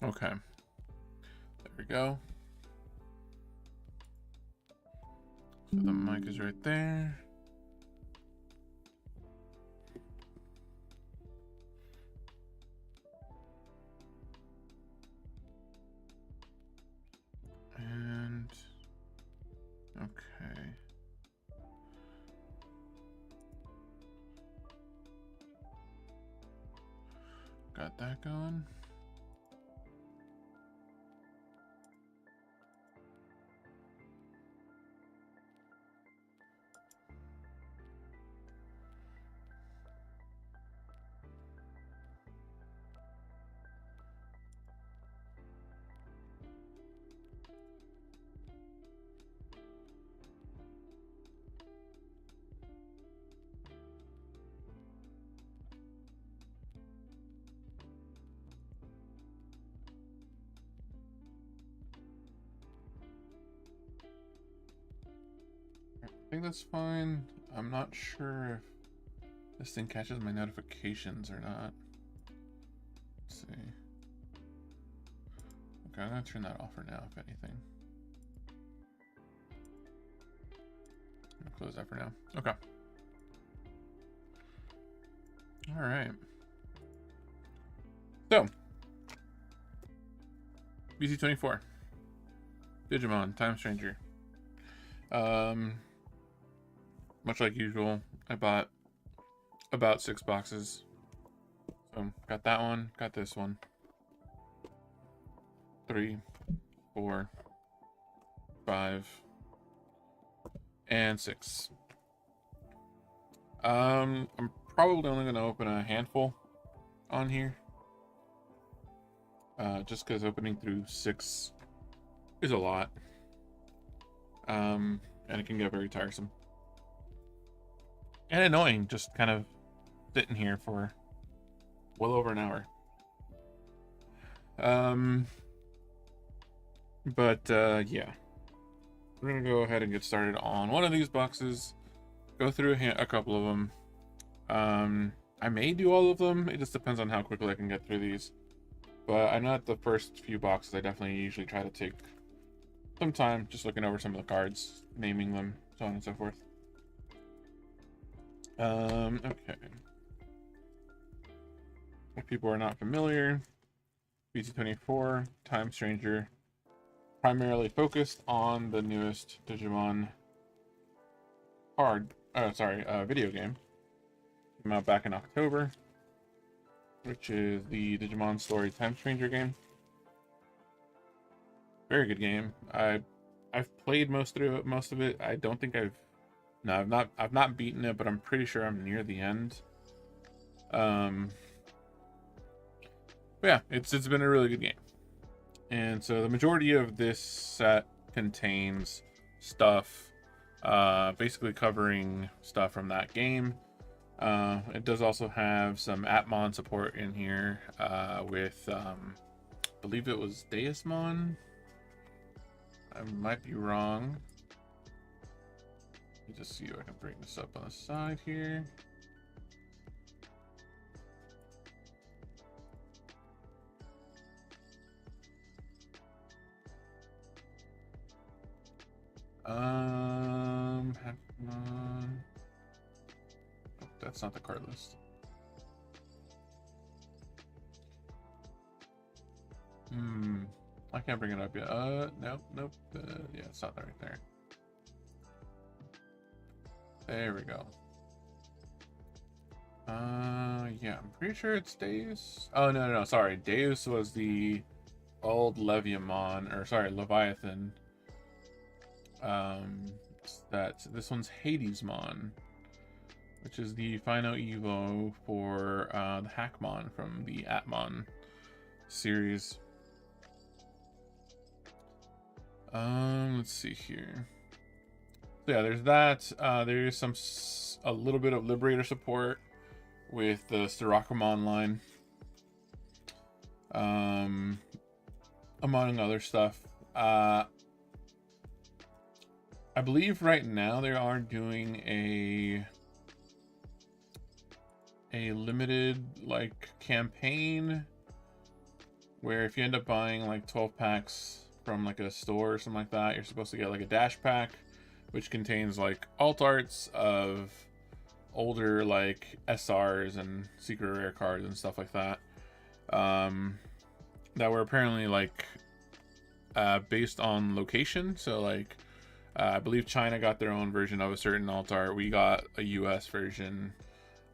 Okay. There we go. So the mic is right there. And okay. Got that going. I think that's fine. I'm not sure if this thing catches my notifications or not. Let's see. Okay, I'm gonna turn that off for now, if anything. I'm gonna close that for now. Okay. All right. So, BT24, Digimon Time Stranger. Much like usual, I bought about 6 boxes. So got that one, got this one. 3, 4, 5, and 6. I'm probably only gonna open a handful on here. Just because opening through 6 is a lot. And it can get very tiresome. And annoying, just kind of sitting here for well over an hour. Yeah. We're gonna go ahead and get started on one of these boxes. Go through a couple of them. I may do all of them. It just depends on how quickly I can get through these. But I know at the first few boxes, I definitely usually try to take some time just looking over some of the cards, naming them, so on and so forth. Okay. If people are not familiar, BT24, Time Stranger, primarily focused on the newest Digimon video game. Came out back in October, which is the Digimon Story Time Stranger game. Very good game. I've played most of it. I don't think I've not beaten it, but I'm pretty sure I'm near the end. But yeah, it's been a really good game. And so the majority of this set contains stuff basically covering stuff from that game. It does also have some Atmon support in here with I believe it was Deusmon. I might be wrong. Let me just see if I can bring this up on the side here. Oh, that's not the card list. I can't bring it up yet. Nope. Yeah, it's not right there. There we go. Yeah, I'm pretty sure it's Deus. Oh, no, sorry. Deus was the old Leviamon, or sorry, Leviathan. This one's Hadesmon, which is the final Evo for the Hackmon from the Atmon series. Let's see here. So yeah, there's that. There is a little bit of Liberator support with the Sirakumon line, among other stuff. I believe right now they are doing a limited like campaign where if you end up buying like 12 packs from like a store or something like that, you're supposed to get like a dash pack, which contains like alt arts of older like SRs and secret rare cards and stuff like that. That were apparently like based on location. So like I believe China got their own version of a certain alt art. We got a US version.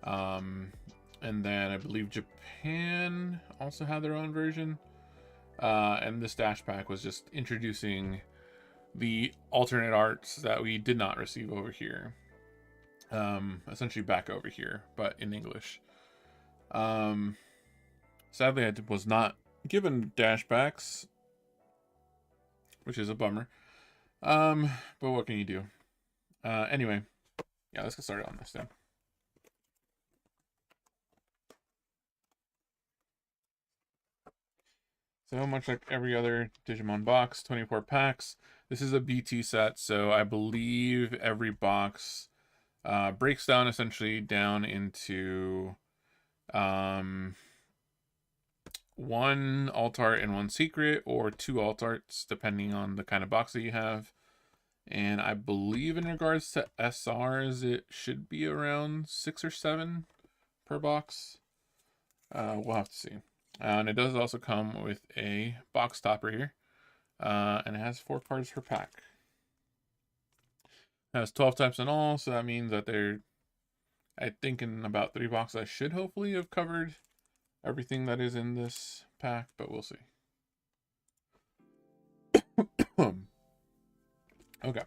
And then I believe Japan also had their own version. And this dash pack was just introducing the alternate arts that we did not receive over here. Essentially back over here, but in English. Sadly, I was not given dash packs, which is a bummer. But what can you do? Anyway, yeah, let's get started on this then. So much like every other Digimon box, 24 packs. This is a BT set, so I believe every box breaks down essentially down into one alt art and one secret, or two alt arts, depending on the kind of box that you have. And I believe in regards to SRs, it should be around 6 or 7 per box. We'll have to see. And it does also come with a box topper here. And it has 4 cards per pack. It has 12 types in all, so that means that I think in about 3 boxes I should hopefully have covered everything that is in this pack, but we'll see. Okay.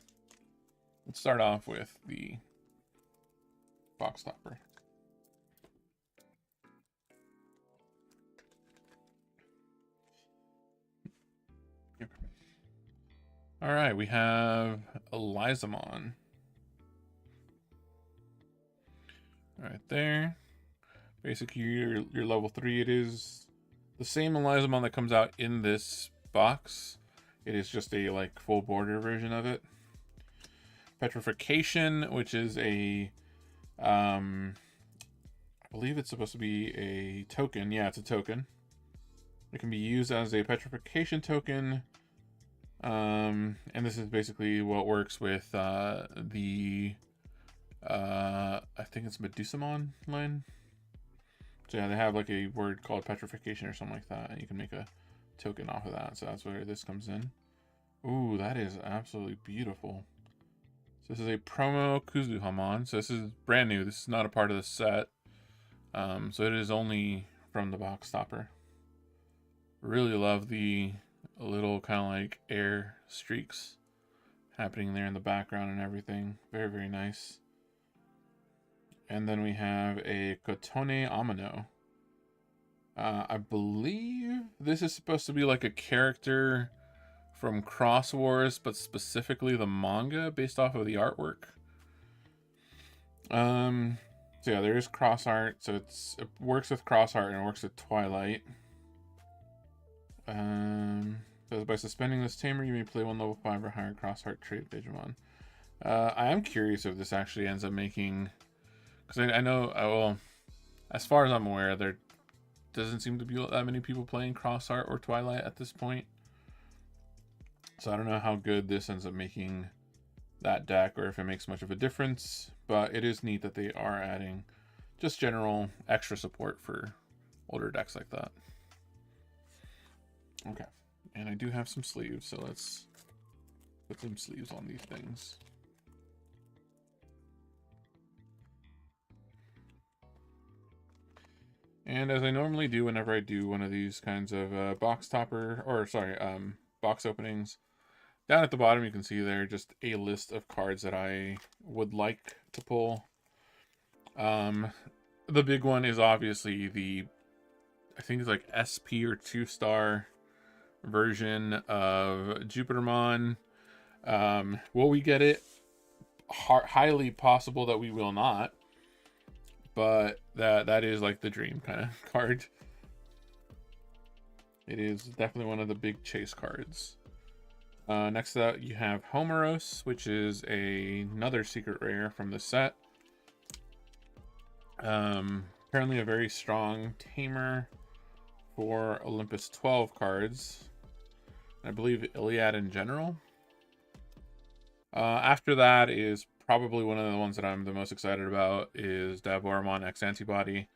Let's start off with the box topper. All right, we have Elizamon. Right there. Basically, your level 3. It is the same Elizamon that comes out in this box. It is just a like full border version of it. Petrification, which is a I believe it's supposed to be a token. Yeah, it's a token. It can be used as a petrification token. And this is basically what works with the I think it's Medusamon line. So yeah, they have like a word called petrification or something like that, and you can make a token off of that. So that's where this comes in. Ooh, that is absolutely beautiful. So this is a promo Kuzuhamon. So this is brand new. This is not a part of the set. So it is only from the box topper. Really love the little kind of like air streaks happening there in the background and everything. Very, very nice. And then we have a Kotone Amano. I believe this is supposed to be like a character from Cross Wars, but specifically the manga based off of the artwork. So yeah, there is cross art. So it works with cross art and it works with Twilight. Says by suspending this tamer, you may play 1 level 5 or higher cross art trait Digimon. I am curious if this actually ends up making, because I know, well, as far as I'm aware, there doesn't seem to be that many people playing cross art or Twilight at this point. So I don't know how good this ends up making that deck, or if it makes much of a difference. But it is neat that they are adding just general extra support for older decks like that. Okay, and I do have some sleeves, so let's put some sleeves on these things. And as I normally do whenever I do one of these kinds of box openings, down at the bottom you can see there just a list of cards that I would like to pull. The big one is obviously the, I think it's like SP or 2-star version of Jupitermon. Will we get it? Highly possible that we will not, but that is like the dream kind of card. It is definitely one of the big chase cards. Next up you have Homeros, which is another secret rare from the set. Apparently a very strong tamer 4 Olympus 12 cards. I believe Iliad in general. After that is probably one of the ones that I'm the most excited about is Diaboromon X Antibody.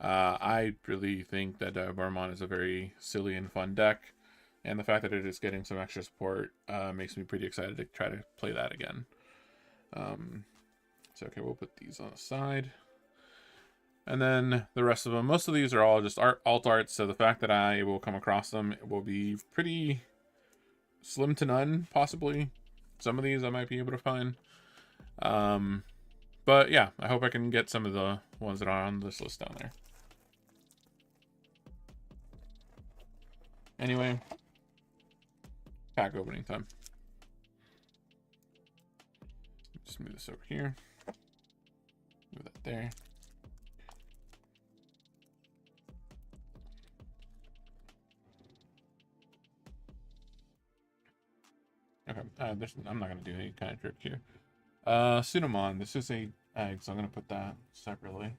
I really think that Diaboromon is a very silly and fun deck, and the fact that it is getting some extra support makes me pretty excited to try to play that again. So okay, we'll put these on the side. And then the rest of them, most of these are all just alt arts, so the fact that I will come across them will be pretty slim to none, possibly. Some of these I might be able to find. But yeah, I hope I can get some of the ones that are on this list down there. Anyway, pack opening time. Just move this over here. Move that there. Okay, I'm not going to do any kind of trick here. Sunomon, this is a egg, so I'm going to put that separately.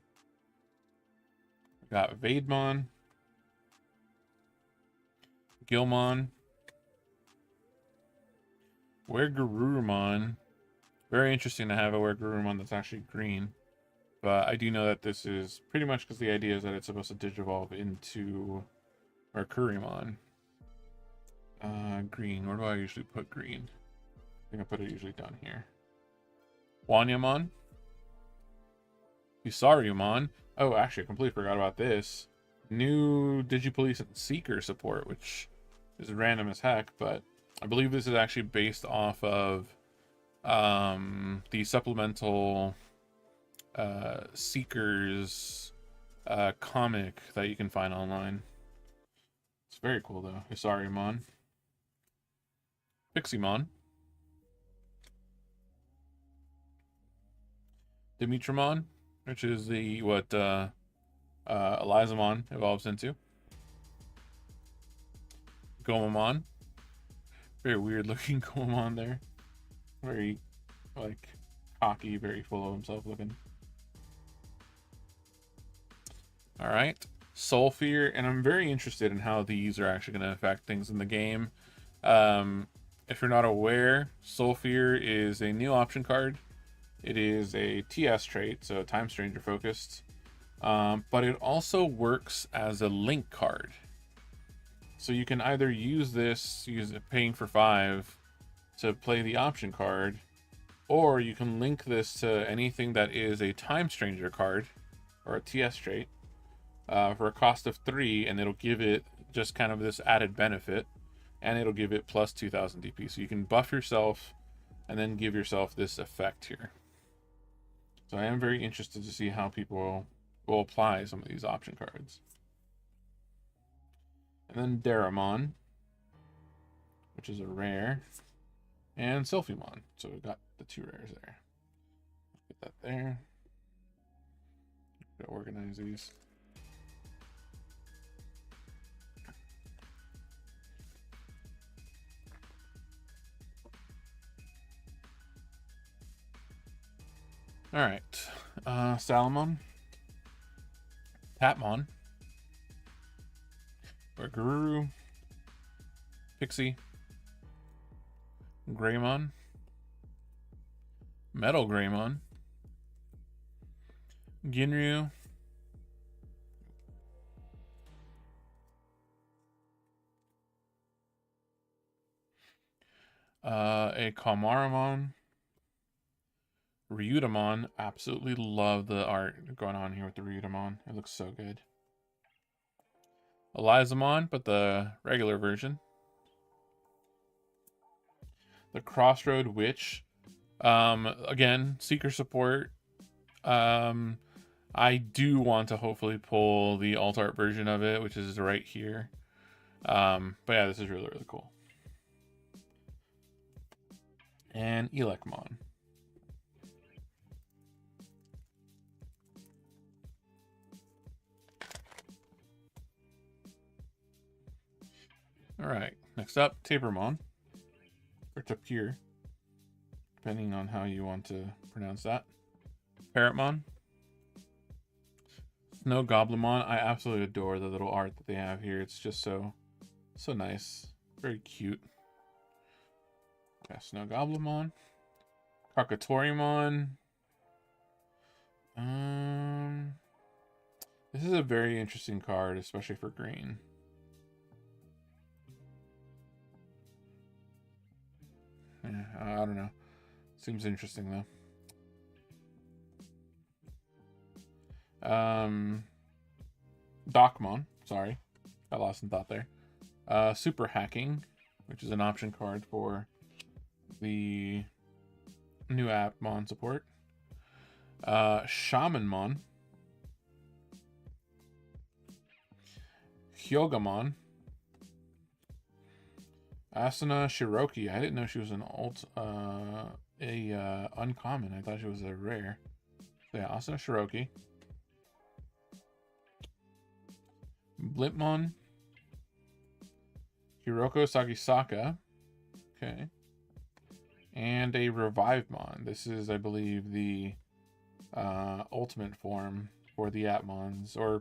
We got Vademon, Gilmon, Weregarurumon. Very interesting to have a Weregarurumon that's actually green. But I do know that this is pretty much because the idea is that it's supposed to digivolve into Mercurimon. Green. Where do I usually put green? I think I put it usually down here. Wanyamon. Usariumon. Oh, actually, I completely forgot about this. New Digipolice and Seeker support, which is random as heck, but I believe this is actually based off of the supplemental Seekers comic that you can find online. It's very cool, though. Usariumon. Piximon. Dimitrimon, which is what Elizamon evolves into. Gomamon. Very weird looking Gomamon there. Very, like, cocky, very full of himself looking. Alright. Soulfear, and I'm very interested in how these are actually going to affect things in the game. If you're not aware, Soulfear is a new option card. It is a TS trait, so Time Stranger focused. But it also works as a link card. So you can either use it paying for 5 to play the option card, or you can link this to anything that is a Time Stranger card, or a TS trait, for a cost of 3, and it'll give it just kind of this added benefit, and it'll give it plus 2000 DP. So you can buff yourself and then give yourself this effect here. So I am very interested to see how people will apply some of these option cards. And then Daramon, which is a rare, and Sylphimon. So we've got the 2 rares there. Get that there. Gotta organize these. All right, Salamon, Tatmon, Guru, Pixie, Greymon, Metal Greymon, Ginryu, a Kalmaramon, Ryudamon. Absolutely love the art going on here with the Ryudamon. It looks so good. Elizamon, but the regular version. The Crossroad Witch. Again, Seeker support. I do want to hopefully pull the alt art version of it, which is right here. But yeah, this is really, really cool. And Elecmon. All right, next up, Tapermon, or Tapir, depending on how you want to pronounce that. Parrotmon, Snow Goblimon. I absolutely adore the little art that they have here. It's just so nice. Very cute. Yeah, Snow Goblimon. Kakatoriumon. This is a very interesting card, especially for green. Yeah, I don't know. Seems interesting though. Docmon, sorry. I lost some thought there. Super Hacking, which is an option card for the new Appmon support. Shamanmon. Hyogamon. Asuna Shiroki. I didn't know she was an uncommon. I thought she was a rare. So yeah, Asuna Shiroki. Blipmon. Hiroko Sagisaka. Okay. And a Revivemon. This is, I believe, the ultimate form for the Appmons. Or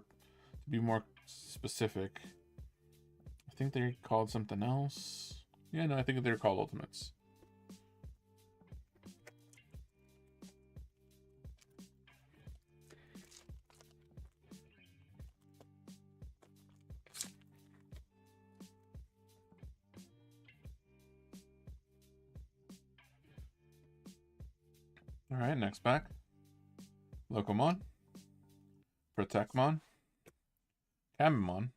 to be more specific, I think they're called something else. Yeah, no, I think they're called Ultimates. Alright, next pack. Locomon. Protectmon. Kamimon.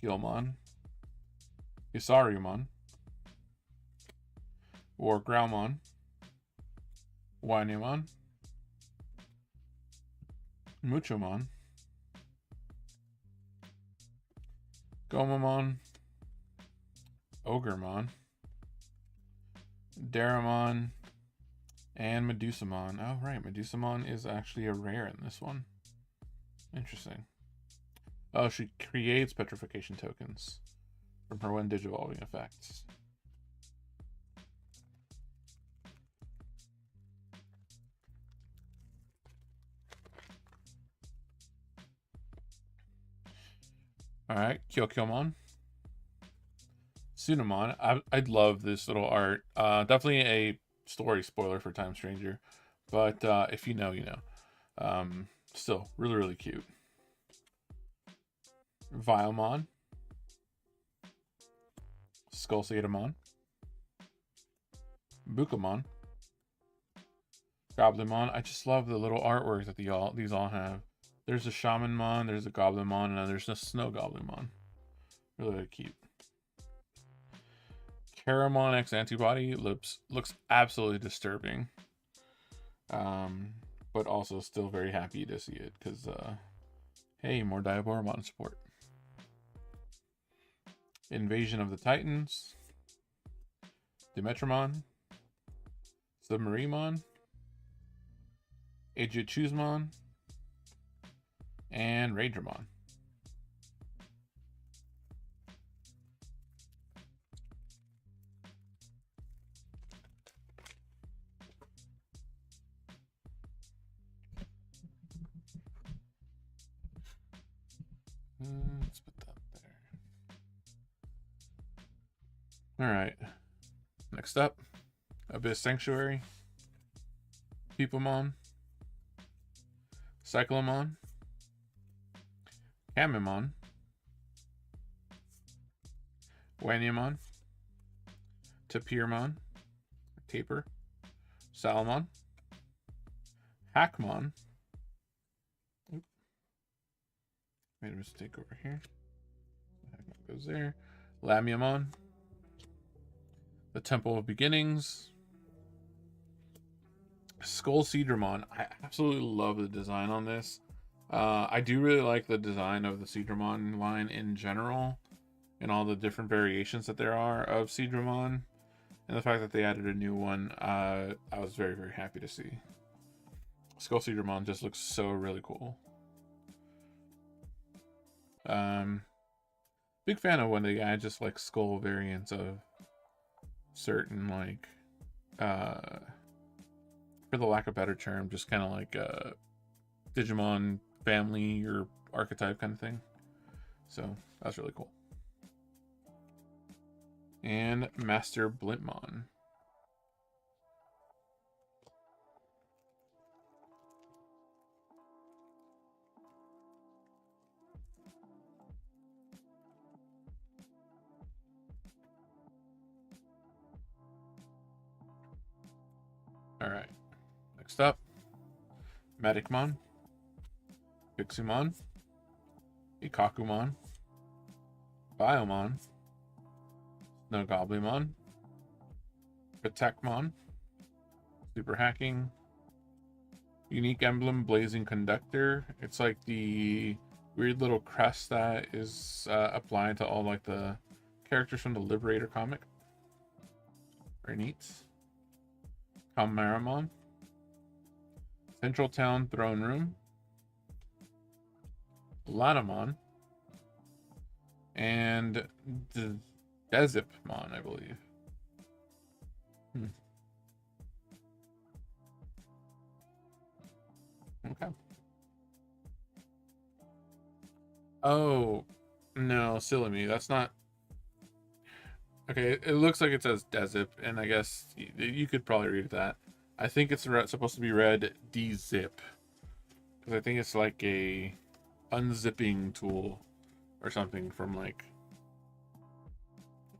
Healmon. Isariumon. Wargroumon. Wynamon. Muchomon. Gomamon. Ogremon. Daramon. And Medusamon. Oh, right. Medusamon is actually a rare in this one. Interesting. Oh, she creates petrification tokens from her when digivolving effects. Alright, Kyokyoumon. Tsunamon. I'd love this little art. Definitely a story spoiler for Time Stranger. But if you know, you know. Still, really, really cute. Vilemon. Skullsatamon. Bukamon. Goblimon. I just love the little artwork that these all have. There's a Shamanmon, there's a Goblimon, and then there's a Snow Goblimon. Really, really cute. Caramon X Antibody looks absolutely disturbing. But also still very happy to see it, because, hey, more Diaboromon support. Invasion of the Titans. Dimetramon. Submarimon. Aegis-Chuzmon. And Raidramon. Let's put that there. All right. Next up, Abyss Sanctuary. Peoplemon. Cyclomon. Kamimon. Wanyamon. Tapirmon. Taper. Salamon. Hackmon. Oop. Made a mistake over here. Hackmon goes there. Lamiamon. The Temple of Beginnings. Skullseedramon. I absolutely love the design on this. I do really like the design of the Seedramon line in general, and all the different variations that there are of Seedramon, and the fact that they added a new one, I was very, very happy to see. Skullseedramon just looks so really cool. Big fan of when they add just like skull variants of certain, like, for the lack of a better term, just kind of like Digimon family or archetype kind of thing. So that's really cool. And Master Blintmon. Alright. Next up, Medicmon, Pixumon, Ikakumon, Biomon, Snowgoblimon, Protectmon, Super Hacking, Unique Emblem Blazing Conductor. It's like the weird little crest that is applied to all like the characters from the Liberator comic. Very neat. Calmaramon, Central Town Throne Room, Lanamon, and the Dezipmon, I believe. Okay. Oh, no, silly me. That's not... Okay, it looks like it says Dezip, and I guess you could probably read that. I think it's supposed to be read D-Zip. Because I think it's like a unzipping tool or something from like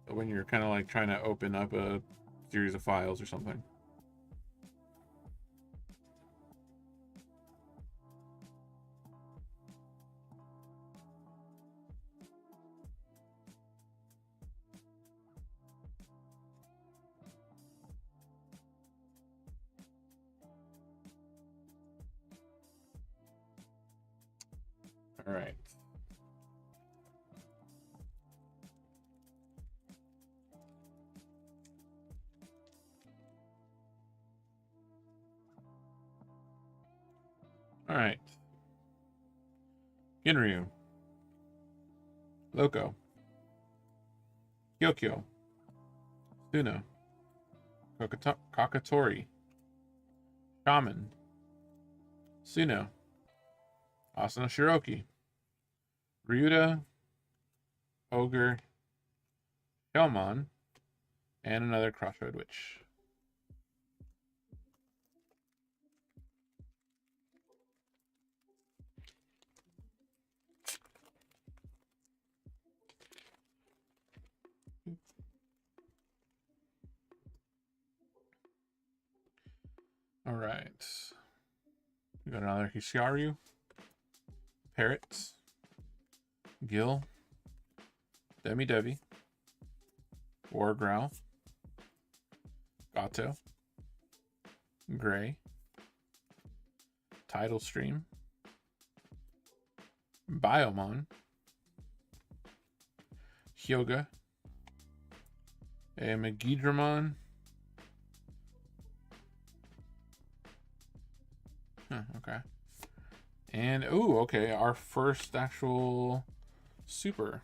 when you're kind of like trying to open up a series of files or something. All right. All right. Ginryu, Loco, Kyokyo, Suno, Kakatori, Shaman, Suno, Asuna Shiroki, Ryuda, Ogre, Shellmon, and another Crossroad Witch. All right. We got another Hisharu, Parrot, Gil, Devi, Wargrowl, Gato, Gray, Tidal Stream, Biomon, Hyoga, a Megidramon. Okay. And, ooh, okay, our first actual super.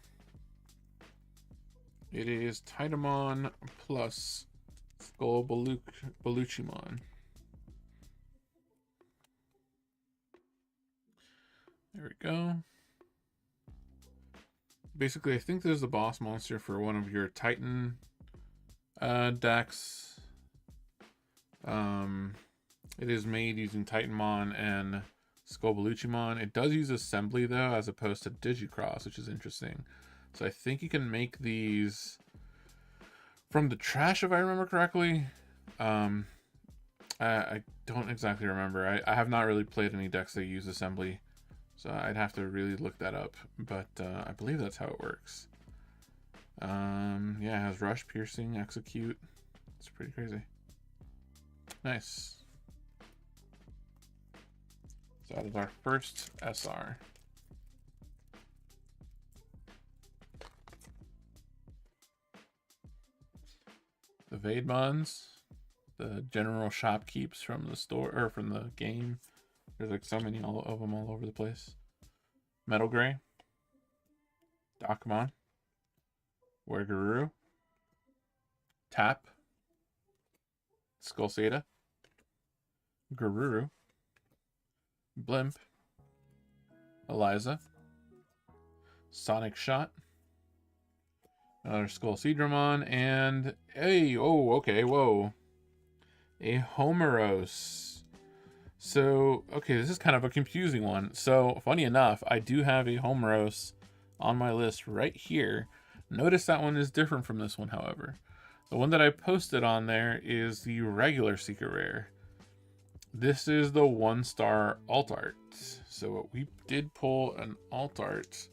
It is Titamon plus Skull Beluchimon. There we go. Basically, I think this is the boss monster for one of your Titan decks. It is made using Titanmon and Skullbeluchimon. It does use assembly though, as opposed to Digicross, which is interesting. So I think you can make these from the trash, if I remember correctly. I don't exactly remember. I have not really played any decks that use assembly, so I'd have to really look that up. But I believe that's how it works. Yeah, it has Rush, Piercing, Execute. It's pretty crazy. Nice. So that is our first SR. The Vaidmons, the general shopkeeps from the store or from the game. There's like so many of them all over the place. Metal Gray, Docmon, Wergaruru, Tap, Skullseta, Garuru, Blimp, Eliza, Sonic Shot, another Skull Seedramon, and okay, whoa, a Homeros. So, okay, this is kind of a confusing one. So, funny enough, I do have a Homeros on my list right here. Notice that one is different from this one, however. The one that I posted on there is the regular Secret Rare. This is the 1-star alt art. So we did pull an alt art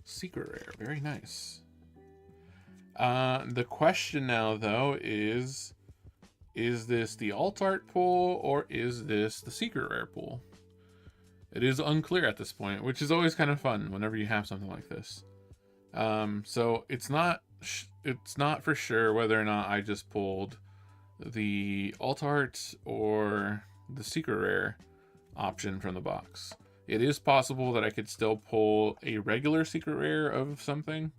Secret Rare. Very nice. The question now, though, is this the alt art pull or is this the Secret Rare pull? It is unclear at this point, which is always kind of fun whenever you have something like this. So it's not for sure whether or not I just pulled the alt art or the Secret Rare option from the box. It is possible that I could still pull a regular Secret Rare of something,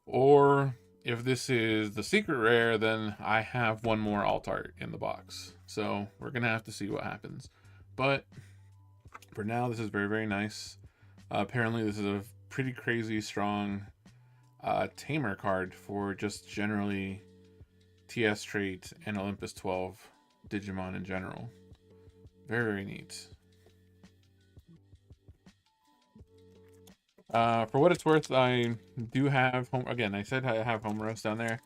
or if this is the Secret Rare, then I have one more alt art in the box. So we're gonna have to see what happens. But for now, this is very, very nice. Apparently this is a pretty crazy strong tamer card for just generally TS trait and Olympus 12 Digimon in general. Very, very neat. For what it's worth, I do have again, I said I have Homeros down there.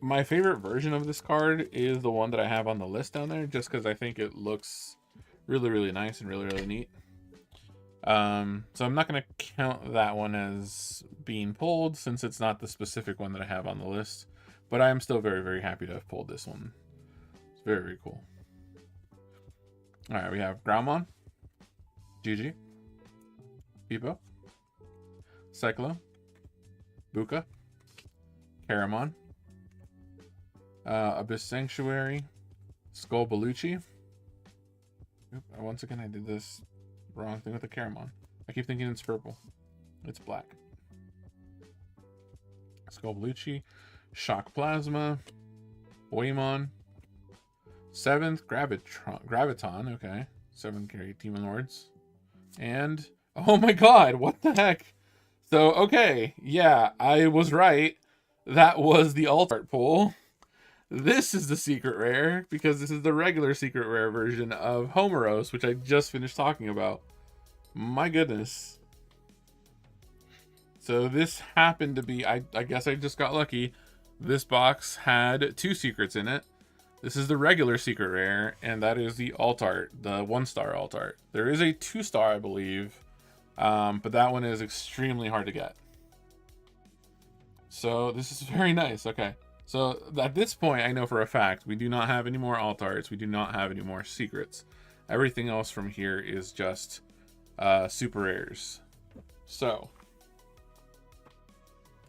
My favorite version of this card is the one that I have on the list down there, just because I think it looks really, really nice and really, really neat. So I'm not going to count that one as being pulled, since it's not the specific one that I have on the list. But I am still very, very happy to have pulled this one. It's very, very cool. Alright, we have Groundmon, Gigi, Peepo, Cyclo, Buka, Caramon, Abyss Sanctuary, Skull Bellucci. Once again, I did this wrong thing with the Caramon. I keep thinking it's purple. It's black. Skull Bellucci, Shock Plasma, Boymon, 7th Graviton, okay. 7 carry Demon Lords. And, oh my god, what the heck? So, okay, yeah, I was right. That was the alt art pull. This is the Secret Rare, because this is the regular Secret Rare version of Homeros, which I just finished talking about. My goodness. So this happened to be, I guess I just got lucky. This box had 2 secrets in it. This is the regular Secret Rare, and that is the alt art, the 1-star alt art. There is a 2-star, I believe, but that one is extremely hard to get. So this is very nice. Okay, so at this point, I know for a fact we do not have any more alt arts. We do not have any more secrets. Everything else from here is just super rares. So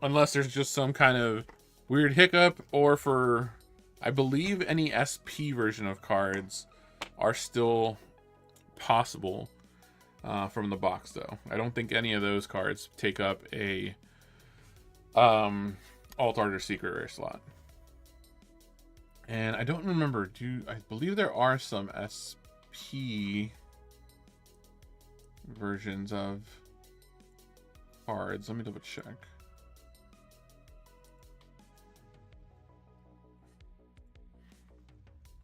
unless there's just some kind of weird hiccup, or for, I believe any SP version of cards are still possible from the box, though. I don't think any of those cards take up a alt art or secret rare slot. And I don't remember, I believe there are some SP versions of cards. Let me double check.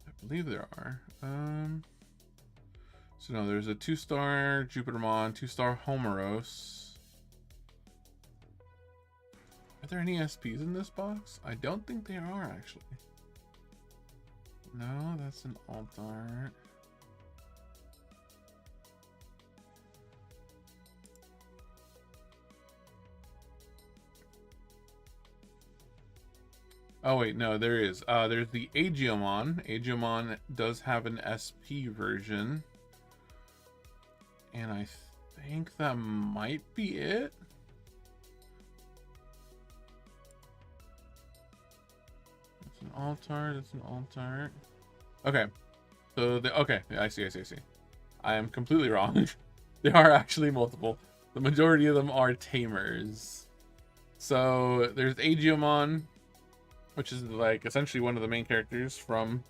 I believe there are. So no, there's a 2-star Jupitermon, 2-star Homeros. Are there any SPs in this box? I don't think there are, actually. No, that's an alt art. Oh wait, no, there is. There's the Agiomon. Agiomon does have an SP version. And I think that might be it. It's an alt art, it's an alt art. Okay. So okay, I see. I am completely wrong. There are actually multiple. The majority of them are tamers. So there's Agiomon, which is like essentially one of the main characters from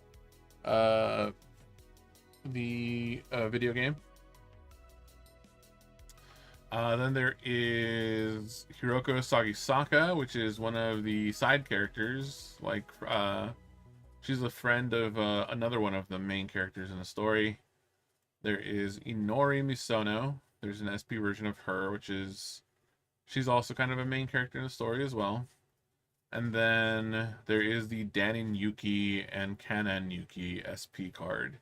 the video game. Then there is Hiroko Sagisaka, which is one of the side characters. Like, she's a friend of another one of the main characters in the story. There is Inori Misono. There's an SP version of her, which is she's also kind of a main character in the story as well. And then there is the Danin Yuki and Kanan Yuki SP card,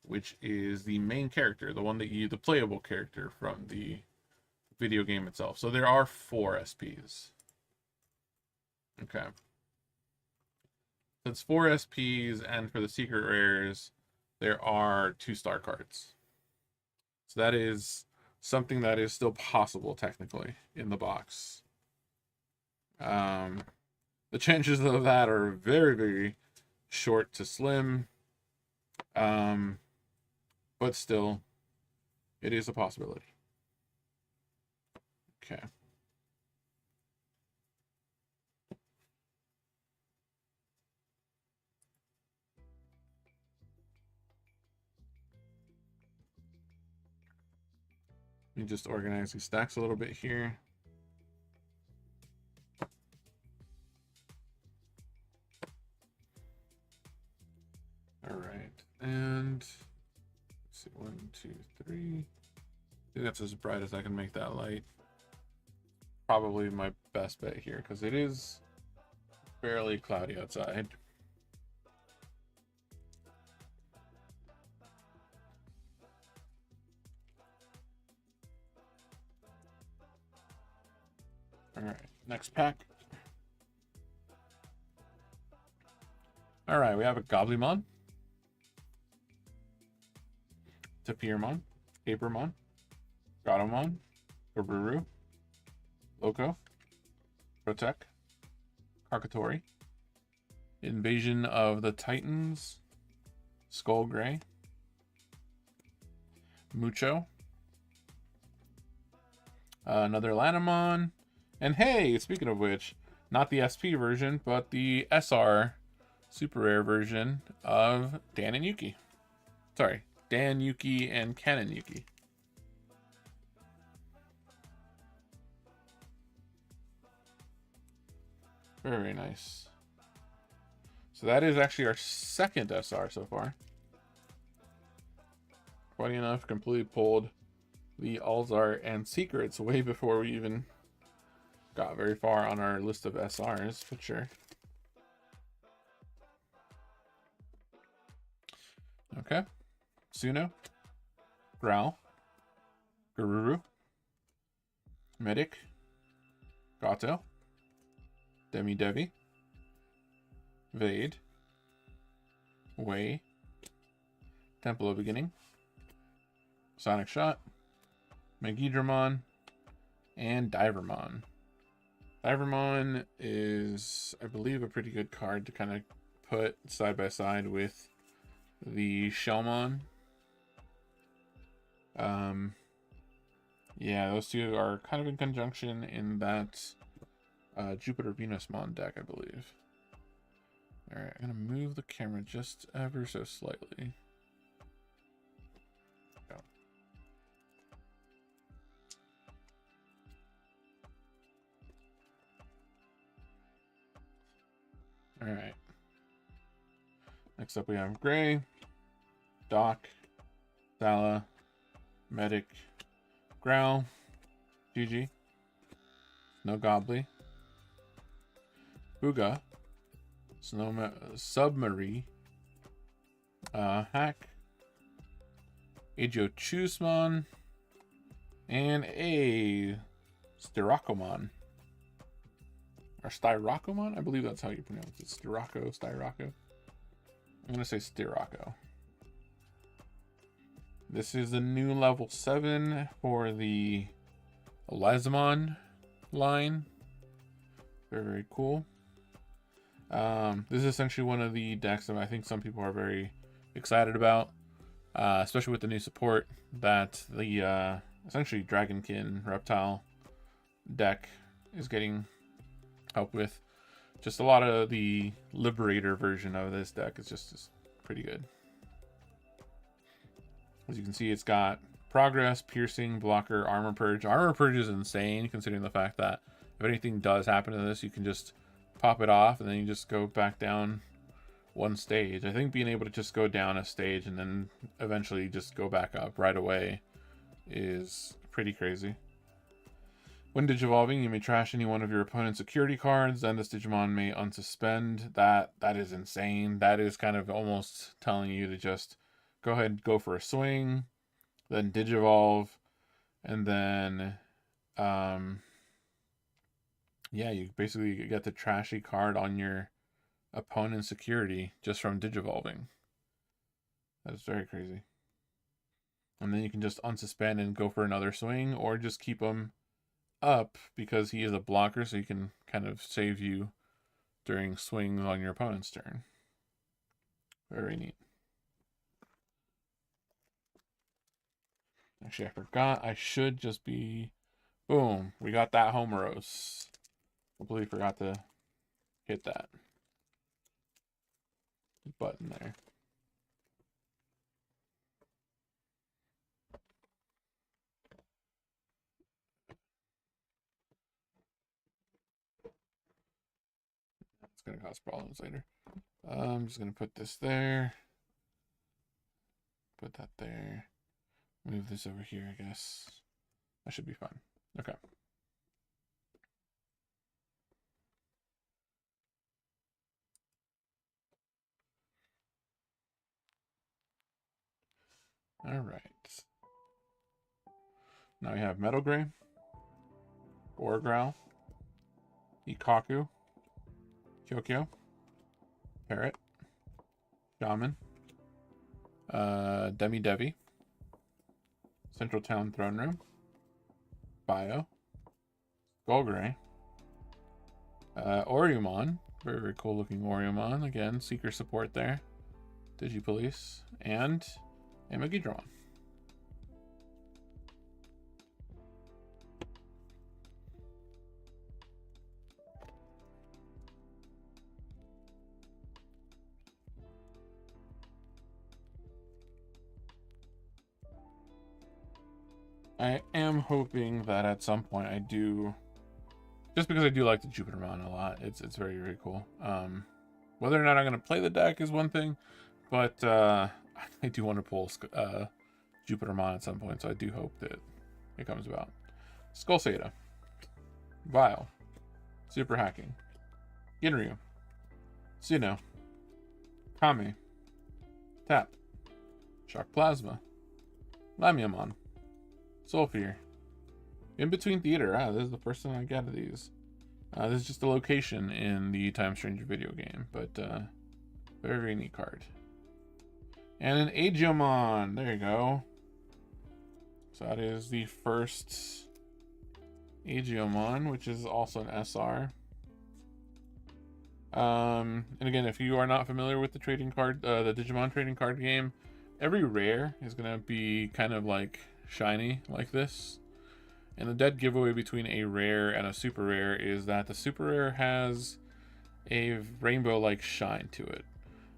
which is the main character, the one that the playable character from the video game itself. So there are 4 SPs. Okay. So it's 4 SPs, and for the secret rares, there are 2-star cards. So that is something that is still possible technically in the box. The chances of that are very, very short to slim. But still, it is a possibility. Okay. Let me just organize these stacks a little bit here. All right, and let's see, 1, 2, 3. I think that's as bright as I can make that light. Probably my best bet here because it is fairly cloudy outside. All right, next pack. All right, we have a Goblimon, Tapirmon, Papermon, Gatomon, Garuru, Loco, Protect, Karkatori, Invasion of the Titans, Skull Gray, Mucho, another Lanamon, and hey, speaking of which, not the SP version, but the SR super rare version of Dan and Yuki. Sorry, Dan Yuki and Kanan Yuki. Very nice. So that is actually our second SR so far. Funny enough, completely pulled the Alzar and Secrets way before we even got very far on our list of SRs, but sure. Okay. Suno, Growl, Garuru, Medic, Gato, Demi-Devi, Vade, Way, Temple of Beginning, Sonic Shot, Megidramon, and Divermon. Divermon is, I believe, a pretty good card to kind of put side by side with the Shellmon. Yeah, those two are kind of in conjunction in that Jupiter Venusmon deck, I believe. All right, I'm gonna move the camera just ever so slightly. Go. All right. Next up, we have Gray, Doc, Sala, Medic, Growl, GG, No Gobbly, Booga, Submarine, Hack, Ajo Chusmon, and a Styrakomon. Or Styrakomon? I believe that's how you pronounce it. Styrako. I'm going to say Styrako. This is a new level 7 for the Lesmon line. Very, very cool. This is essentially one of the decks that I think some people are very excited about, especially with the new support that the essentially Dragonkin Reptile deck is getting help with. Just a lot of the Liberator version of this deck is just pretty good. As you can see, it's got Progress, Piercing, Blocker, Armor Purge. Armor Purge is insane, considering the fact that if anything does happen to this, you can just pop it off, and then you just go back down one stage. I think being able to just go down a stage and then eventually just go back up right away is pretty crazy. When digivolving, you may trash any one of your opponent's security cards, then this Digimon may unsuspend. That is insane. That is kind of almost telling you to just go ahead and go for a swing, then digivolve, and then yeah, you basically get the trashy card on your opponent's security just from digivolving. That's very crazy. And then you can just unsuspend and go for another swing, or just keep him up because he is a blocker, so he can kind of save you during swings on your opponent's turn. Very neat. Actually, I forgot. I should just be... Boom. We got that Homeros. Completely forgot to hit that button there. It's going to cause problems later. I'm just going to put this there. Put that there. Move this over here, I guess. That should be fine. Okay. All right. Now we have Metal Gray, Growl, Ikaku, Kyokyo, Parrot, Shaman, Demi Devi, Central Town Throne Room, Bio, Skullgray, Oriumon, very cool looking Oriumon, again, Seeker support there, Digipolice, and a Megidron. I am hoping that at some point I do, just because I do like the Jupitermon a lot. It's very, very cool. Whether or not I'm going to play the deck is one thing, but I do want to pull Jupitermon at some point, so I do hope that it comes about. Skull Seda, Vile, Super Hacking, Ginryu, Sinnoh, Kame, Tap, Shock Plasma, Lamiamon, Soulfear, In Between Theater. This is the first time I get of these. This is just a location in the Time Stranger video game, but very, very neat card. And an Agiomon. There you go. So that is the first Agiomon, which is also an SR. And again, if you are not familiar with the trading card, the Digimon trading card game, every rare is gonna be kind of like shiny like this. And the dead giveaway between a rare and a super rare is that the super rare has a rainbow-like shine to it,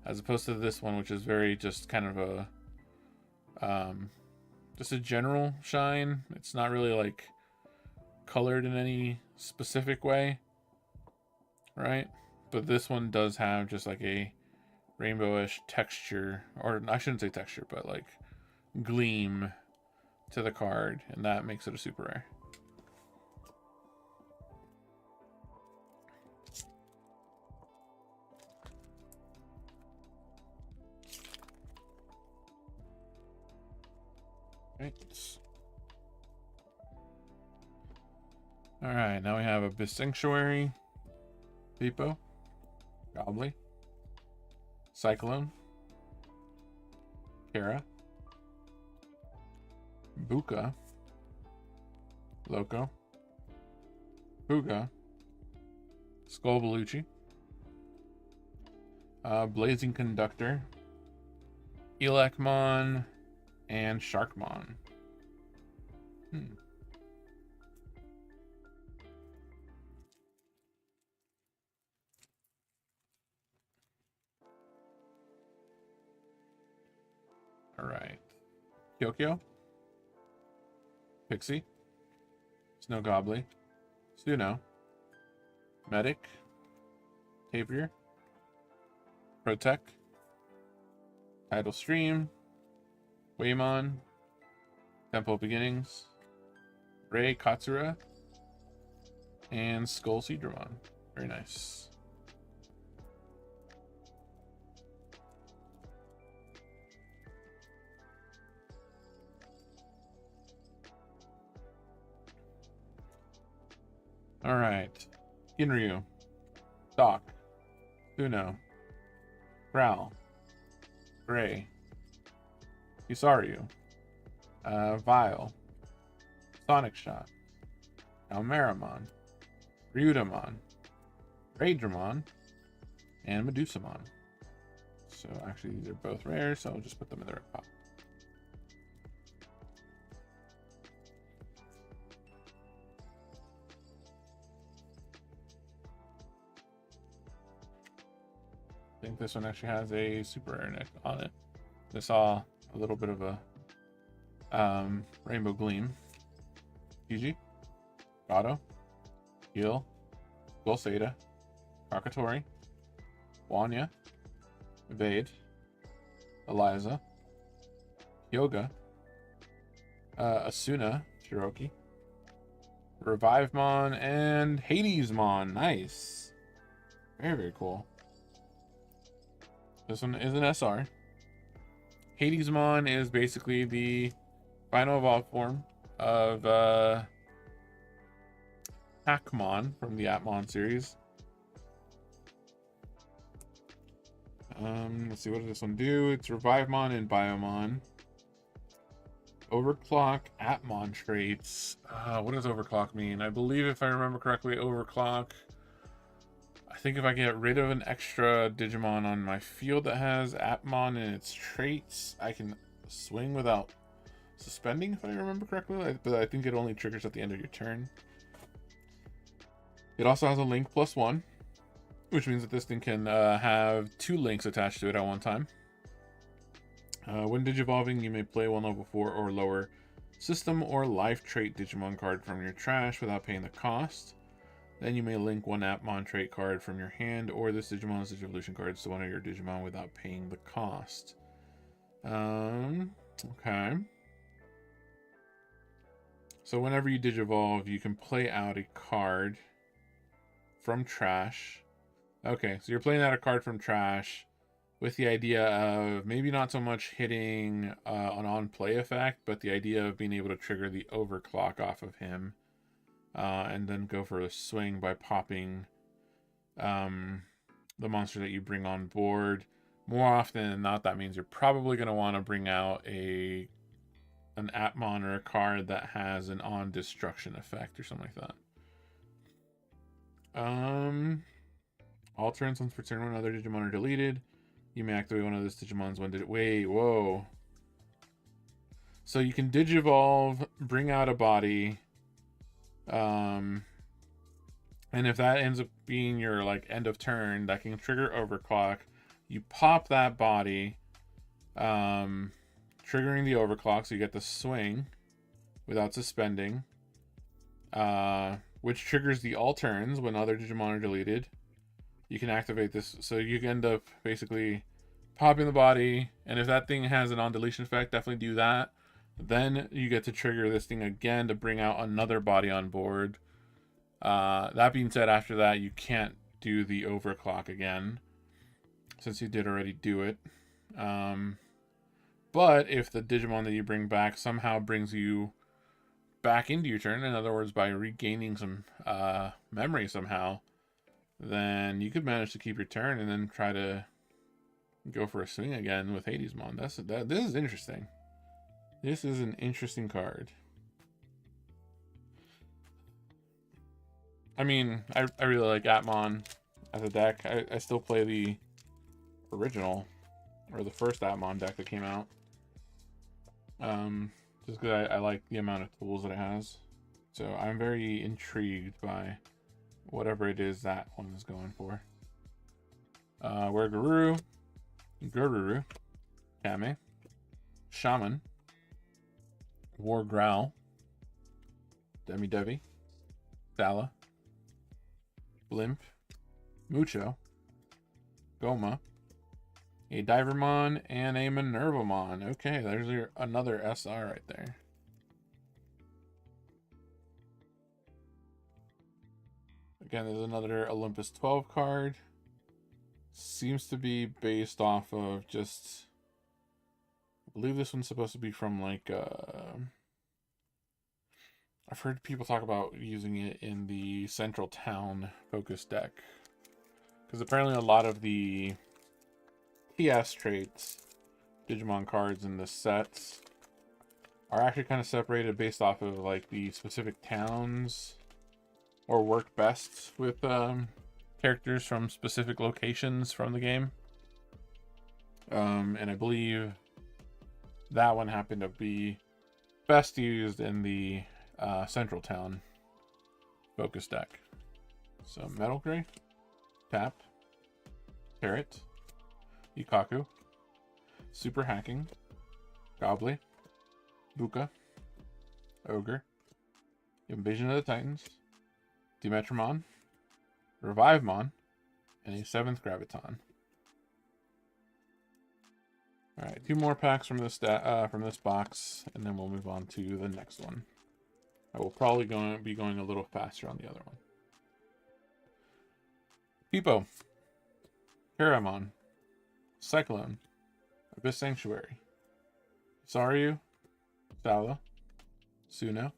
as opposed to this one, which is very just kind of a just a general shine. It's not really like colored in any specific way, right? But this one does have just like a rainbowish texture, or I shouldn't say texture, but like gleam to the card, and that makes it a super rare. Right. Alright, now we have a Sanctuary, Beepo, Gobbly, Cyclone, Kara, Buka, Loco, Huga, Skullbaluchi, Blazing Conductor, Elecmon, and Sharkmon. All right. Kyokyo, Pixie, Snow Gobbly, Suno, Medic, Tapir, Protect, Tidal Stream, Waymon, Temple of Beginnings, Ray Katsura, and Skull Seedramon. Very nice. All right. Ginryu, Doc, Uno, Growl, Gray, Usaryu, Vile, Sonic Shot, Almeramon, Ryudamon, Raidramon, and Medusamon. So actually these are both rare, so I'll just put them in the right pop. I think this one actually has a super rare nick on it. I saw a little bit of a Rainbow Gleam. Fiji, Gato, Gil, Gulsada, Kakatori, Wanya, Evade, Eliza, Yoga, Asuna, Shiroki, Revivemon, and Hadesmon. Nice. Very, very cool. This one is an SR. Hadesmon is basically the final evolved form of Hackmon from the Atmon series. Let's see, what does this one do? It's Revivemon and Biomon. Overclock Atmon traits. What does overclock mean? I believe, if I remember correctly, overclock, I think if I get rid of an extra Digimon on my field that has Atmon and its traits, I can swing without suspending, if I remember correctly, but I think it only triggers at the end of your turn. It also has a link +1, which means that this thing can have 2 links attached to it at one time. When digivolving, you may play 1 level 4 or lower system or life trait Digimon card from your trash without paying the cost. Then you may link 1 Atmon trait card from your hand or this Digimon's Digivolution cards to one of your Digimon without paying the cost. Okay. So whenever you digivolve, you can play out a card from trash. Okay, so you're playing out a card from trash with the idea of maybe not so much hitting an on-play effect, but the idea of being able to trigger the overclock off of him. And then go for a swing by popping the monster that you bring on board. More often than not, that means you're probably going to want to bring out an Atmon or a card that has an on-destruction effect or something like that. All turns once per turn when other Digimon are deleted, you may activate one of those Digimons when wait, whoa. So you can Digivolve, bring out a body, and if that ends up being your end of turn, that can trigger overclock. You pop that body, triggering the overclock, so you get the swing without suspending, which triggers the all turns when other Digimon are deleted. You can activate this, so you can end up basically popping the body, and if that thing has an on deletion effect, definitely do that. Then you get to trigger this thing again to bring out another body on board. That being said, after that, you can't do the overclock again, since you did already do it. But if the Digimon that you bring back somehow brings you back into your turn, in other words, by regaining some memory somehow, then you could manage to keep your turn and then try to go for a swing again with Hadesmon. This is interesting. This is an interesting card. I mean, I really like Atmon as a deck. I still play the original, or the first Atmon deck that came out. Just because I like the amount of tools that it has. So I'm very intrigued by whatever it is that one is going for. Werguru, Gururu, Kame, Shaman, War Growl, Devi, Thala, Blimp, Mucho, Goma, a Divermon, and a Minervamon. Okay, there's another SR right there. Again, there's another Olympus 12 card. Seems to be based off of just... I believe this one's supposed to be from like... I've heard people talk about using it in the Central Town focus deck. Because apparently a lot of the TS traits, Digimon cards in the sets, are actually kind of separated based off of like the specific towns, or work best with characters from specific locations from the game. And I believe that one happened to be best used in the Central Town focus deck. So Metal Gray, Tap, Parrot, Ikaku, Super Hacking, Gobbly, Buka, Ogre, Invasion of the Titans, Demetramon, Revivemon, and a 7th Graviton. Alright, 2 more packs from this box, and then we'll move on to the next one. I will probably be going a little faster on the other one. Peepo, Paramon, Cyclone, Abyss Sanctuary, Saryu, Thala, Suno,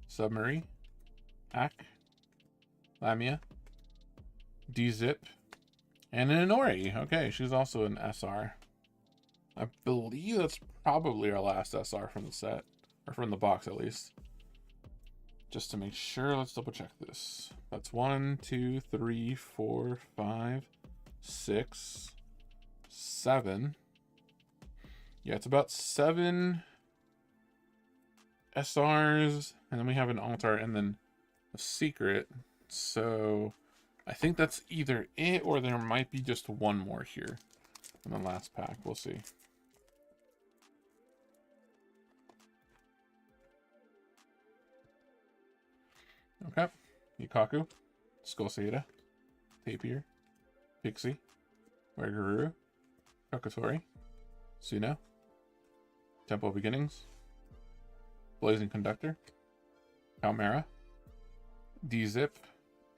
Submarine, Hack, Lamia, D-Zip, and an Inori. Okay, she's also an SR. I believe that's probably our last SR from the set, or from the box at least. Just to make sure, let's double check this. That's 1, 2, 3, 4, 5, 6, 7. Yeah, it's about 7 SRs, and then we have an altar, and then a secret. So I think that's either it, or there might be just one more here in the last pack. We'll see. Okay. Yukaku, Skullsada, Tapir, Pixie, Wargaruru, Kokotori, Suno, Temple of Beginnings, Blazing Conductor, Chimera, D-Zip,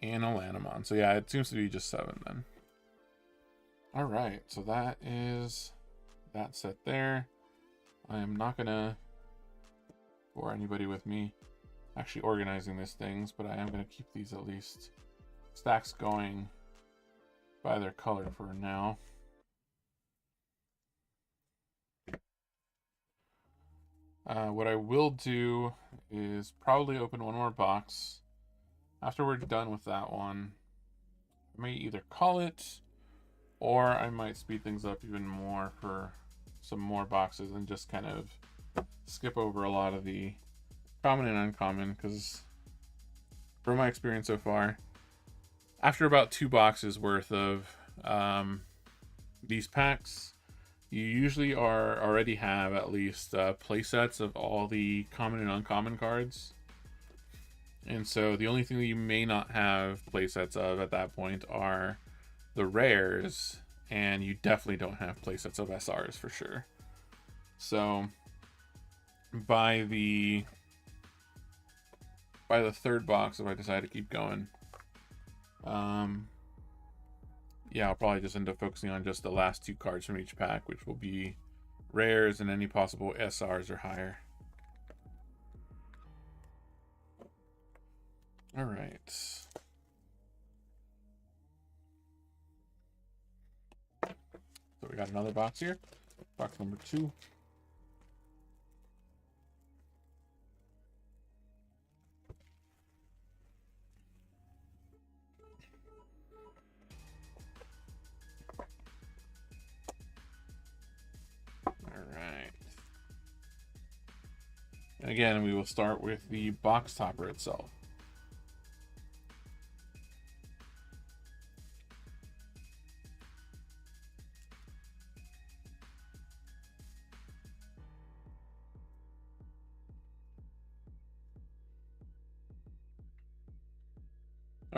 and Alanimon. So yeah, it seems to be just 7 then. Alright, so that is that set there. I am not gonna bore anybody with me actually organizing these things, but I am going to keep these at least stacks going by their color for now. What I will do is probably open one more box. After we're done with that one, I may either call it, or I might speed things up even more for some more boxes and just kind of skip over a lot of the common and uncommon, because from my experience so far, after about 2 boxes worth of these packs, you usually already have at least play sets of all the common and uncommon cards. And so the only thing that you may not have play sets of at that point are the rares, and you definitely don't have play sets of SRs for sure. So by the 3rd box, if I decide to keep going, yeah, I'll probably just end up focusing on just the last 2 cards from each pack, which will be rares and any possible SRs or higher. All right. So we got another box here. Box number 2. And again, we will start with the box topper itself.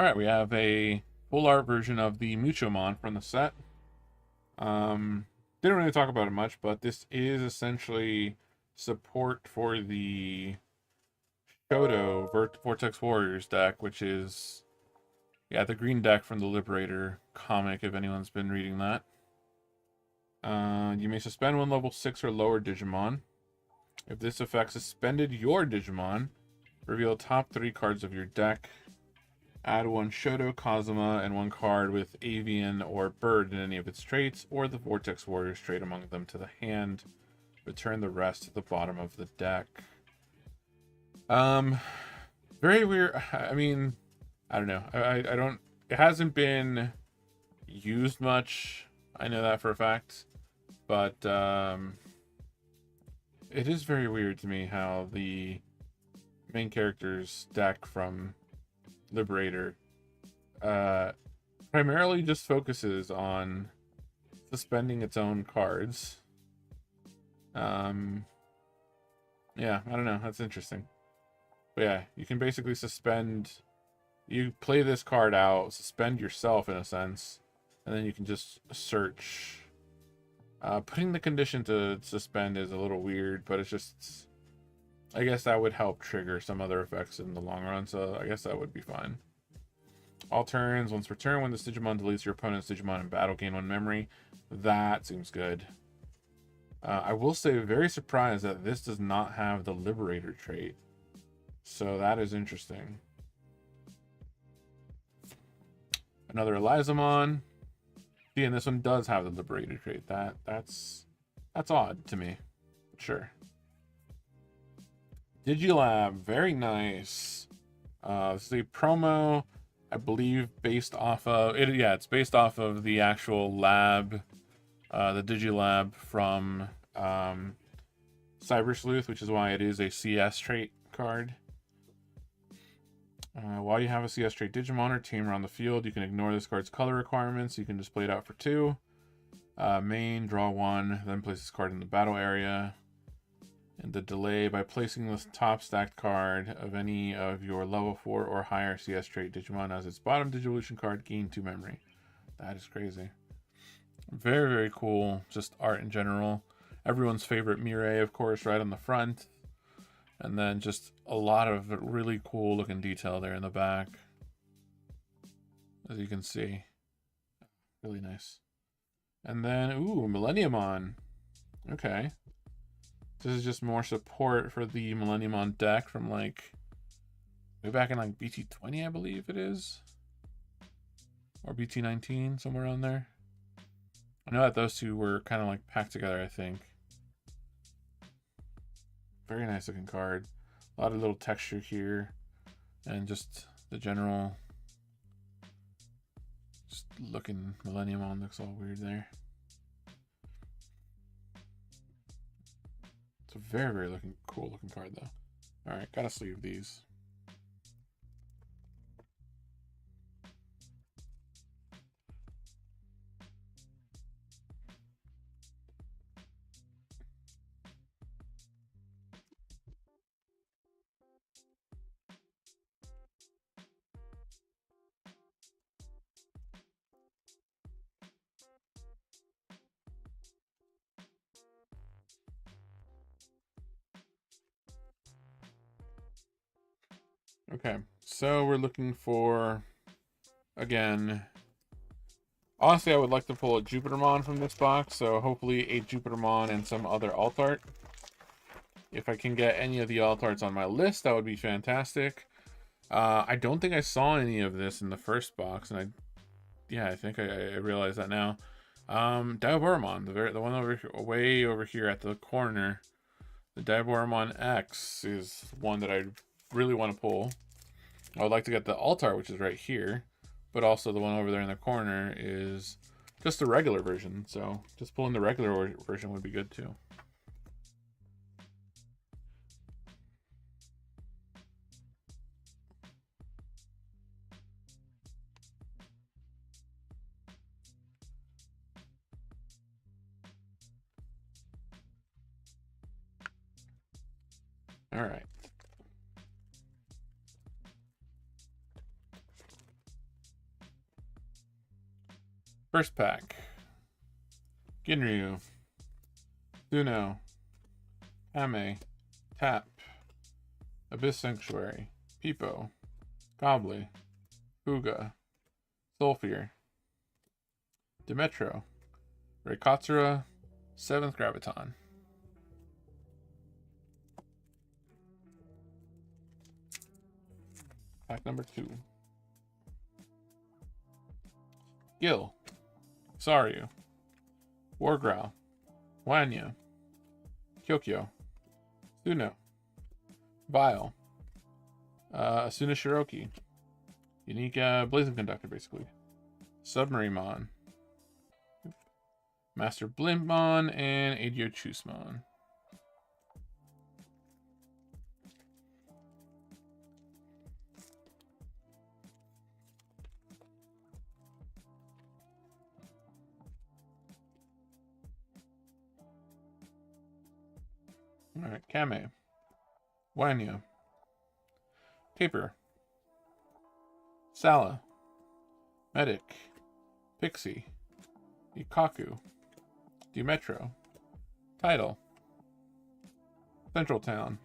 All right, we have a full art version of the Muchomon from the set. Didn't really talk about it much, but this is essentially support for the Shoto Vortex Warriors deck, which is, yeah, the green deck from the Liberator comic, if anyone's been reading that. You may suspend one level 6 or lower Digimon. If this effect suspended your Digimon, reveal top 3 cards of your deck. Add one Shoto, Kazuma, and one card with Avian or Bird in any of its traits, or the Vortex Warriors trait among them to the hand. Return the rest to the bottom of the deck. Very weird. I mean, I don't know. I don't. It hasn't been used much. I know that for a fact, but it is very weird to me how the main character's deck from Liberator primarily just focuses on suspending its own cards. Yeah, I don't know. That's interesting. But yeah, you can basically suspend. You play this card out, suspend yourself in a sense, and then you can just search. Putting the condition to suspend is a little weird, but it's just. I guess that would help trigger some other effects in the long run, so I guess that would be fine. All turns, once per turn, when this Digimon deletes your opponent's Digimon in battle, gain 1 memory. That seems good. I will say, very surprised that this does not have the Liberator trait. So that is interesting. Another Elizamon. See, and this one does have the Liberator trait. That's odd to me. Sure. Digilab, very nice. This is a promo, I believe, based off of it. Yeah, it's based off of the actual lab, the Digilab from Cyber Sleuth, which is why it is a CS trait card. While you have a CS trait Digimon or Tamer on the field, you can ignore this card's color requirements. You can just play it out for 2. Main, draw 1, then place this card in the battle area. And the delay, by placing the top stacked card of any of your level 4 or higher CS trait Digimon as its bottom Digivolution card, gain 2 memory. That is crazy. Very, very cool. Just art in general. Everyone's favorite Mirai, of course, right on the front. And then just a lot of really cool looking detail there in the back. As you can see. Really nice. And then, ooh, Millenniumon. Okay. This is just more support for the Millenniumon deck from like way back in like BT20, I believe it is. Or BT19, somewhere on there. I know that those two were kind of like packed together, I think. Very nice looking card. A lot of little texture here. And just the general just looking Millenniumon looks all weird there. It's a very, very cool looking card though. Alright, gotta sleeve these. Okay, so we're looking for, again, honestly, I would like to pull a Jupitermon from this box, so hopefully a Jupitermon and some other alt art. If I can get any of the alt arts on my list, that would be fantastic. I don't think I saw any of this in the first box, and I think I realize that now. Diaboromon, the one way over here at the corner. The Diaboromon X is one that I really want to pull. I would like to get the alt art, which is right here, but also the one over there in the corner is just the regular version. So just pulling the regular version would be good too. All right. First pack. Ginryu. Thuno. Kame. Tap. Abyss Sanctuary. Peepo. Gobbly. Fuga. Sulfur. Dimetro. Raykatsura. 7th Graviton. Pack number 2. Gil. Saryu. Wargrowl. Wanya. Kyokyo. Thuno. Vile. Asuna Shiroki. Unique Blazing Conductor, basically. Submarimon. Master Blimpmon and Adiochusmon. Alright, Kame. Wanya. Taper. Sala. Medic. Pixie. Ikaku. Dimetro. Tidal. Central Town.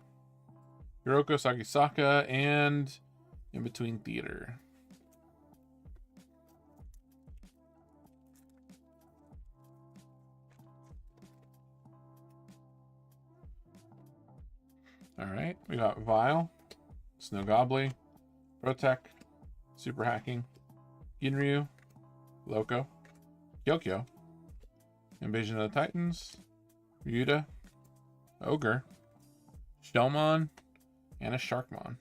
Hiroko Sagisaka and In Between Theater. Alright, we got Vile, Snow Gobbly, Protect, Super Hacking, Ginryu, Loco, Kyokyo, Invasion of the Titans, Ryuda, Ogre, Shellmon, and a Sharkmon.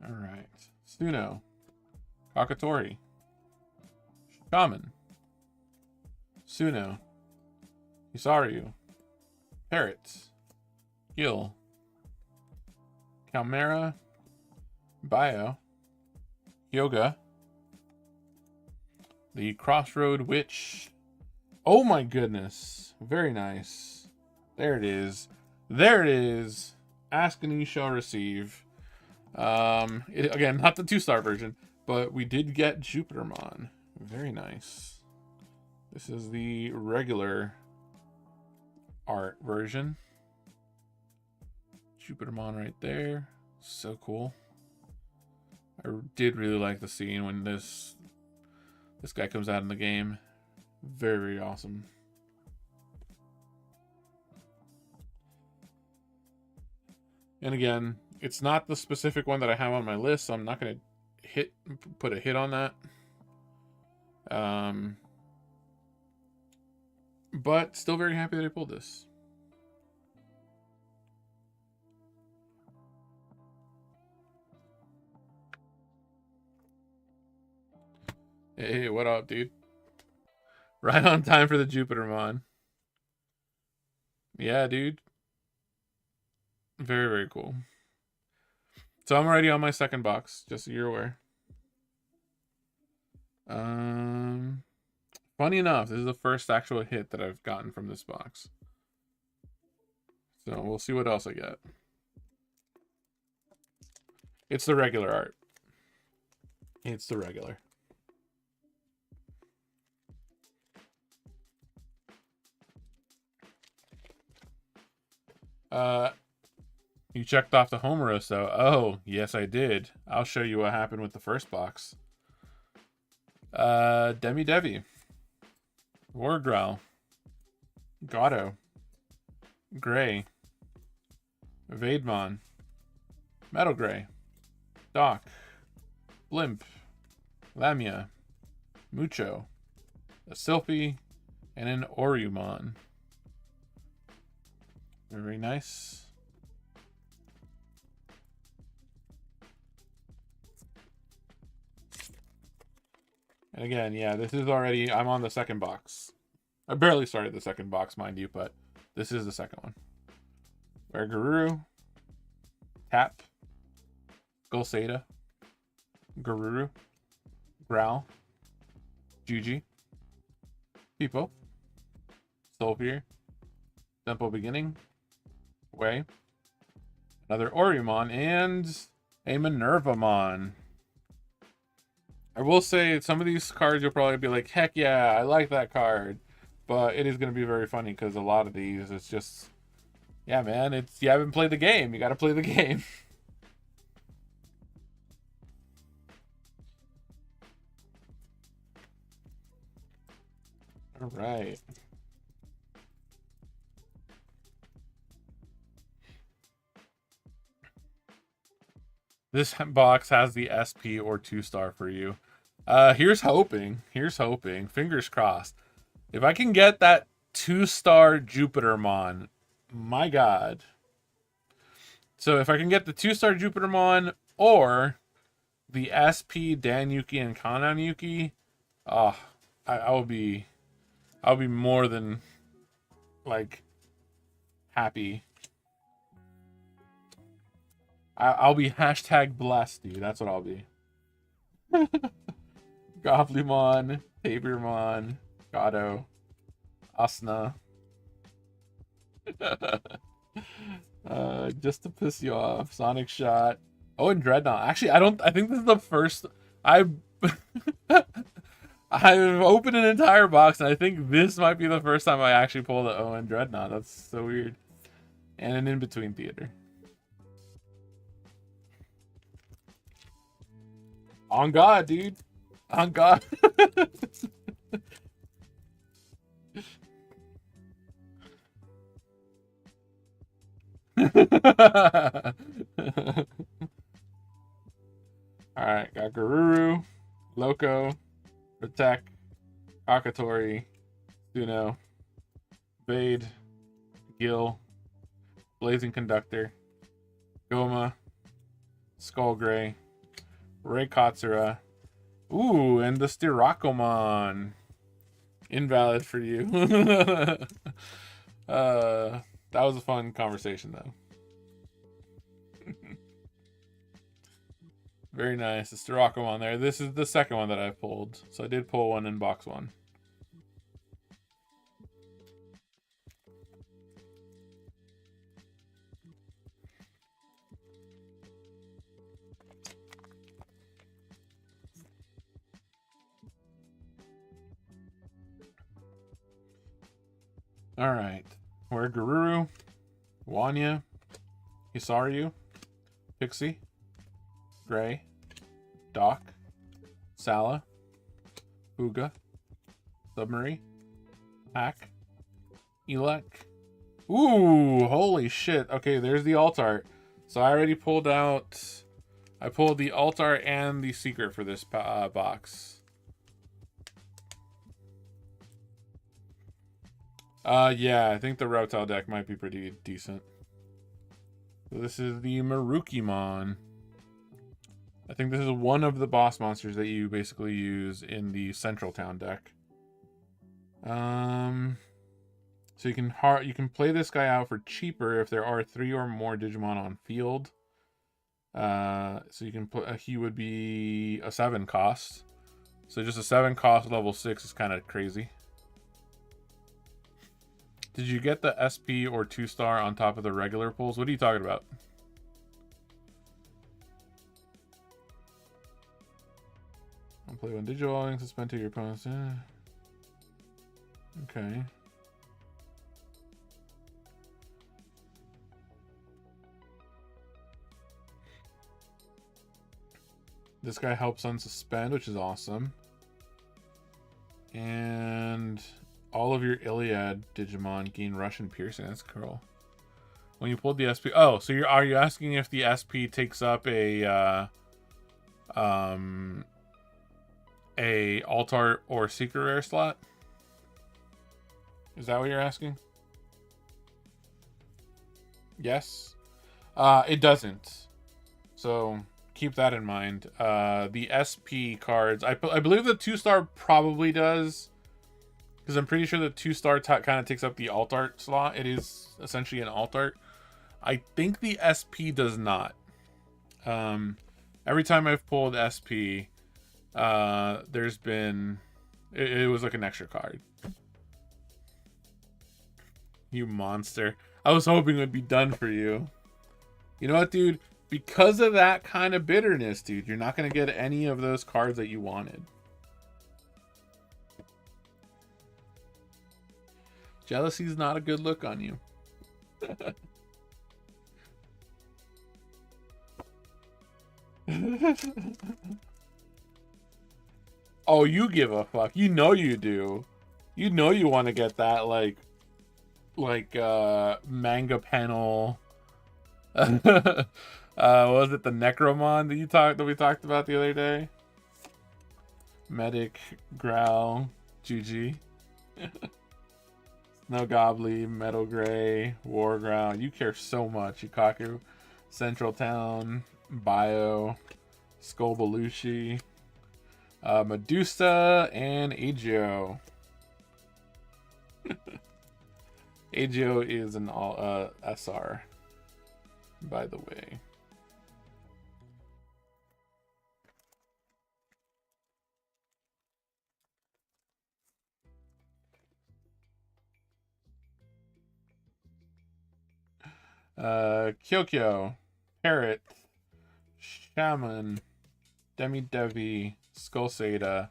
Alright. Suno. Kakatori. Shaman. Suno. Hisaryu. Parrots. Gil. Calmera. Bio. Yoga. The Crossroad Witch. Oh my goodness. Very nice. There it is. There it is. Ask and you shall receive. Again, not the 2-star version, but we did get Jupitermon. Very nice. This is the regular art version. Jupitermon right there. So cool. I did really like the scene when this guy comes out in the game. Very, very awesome. And again, it's not the specific one that I have on my list, so I'm not going to put a hit on that. But still very happy that I pulled this. Hey, what up, dude? Right on time for the Jupitermon. Yeah, dude. Very, very cool. So I'm already on my second box, just so you're aware. Funny enough, this is the first actual hit that I've gotten from this box. So we'll see what else I get. It's the regular art. It's the regular. You checked off the Homeros, though. Oh, yes, I did. I'll show you what happened with the first box. Devi. Wargrowl. Gato. Gray. Vademon. Metal Gray. Doc. Blimp. Lamia. Mucho. A Sylphie. And an Orumon. Very nice. And again, yeah, this is already... I'm on the second box. I barely started the second box, mind you, but this is the second one. Garuru. Tap. Gulsada. Garuru. Growl. Juji. Peepo. Solpier, Simple Beginning, Way, another Oriyamon, and a Minervamon. I will say some of these cards you'll probably be like, heck yeah, I like that card. But it is going to be very funny because a lot of these, it's just, yeah, man, it's, you haven't played the game. You got to play the game. All right. This box has the SP or 2-star for you. Here's hoping. Here's hoping. Fingers crossed. If I can get that 2-star Jupitermon, my God. So if I can get the 2-star Jupitermon or the SP Danyuki and Kananyuki, I'll be more than like happy. I'll be hashtag blessed, dude. That's what I'll be. Goblymon, Tabirmon, Gato, Asuna. Just to piss you off. Sonic Shot. Oh, and Dreadnought. Actually, I think this is the first I've opened an entire box, and I think this might be the first time I actually pulled the Owen Dreadnought. That's so weird. And an in-between theater. On God, dude. On God. Alright, got Garuru, Loco, Protect, Akatori, Suno, Vade, Gil, Blazing Conductor, Goma, Skullgray, Ray Katsura. Ooh, and the Styrakomon. Invalid for you. That was a fun conversation, though. Very nice. The Styrakomon there. This is the second one that I pulled. So I did pull one in box one. Alright. We're Garuru, Wanya, Hisaryu, Pixie, Gray, Doc, Sala, Fuga, Submarine, Hack, Elec. Ooh, holy shit. Okay, there's the alt art. So I already pulled out... I pulled the alt art and the secret for this box. Yeah, I think the Reptile deck might be pretty decent. So this is the Marukimon. I think this is one of the boss monsters that you basically use in the Central Town deck. So you can play this guy out for cheaper if there are 3 or more Digimon on field. So you can put he would be a 7 cost. So just a 7 cost level 6 is kind of crazy. Did you get the SP or 2-star on top of the regular pulls? What are you talking about? I'll play one digital, suspend to your opponents. Okay. This guy helps unsuspend, which is awesome. And all of your Iliad Digimon gain Russian Piercing. That's cool. When you pulled the SP... Oh, so are you asking if the SP takes up a alt art or secret rare slot? Is that what you're asking? Yes. It doesn't. So keep that in mind. The SP cards, I believe the 2-star probably does, because I'm pretty sure the 2-star kind of takes up the alt art slot. It is essentially an alt art. I think the SP does not. Every time I've pulled SP, there's been... It was like an extra card. You monster. I was hoping it would be done for you. You know what, dude? Because of that kind of bitterness, dude, you're not going to get any of those cards that you wanted. Jealousy's not a good look on you. Oh, you give a fuck. You know you do. You know you want to get that, like manga panel. What was it, the Necromon that we talked about the other day? Medic, Growl, GG. Snow Gobbly, Metal Gray, War Ground. You care so much. Yukaku, Central Town, Bio, Skull Belushi, Medusa, and Agio. Agio is an all SR, by the way. Kyokyo, Parrot, Shaman, Demi Devi, Skull Seda,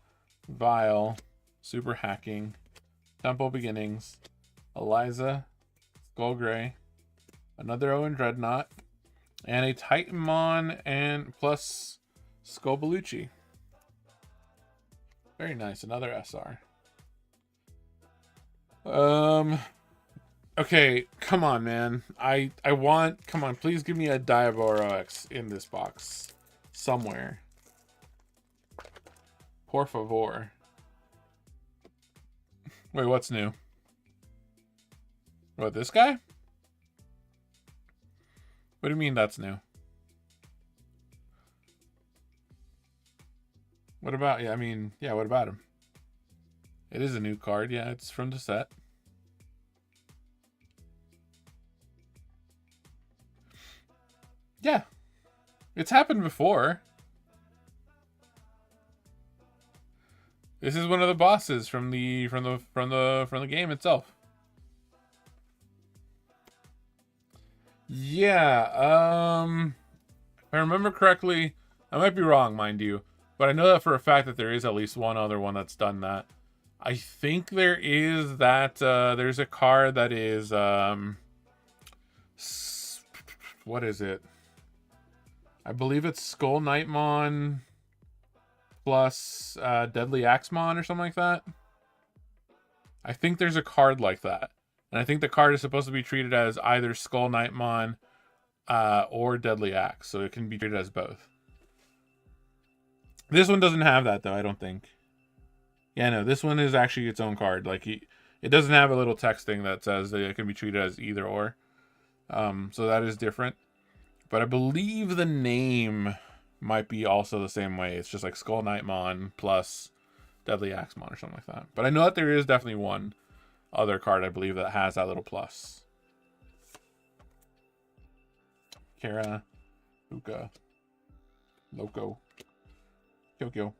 Vile, Super Hacking, Temple Beginnings, Eliza, Skull Gray, another Owen Dreadnought, and a Titanmon and plus Skull Belushi. Very nice, another SR. Okay, come on, man. I want, come on, please give me a Diaboro X in this box somewhere. Por favor. Wait, what's new? What, this guy? What do you mean that's new? What about, yeah, I mean, yeah, what about him? It is a new card, yeah, it's from the set. Yeah. It's happened before. This is one of the bosses from the game itself. Yeah, if I remember correctly, I might be wrong, mind you, but I know that for a fact that there is at least one other one that's done that. I think there is that there's a card that is what is it? I believe it's Skull Knightmon plus Deadly Axemon or something like that. I think there's a card like that. And I think the card is supposed to be treated as either Skull Knightmon or Deadly Axe. So it can be treated as both. This one doesn't have that, though, I don't think. Yeah, no, this one is actually its own card. Like, it doesn't have a little text thing that says that it can be treated as either or. So that is different. But I believe the name might be also the same way. It's just like Skull Knightmon plus Deadly Axemon or something like that. But I know that there is definitely one other card, I believe, that has that little plus. Kara, Luca, Loco, Kyokyo,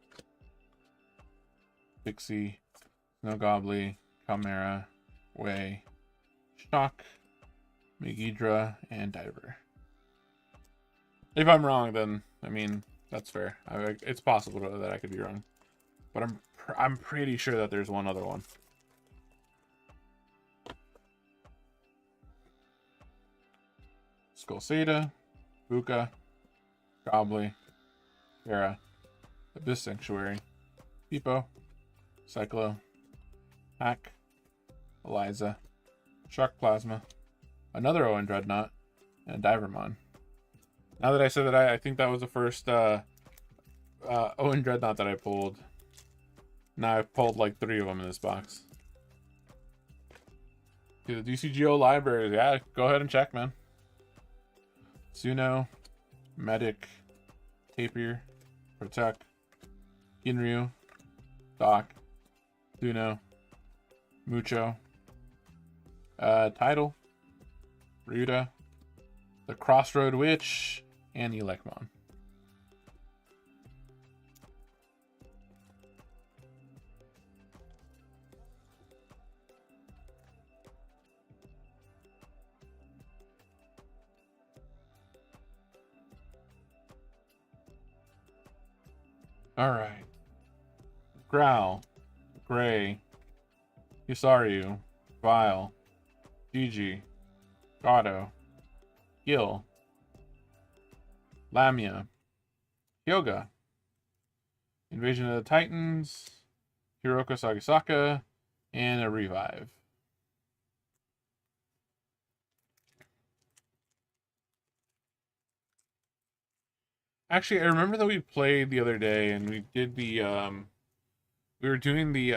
Pixie, Snow Gobbly, Chimera, Way, Shock, Megidra, and Diver. If I'm wrong, then, I mean, that's fair. It's possible that I could be wrong. But I'm pretty sure that there's one other one. Skull Seda, Buka, Gobbly, Kara, Abyss Sanctuary, Peepo, Cyclo, Hack, Eliza, Shark Plasma, another Owen Dreadnought, and Divermon. Now that I said that, I think that was the first Owen Dreadnought that I pulled. Now I've pulled like 3 of them in this box. The DCGO libraries, yeah, go ahead and check, man. Tsuno, Medic, Tapir, Protect, Ginryu, Doc, Tsuno, Mucho, Tidal, Ryuda, the Crossroad Witch, and Elecmon. All right. Growl, Gray, Hisaryu, Vile, Gigi, Gato, Gil, Lamia, Hyoga, Invasion of the Titans, Hiroko Sagisaka, and a revive. Actually, I remember that we played the other day and we did the we were doing the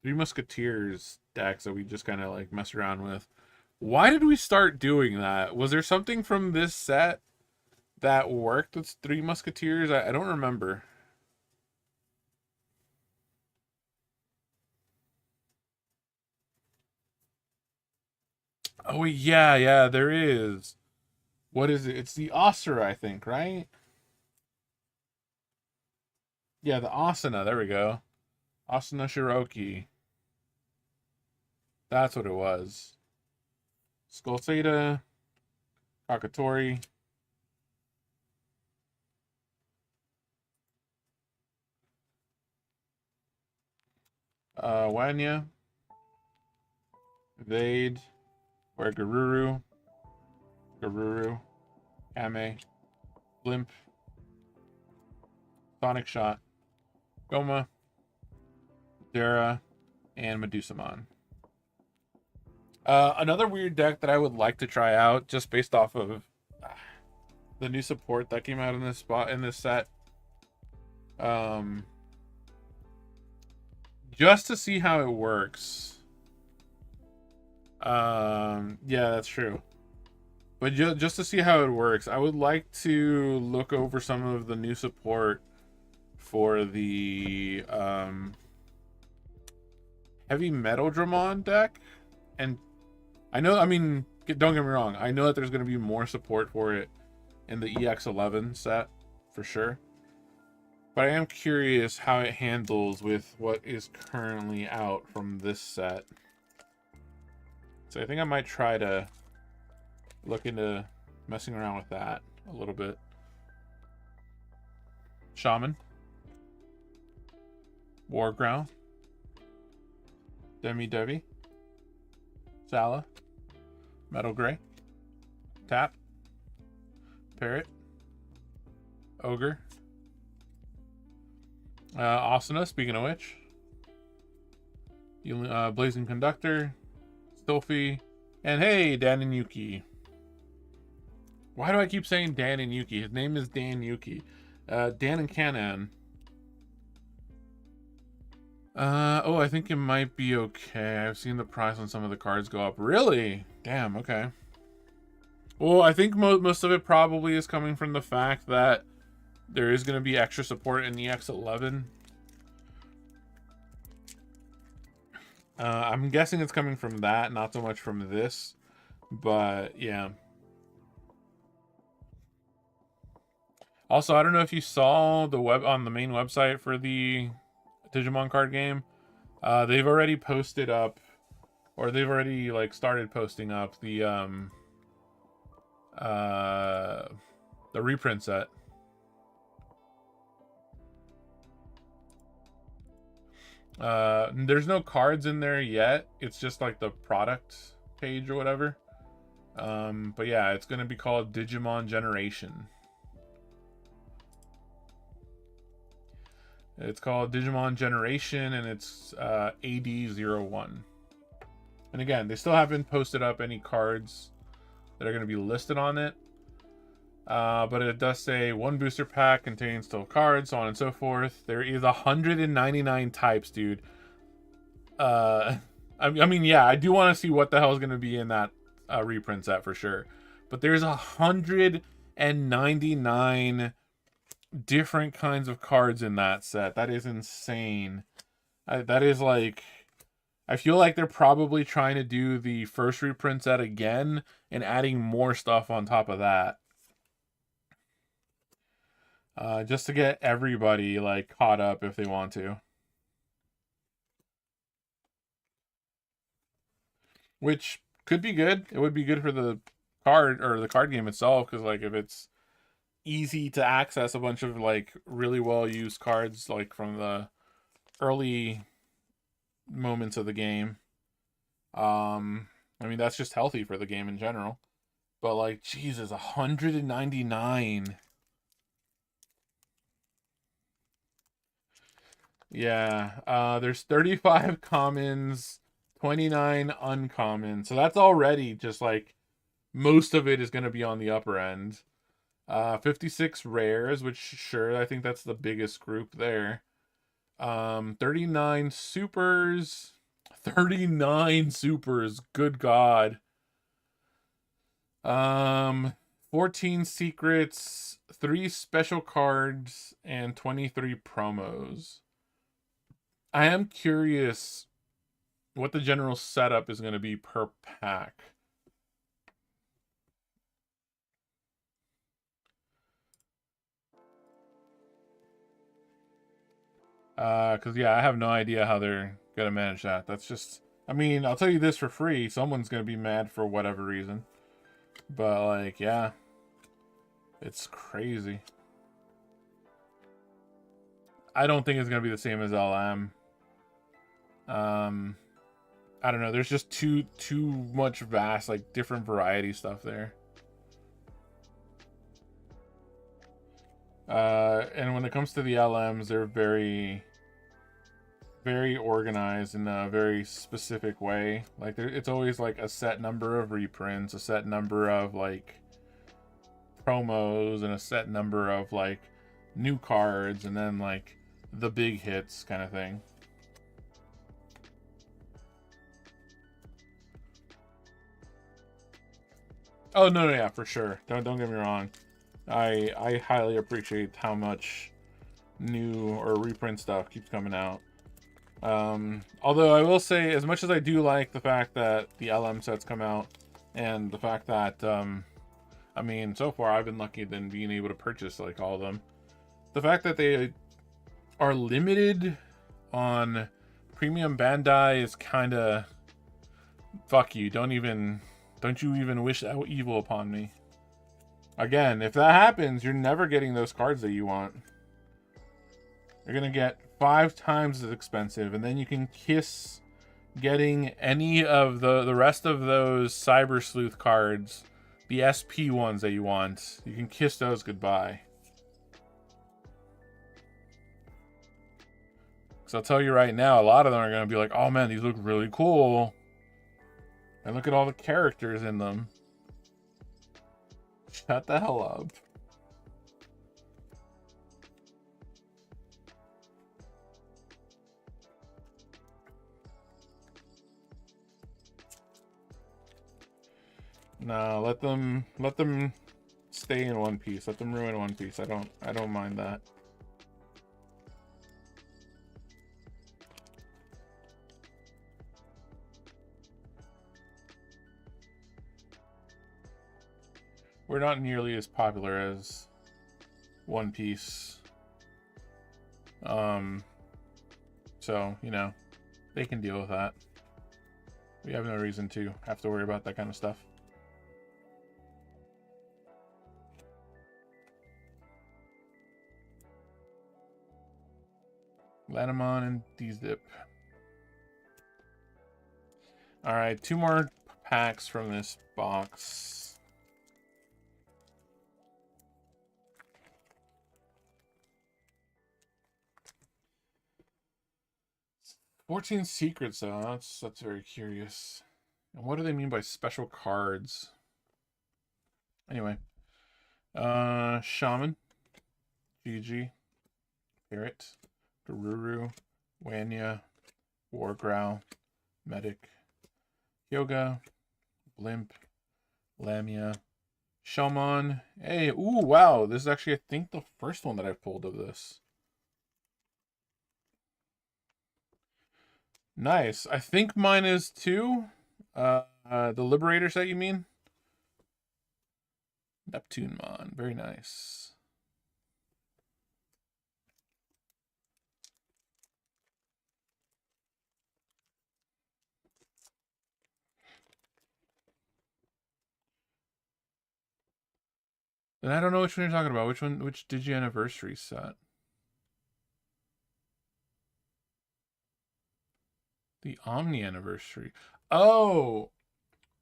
Three Musketeers decks that we just kind of like messed around with. Why did we start doing that? Was there something from this set that worked with Three Musketeers? I don't remember. Oh yeah, there is. What is it? It's the Asura, I think, right? Yeah, the Asuna. There we go. Asuna Shiroki. That's what it was. Skull Zeta, Kakatori. Wanya, Evade, Where Garuru, Kame, Blimp, Sonic Shot, Goma, Dara, and Medusamon. Another weird deck that I would like to try out, just based off of the new support that came out in this set. Just to see how it works. Yeah, that's true. But just to see how it works, I would like to look over some of the new support for the Heavy Metal Dramon deck. And I know, I mean, don't get me wrong, I know that there's going to be more support for it in the EX11 set, for sure. But I am curious how it handles with what is currently out from this set. So I think I might try to look into messing around with that a little bit. Shaman. Warground. Devi. Sala. Metal Gray. Tap. Parrot. Ogre. Asuna, speaking of which. Blazing Conductor. Stilfy. And hey, Dan and Yuki. Why do I keep saying Dan and Yuki? His name is Dan Yuki. Dan and Kanan. Oh, I think it might be okay. I've seen the price on some of the cards go up. Really? Damn, okay. Well, I think most of it probably is coming from the fact that there is going to be extra support in the X11. I'm guessing it's coming from that, not so much from this. But, yeah. Also, I don't know if you saw the on the main website for the Digimon card game. They've already posted up, or they've already like started posting up the reprint set. There's no cards in there yet. It's just like the product page or whatever. But yeah, it's gonna be called Digimon Generation. It's called Digimon Generation, and it's AD01. And again, they still haven't posted up any cards that are going to be listed on it. But it does say one booster pack contains 12 cards, so on and so forth. There is 199 types, dude. I mean, yeah, I do want to see what the hell is going to be in that reprint set for sure. But there's 199 different kinds of cards in that set. That is insane. That is like, I feel like they're probably trying to do the first reprint set again and adding more stuff on top of that. Just to get everybody like caught up if they want to. Which could be good. It would be good for the card or the card game itself, because like if it's easy to access a bunch of like really well used cards like from the early moments of the game. I mean that's just healthy for the game in general. But like, Jesus, 199. Yeah. There's 35 commons, 29 uncommon. So that's already just like most of it is gonna be on the upper end. 56 rares, which sure, I think that's the biggest group there. 39 supers. 39 supers. Good God. Um, 14 secrets, 3 special cards, and 23 promos. I am curious what the general setup is going to be per pack. Cause yeah, I have no idea how they're gonna manage that. That's just, I mean, I'll tell you this for free. Someone's gonna be mad for whatever reason. But like, yeah, it's crazy. I don't think it's gonna be the same as LM. Um, I don't know. There's just too much vast, like different variety stuff there. And when it comes to the LMs, they're very organized in a very specific way. Like it's always like a set number of reprints, a set number of like promos, and a set number of like new cards, and then like the big hits kind of thing. Oh no, yeah, for sure. Don't get me wrong. I highly appreciate how much new or reprint stuff keeps coming out. Although I will say, as much as I do like the fact that the LM sets come out, and the fact that I mean, so far I've been lucky than being able to purchase like all of them. The fact that they are limited on premium Bandai is kind of fuck you. Don't you even wish that evil upon me. Again, if that happens, you're never getting those cards that you want. You're gonna get 5 times as expensive, and then you can kiss getting any of the rest of those Cyber Sleuth cards, the SP ones that you want. You can kiss those goodbye. Because I'll tell you right now, a lot of them are going to be like, oh man, these look really cool. And look at all the characters in them. Shut the hell up. No, let them stay in One Piece. Let them ruin One Piece. I don't mind that. We're not nearly as popular as One Piece. So, you know, they can deal with that. We have no reason to have to worry about that kind of stuff. Lanamon and D-Zip. Alright, 2 more packs from this box. "14 secrets, though. That's very curious. And what do they mean by special cards? Anyway. Shaman. Gigi. Parrot. Garuru. Wanya. Wargrowl. Medic. Yoga. Blimp. Lamia. Shelmon. Hey, ooh, wow. This is actually, I think, the first one that I've pulled of this. Nice. I think mine is too. The Liberator set, you mean? Neptune Mon. Very nice. And I don't know which one you're talking about. Which one? Which Digi Anniversary set? The Omni Anniversary. Oh,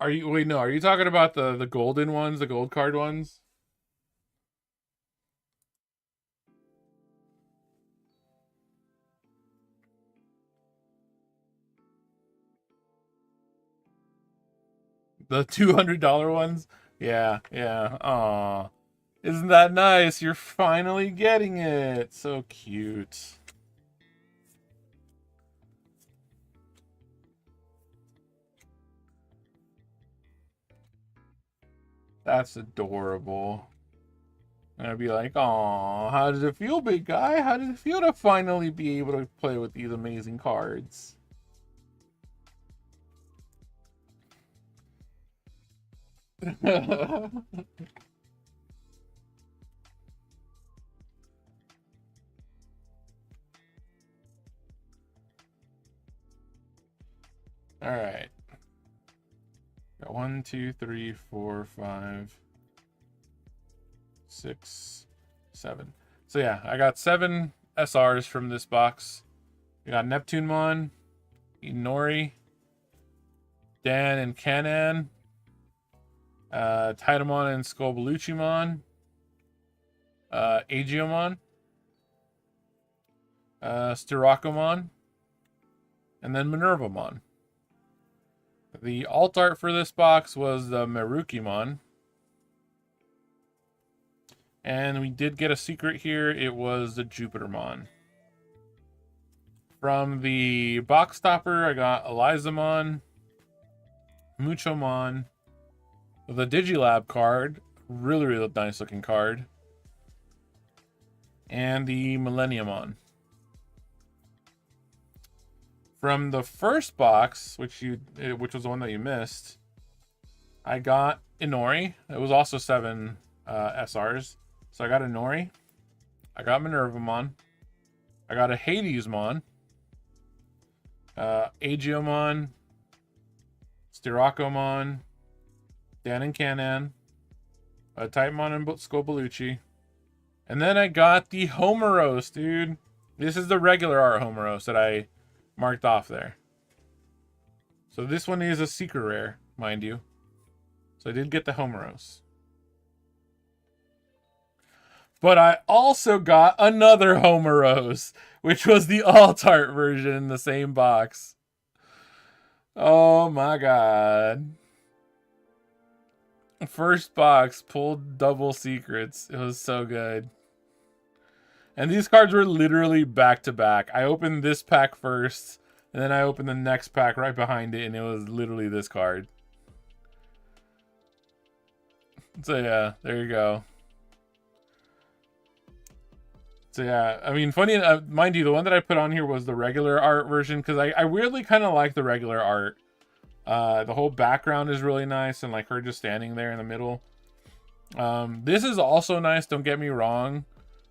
are you? Wait, no. Are you talking about the golden ones, the gold card ones? The $200 ones? Yeah, yeah. Aw. Isn't that nice? You're finally getting it. So cute. That's adorable. And I'd be like, "Aw, how does it feel, big guy? How does it feel to finally be able to play with these amazing cards?" All right. Got 1, 2, 3, 4, 5, 6, 7. So yeah, I got 7 SRs from this box. We got Neptunemon, Inori, Dan and Kanan, Titamon and Scolboluchimon, Aegiomon, Styrakomon, and then Minervamon. The alt art for this box was the Merukimon. And we did get a secret here. It was the Jupitermon. From the box topper, I got Elizamon, Muchomon, the Digilab card, really, really nice looking card, and the Millenniumon. From the first box, which was the one that you missed, I got Inori. It was also 7 SRs. So I got Inori. I got Minervamon. I got a Hadesmon. Aegiomon. Styrakomon. Dan and Kanan. Titamon and Scolboluchi. And then I got the Homeros, dude. This is the regular art Homeros that I marked off there. So this one is a secret rare, mind you. So I did get the Homeros. But I also got another Homeros, which was the alt art version in the same box. Oh my god. First box pulled double secrets. It was so good. And these cards were literally back to back. I opened this pack first, and then I opened the next pack right behind it, and it was literally this card. So yeah, there you go. So yeah, I mean, funny, mind you, the one that I put on here was the regular art version, because I weirdly kind of like the regular art. The whole background is really nice, and like her just standing there in the middle. This is also nice, don't get me wrong.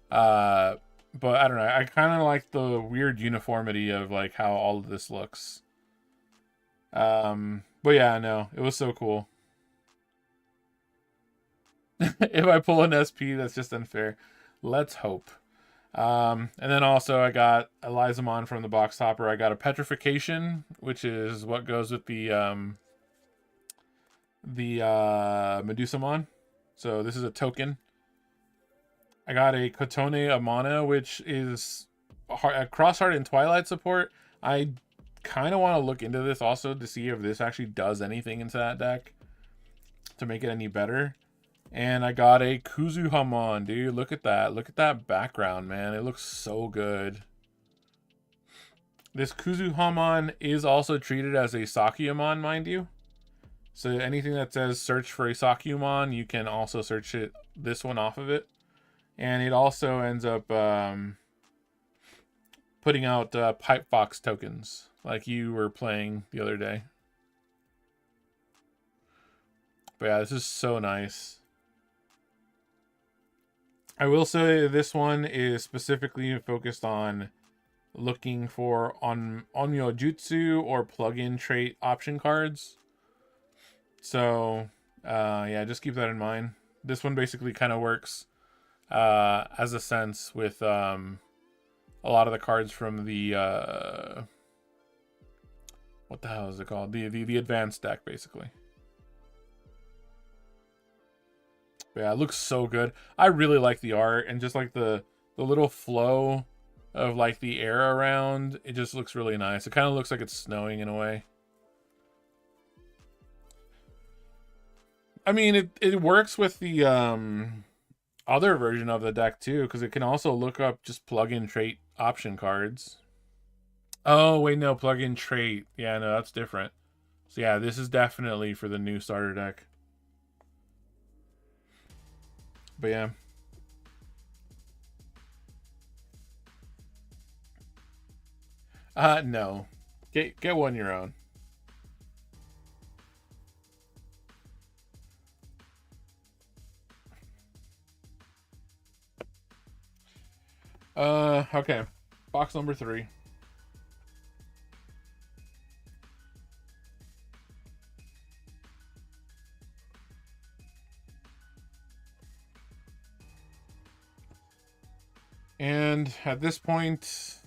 But I don't know, I kind of like the weird uniformity of like how all of this looks. But yeah, no, it was so cool. If I pull an SP, that's just unfair. Let's hope. And then also I got Elizamon from the box topper. I got a Petrification, which is what goes with the Medusamon. So this is a token. I got a Kotone Amana, which is a Crossheart and Twilight support. I kind of want to look into this also to see if this actually does anything into that deck to make it any better. And I got a Kuzuhamon, dude. Look at that. Look at that background, man. It looks so good. This Kuzuhamon is also treated as a Sakyamon, mind you. So anything that says search for a Sakyamon, you can also search it, this one off of it. And it also ends up putting out Pipe Fox tokens, like you were playing the other day. But yeah, this is so nice. I will say this one is specifically focused on looking for Onmyo Jutsu or plug-in trait option cards. So, yeah, just keep that in mind. this one basically kind of works as a sense with a lot of the cards from the what the hell is it called? The advanced deck, basically. But yeah, it looks so good. I really like the art and just like the little flow of like the air around. It just looks really nice. It kind of looks like it's snowing in a way. I mean, it works with the other version of the deck too, because it can also look up just plug-in trait option cards. Oh wait, no, plug-in trait. Yeah, no, that's different. So yeah, this is definitely for the new starter deck. But yeah. No. Get one your own. Okay. Box number 3. And at this point,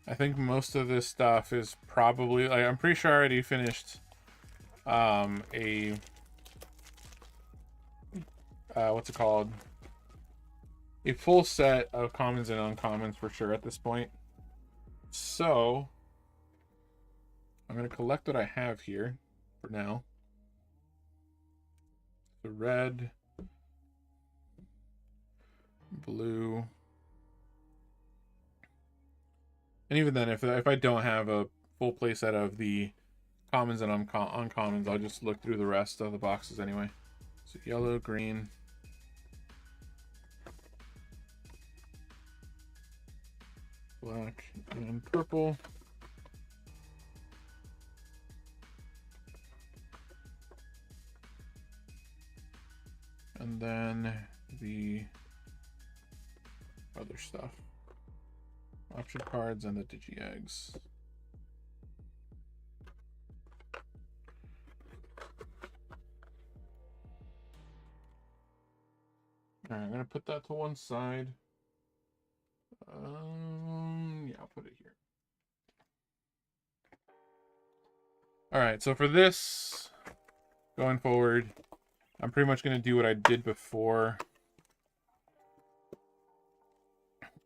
I think most of this stuff is probably, like, I'm pretty sure I already finished what's it called? A full set of commons and uncommons for sure at this point. So I'm going to collect what I have here for now. The red, blue, and even then, if I don't have a full playset of the commons and uncommons, I'll just look through the rest of the boxes anyway. So yellow, green, black, and purple. And then the other stuff. Option cards and the Digi Eggs. Alright, I'm gonna put that to one side. Yeah, I'll put it here. Alright, so for this, going forward, I'm pretty much gonna do what I did before.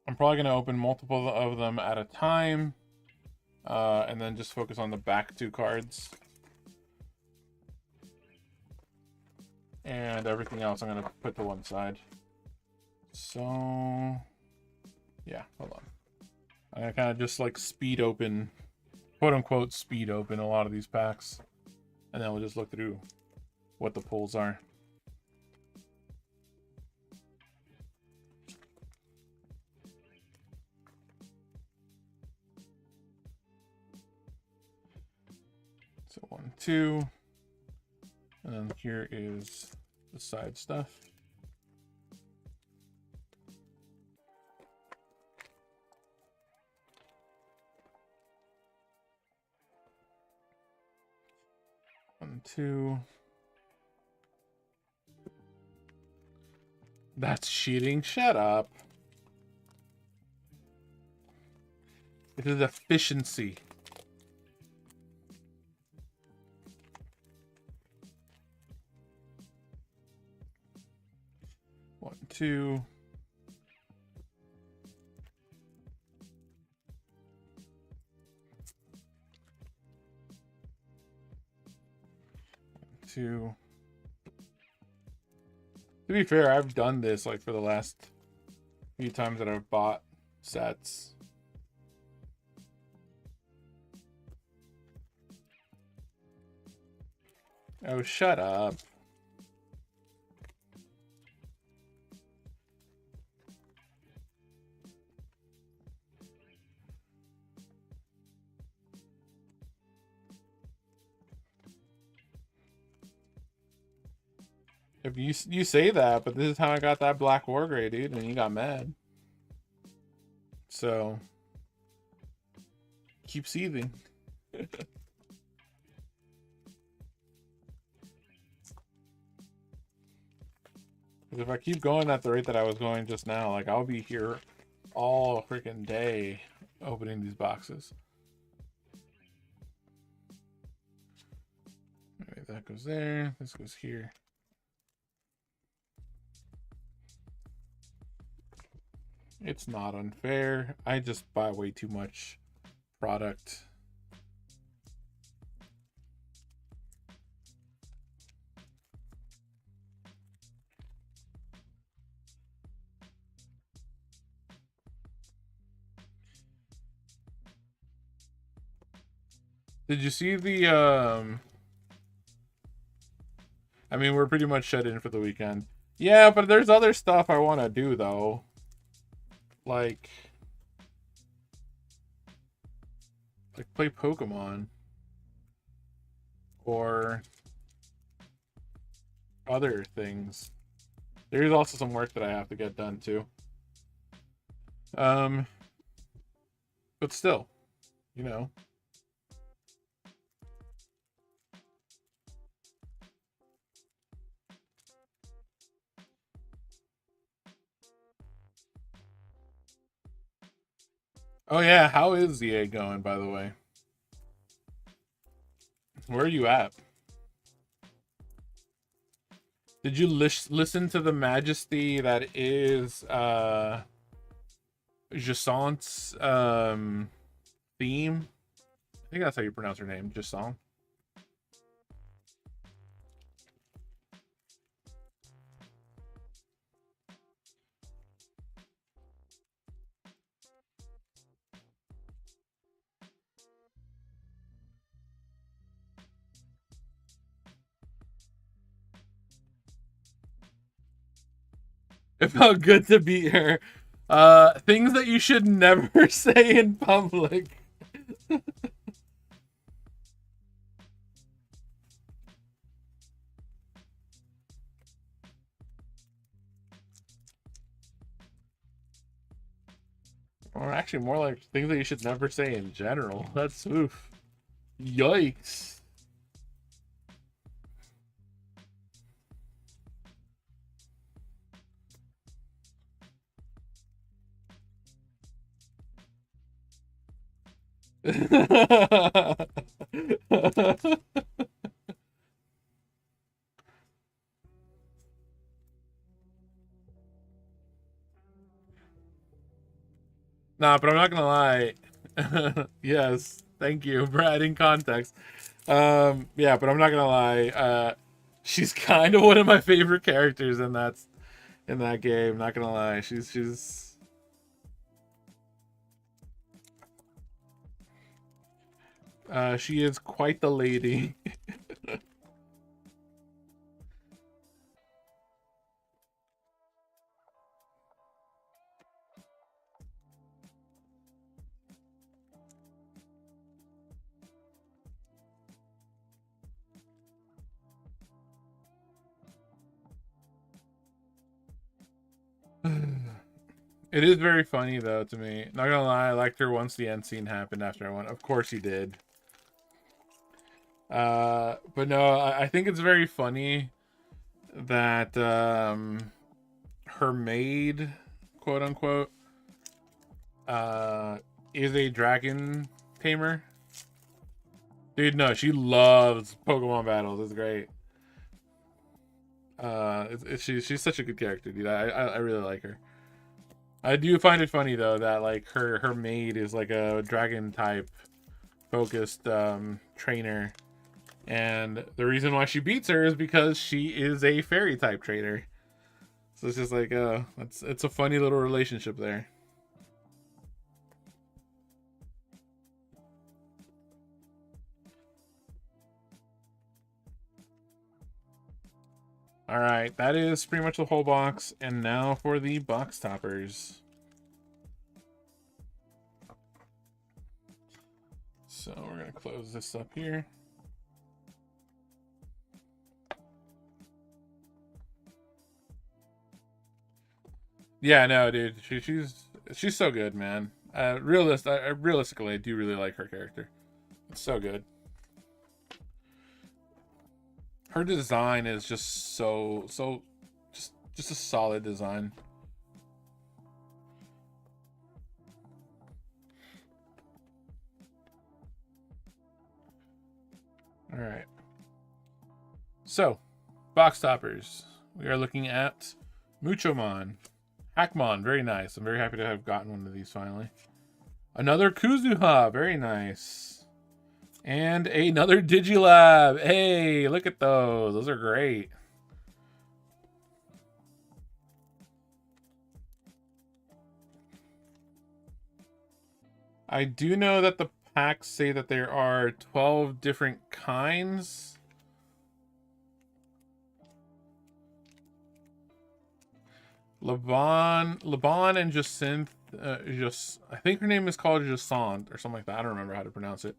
I'm probably going to open multiple of them at a time, and then just focus on the back 2 cards. And everything else I'm going to put to one side. So, yeah, hold on. I'm going to kind of just like speed open, quote unquote speed open a lot of these packs. And then we'll just look through what the pulls are. So 1, 2, and then here is the side stuff. One, 2. That's cheating. Shut up. It is efficiency. One, 2. To be fair, I've done this like for the last few times that I've bought sets. Oh, shut up. If you say that, but this is how I got that black war gray, dude, and you got mad. So keep seething. Because if I keep going at the rate that I was going just now, like, I'll be here all freaking day opening these boxes. Okay, that goes there. This goes here. It's not unfair. I just buy way too much product. Did you see the I mean, we're pretty much shut in for the weekend. Yeah, but there's other stuff I want to do though. Like play Pokemon or other things. There's also some work that I have to get done too. But still, you know. Oh yeah, how is ZA going, by the way? Where are you at? Did you listen to the majesty that is Jasant's theme? I think that's how you pronounce her name, Jasant. It felt good to beat her. Things that you should never say in public. Or actually more like things that you should never say in general. That's oof. Yikes. Nah, but I'm not gonna lie. Yes, thank you for adding context. Yeah, but I'm not gonna lie. She's kind of one of my favorite characters in that game. Not gonna lie, she is quite the lady. It is very funny though to me. Not gonna lie, I liked her once the end scene happened after I won. Of course he did. But no, I think it's very funny that her maid, quote unquote, is a dragon tamer. Dude, no, she loves Pokemon battles. It's great. She's such a good character, dude. I really like her. I do find it funny though that like her maid is like a dragon type focused trainer, and the reason why she beats her is because she is a fairy type trainer. So it's just like it's a funny little relationship there. All right, that is pretty much the whole box, and now for the box toppers. So we're gonna close this up here. Yeah, no, dude, she's so good, man. Realistically, I do really like her character. It's so good. Her design is just so just Just a solid design. All right. So, box toppers. We are looking at Muchomon. Hackmon, very nice. I'm very happy to have gotten one of these finally. Another Kuzuha, very nice. And another Digilab. Hey, look at those. Those are great. I do know that the packs say that there are 12 different kinds. Laban and Jacinthe, I think her name is called Jacinthe or something like that. I don't remember how to pronounce it.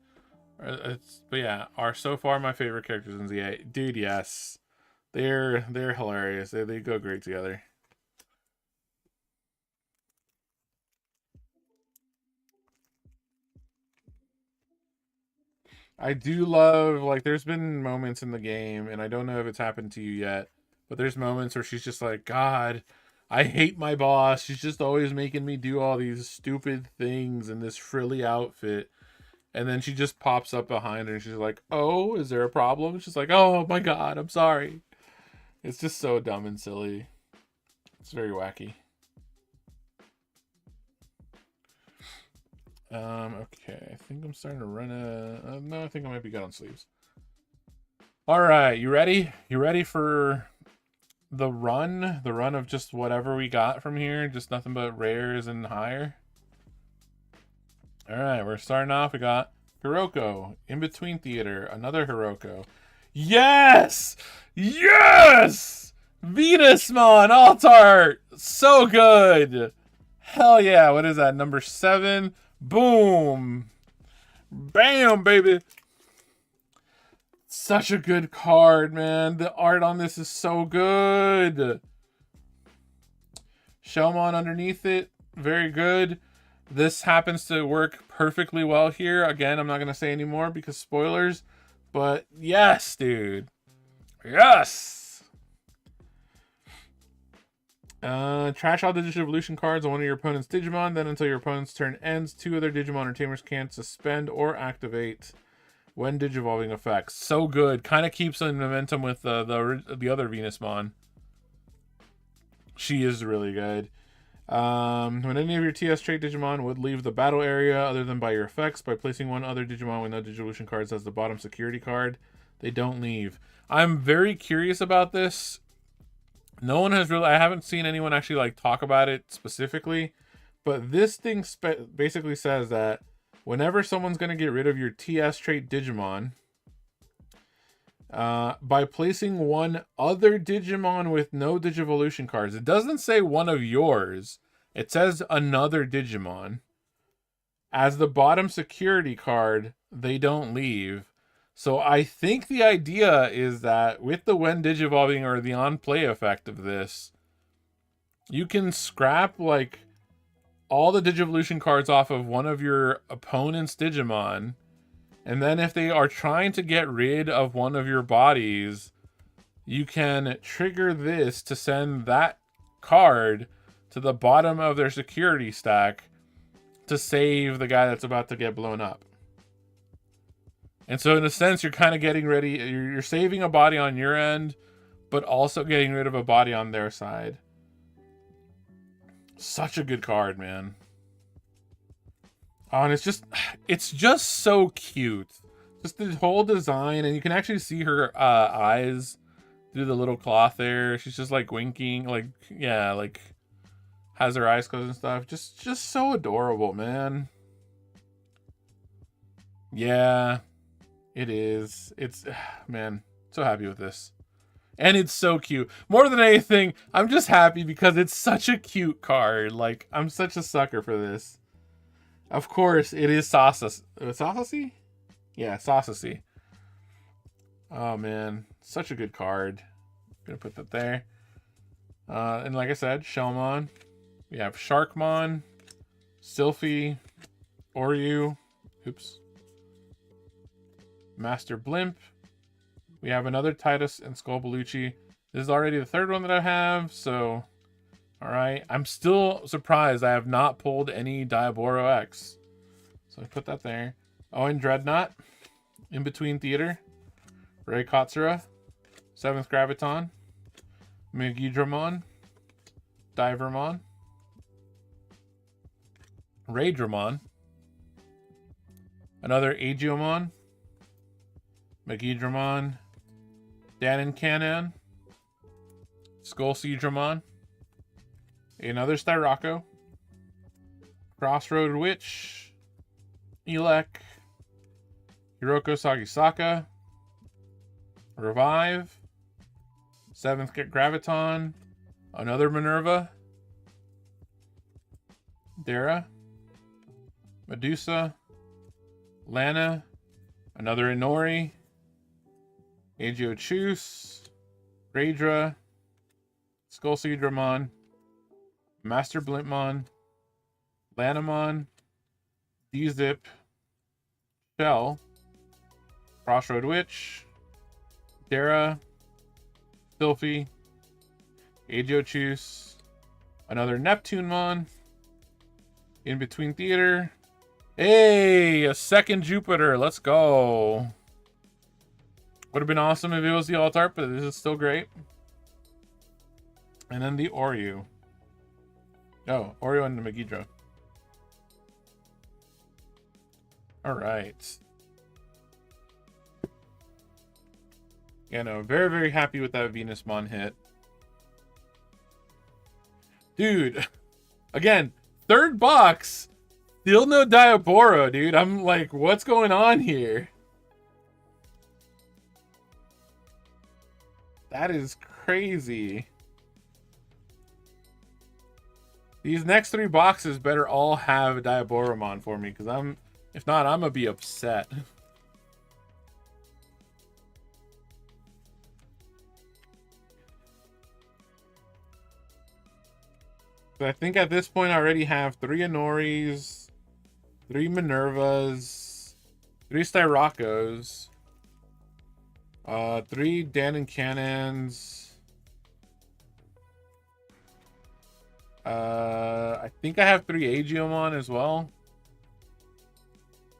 But yeah, are so far my favorite characters in ZA. Dude, yes. They're hilarious. They go great together. I do love, like, there's been moments in the game, and I don't know if it's happened to you yet, but there's moments where she's just like, God, I hate my boss. She's just always making me do all these stupid things in this frilly outfit. And then she just pops up behind her and she's like, oh, is there a problem? She's like, oh my God, I'm sorry. It's just so dumb and silly. It's very wacky. Okay, I think I'm starting to run no, I think I might be good on sleeves. All right, you ready? You ready for the run? The run of just whatever we got from here? Just nothing but rares and higher? All right, we're starting off. We got Hiroko, In Between Theater, another Hiroko. Yes! Yes! Venusmon Alt Art! So good! Hell yeah, what is that? Number 7? Boom! Bam, baby! Such a good card, man. The art on this is so good. Shellmon underneath it, very good. This happens to work perfectly well here. Again, I'm not going to say any more because spoilers. But yes, dude. Yes! Trash all Digivolution cards on one of your opponent's Digimon. Then until your opponent's turn ends, 2 other Digimon or Tamers can't suspend or activate when Digivolving effects. So good. Kind of keeps in momentum with the other Venusmon. She is really good. When any of your TS trait Digimon would leave the battle area other than by your effects, by placing one other Digimon with no Digivolution cards as the bottom security card, they don't leave. I'm very curious about this. No one has really, I haven't seen anyone actually like talk about it specifically, but this thing basically says that whenever someone's going to get rid of your TS trait Digimon, by placing one other Digimon with no Digivolution cards. It doesn't say one of yours. It says another Digimon. As the bottom security card, they don't leave. So I think the idea is that with the when Digivolving or the on-play effect of this, you can scrap like all the Digivolution cards off of one of your opponent's Digimon. And then if they are trying to get rid of one of your bodies, you can trigger this to send that card to the bottom of their security stack to save the guy that's about to get blown up. And so in a sense, you're kind of getting ready. You're saving a body on your end, but also getting rid of a body on their side. Such a good card, man. Oh, and it's just so cute. Just the whole design, and you can actually see her eyes through the little cloth there. She's just like winking, like, yeah, like has her eyes closed and stuff. Just so adorable, man. Yeah, it is. It's, man, so happy with this. And it's so cute. More than anything, I'm just happy because it's such a cute card. Like, I'm such a sucker for this. Of course, it is Saucy? Yeah, Saucy. Oh, man. Such a good card. Gonna put that there. And like I said, Shellmon. We have Sharkmon, Sylphie, Oryu. Oops. Master Blimp. We have another Titus and Skullbalucci. This is already the third one that I have, so all right. I'm still surprised I have not pulled any Diaboro X. So I put that there. Oh, and Dreadnought, In Between Theater, Ray Katsura, 7th Graviton, Megidramon, Divermon, Raydramon, another Agiomon, Megidramon, Danon, Skullseedramon, another Styraco, Crossroad Witch, Elec, Hiroko Sagisaka, Revive, 7th Graviton, another Minerva, Dara, Medusa, Lana, another Inori, Agiochus, Raydra, Skullseedramon, Master Blintmon, Lanamon, D-Zip, Shell, Crossroad Witch, Dara, Sylphie, Agiochus, another Neptunemon, In Between Theater. Hey, a second Jupiter. Let's go. Would have been awesome if it was the alt art, but this is still great. And then the Oreo. Oh, Oreo and the Megidra. All right. Yeah, no, very, very happy with that Venusmon hit. Dude, again, third box, still no Diaboro, dude. I'm like, what's going on here? That is crazy. These next 3 boxes better all have a Diaboromon for me, because if not, I'm gonna be upset. I think at this point I already have 3 Inoris, 3 Minervas, 3 Styracos, 3 Danon. I think I have 3 Agiomon as well.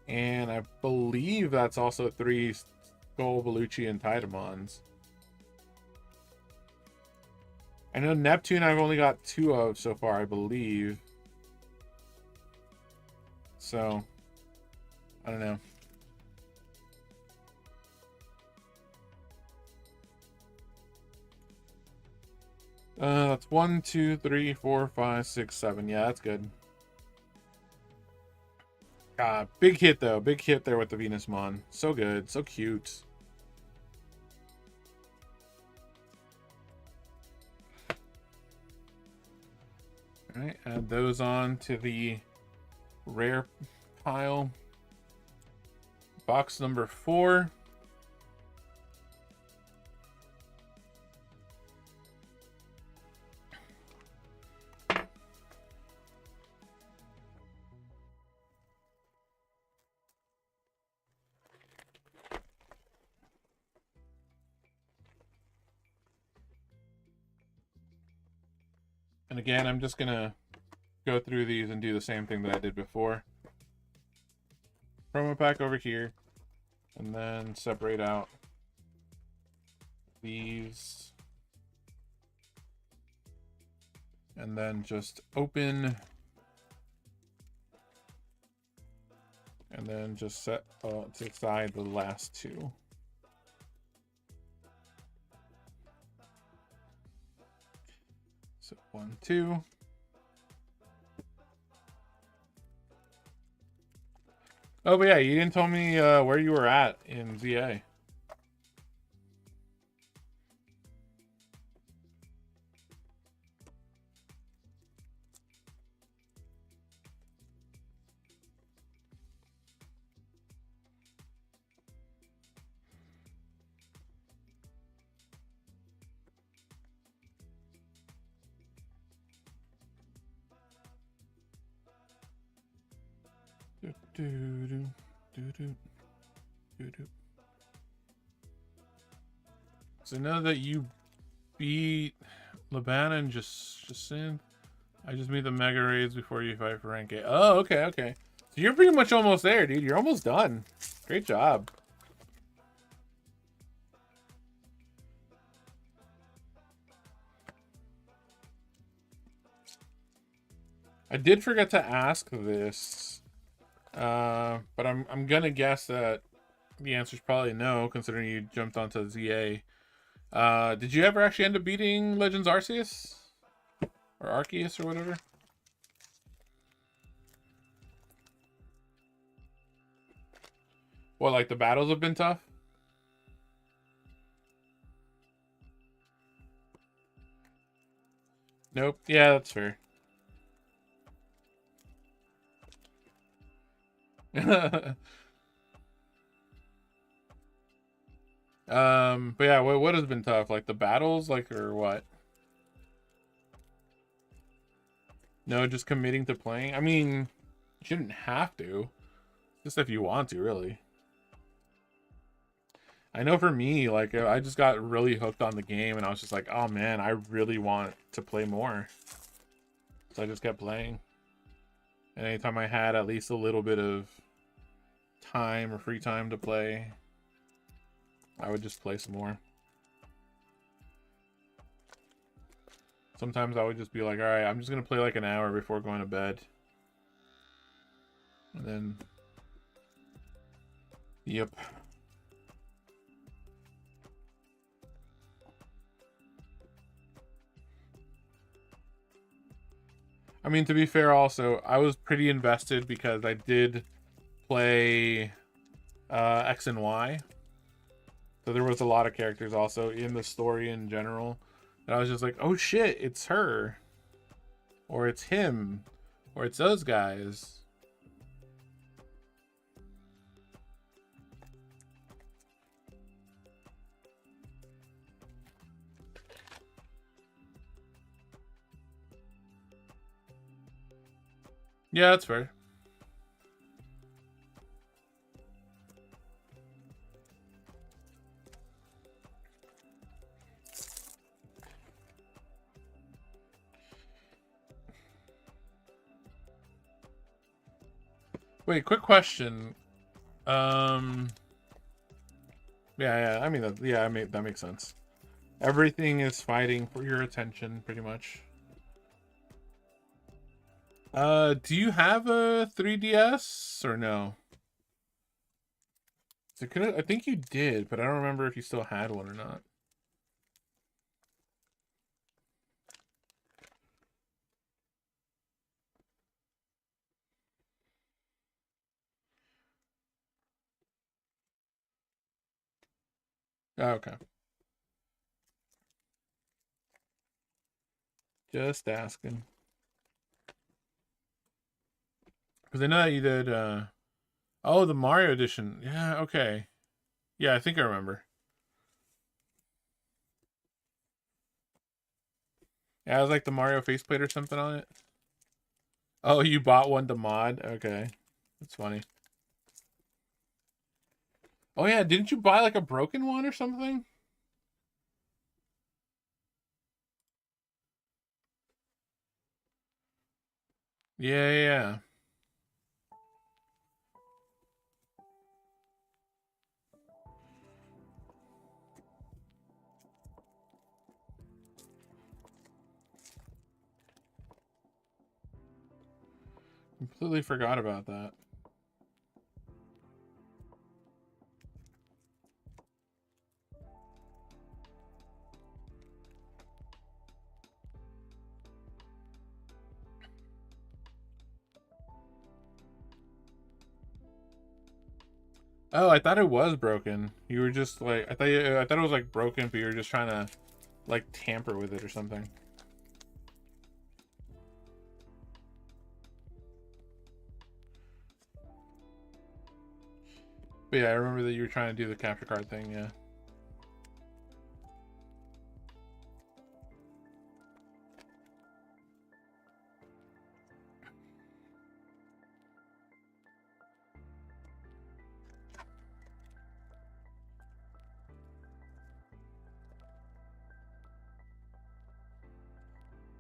And I believe that's also 3 Skull, Belucci, and Tidamons. I know Neptune I've only got 2 of so far, I believe. So, I don't know. That's 1, 2, 3, 4, 5, 6, 7. Yeah, that's good. Big hit though. Big hit there with the Venusmon. So good. So cute. Alright, add those on to the rare pile. Box number 4. And again, I'm just gonna go through these and do the same thing that I did before. Promo pack over here, and then separate out these, and then just open, and then just set to the side the last 2. So 1, 2. Oh, but yeah, you didn't tell me where you were at in ZA. So now that you beat Labana and just in. I just beat the Mega Raids before you fight for rank 8. Oh, okay, okay. So you're pretty much almost there, dude. You're almost done. Great job. I did forget to ask this, but I'm gonna guess that the answer is probably no, considering you jumped onto ZA. Did you ever actually end up beating Legends Arceus or Arceus or whatever? What, like the battles have been tough? Nope. Yeah, that's fair. But yeah, what has been tough? Like the battles, like, or what? No, just committing to playing. I mean, you shouldn't have to. Just if you want to, really. I know for me, like, I just got really hooked on the game, and I was just like, oh man, I really want to play more. So I just kept playing. And anytime I had at least a little bit of time or free time to play, I would just play some more. Sometimes I would just be like, all right, I'm just going to play like an hour before going to bed. And then, yep. I mean, to be fair, also, I was pretty invested because I did play X and Y. So there was a lot of characters also in the story in general. And I was just like, oh shit, it's her. Or it's him. Or it's those guys. Yeah, that's fair. Wait, quick question. Yeah, I mean, that makes sense. Everything is fighting for your attention, pretty much. Do you have a 3DS or no? I think you did, but I don't remember if you still had one or not. Oh, okay. Just asking. Because I know that you did, oh, the Mario edition. Yeah, okay. Yeah, I think I remember. Yeah, it was like the Mario faceplate or something on it. Oh, you bought one to mod? Okay. That's funny. Oh, yeah, didn't you buy like a broken one or something? Yeah, yeah, yeah. Completely forgot about that. Oh, I thought it was broken. You were just like, I thought it was like broken, but you were just trying to like tamper with it or something. But yeah, I remember that you were trying to do the capture card thing, yeah.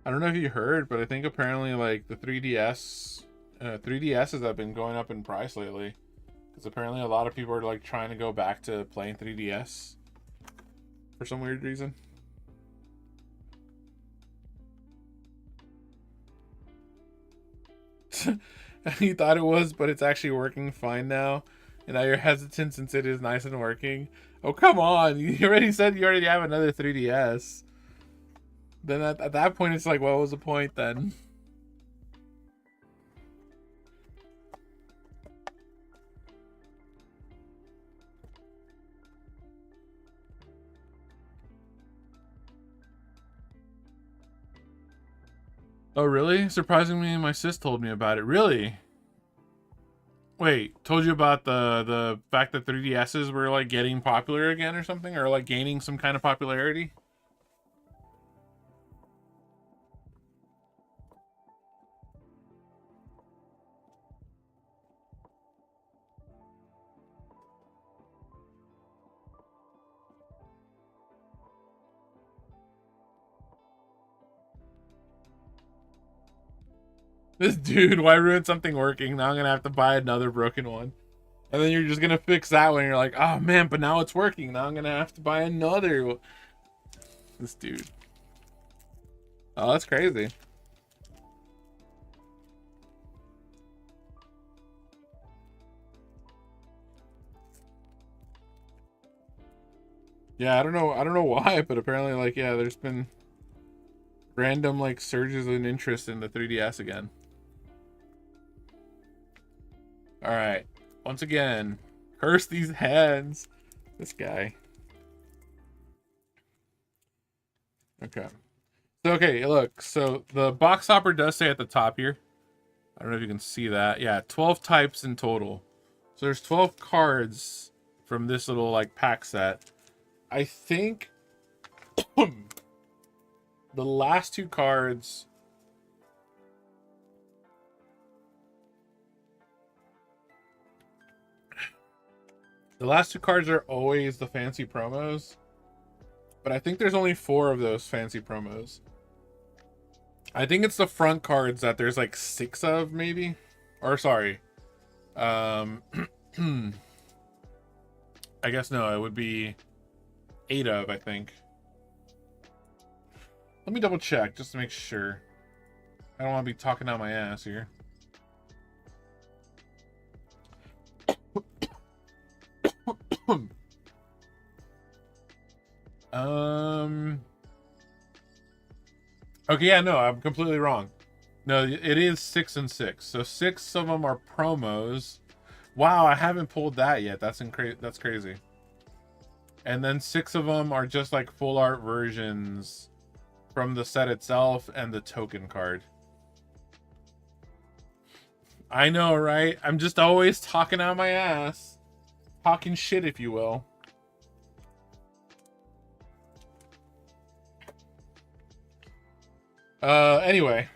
I don't know if you heard, but I think apparently like the 3DSs have been going up in price lately. Because apparently a lot of people are like trying to go back to playing 3DS for some weird reason. You thought it was, but it's actually working fine now. And now you're hesitant since it is nice and working. Oh, come on. You already said you already have another 3DS. Then at that point, it's like, what was the point then? Oh, really? Surprisingly, my sis told me about it. Really? Wait, told you about the fact that 3DSs were like getting popular again or something, or like gaining some kind of popularity? This dude, why ruin something working? Now I'm gonna have to buy another broken one. And then you're just gonna fix that one. And you're like, oh man, but now it's working. Now I'm gonna have to buy another. This dude. Oh, that's crazy. Yeah, I don't know why, but apparently, like, yeah, there's been random like surges in interest in the 3DS again. All right, once again, curse these hands. This guy. Okay. So okay, look. So the box hopper does say at the top here. I don't know if you can see that. Yeah, 12 types in total. So there's 12 cards from this little like pack set. I think the last two cards are always the fancy promos. But I think there's only 4 of those fancy promos. I think it's the front cards that there's like 6 of, maybe. Or sorry. I guess no, it would be 8 of, I think. Let me double check just to make sure. I don't want to be talking out my ass here. Okay, yeah, no, I'm completely wrong. No, it is 6 and 6. So 6 of them are promos. Wow, I haven't pulled that yet. That's crazy. And then 6 of them are just like full art versions from the set itself and the token card. I know, right? I'm just always talking out my ass. Talking shit, if you will. Anyway.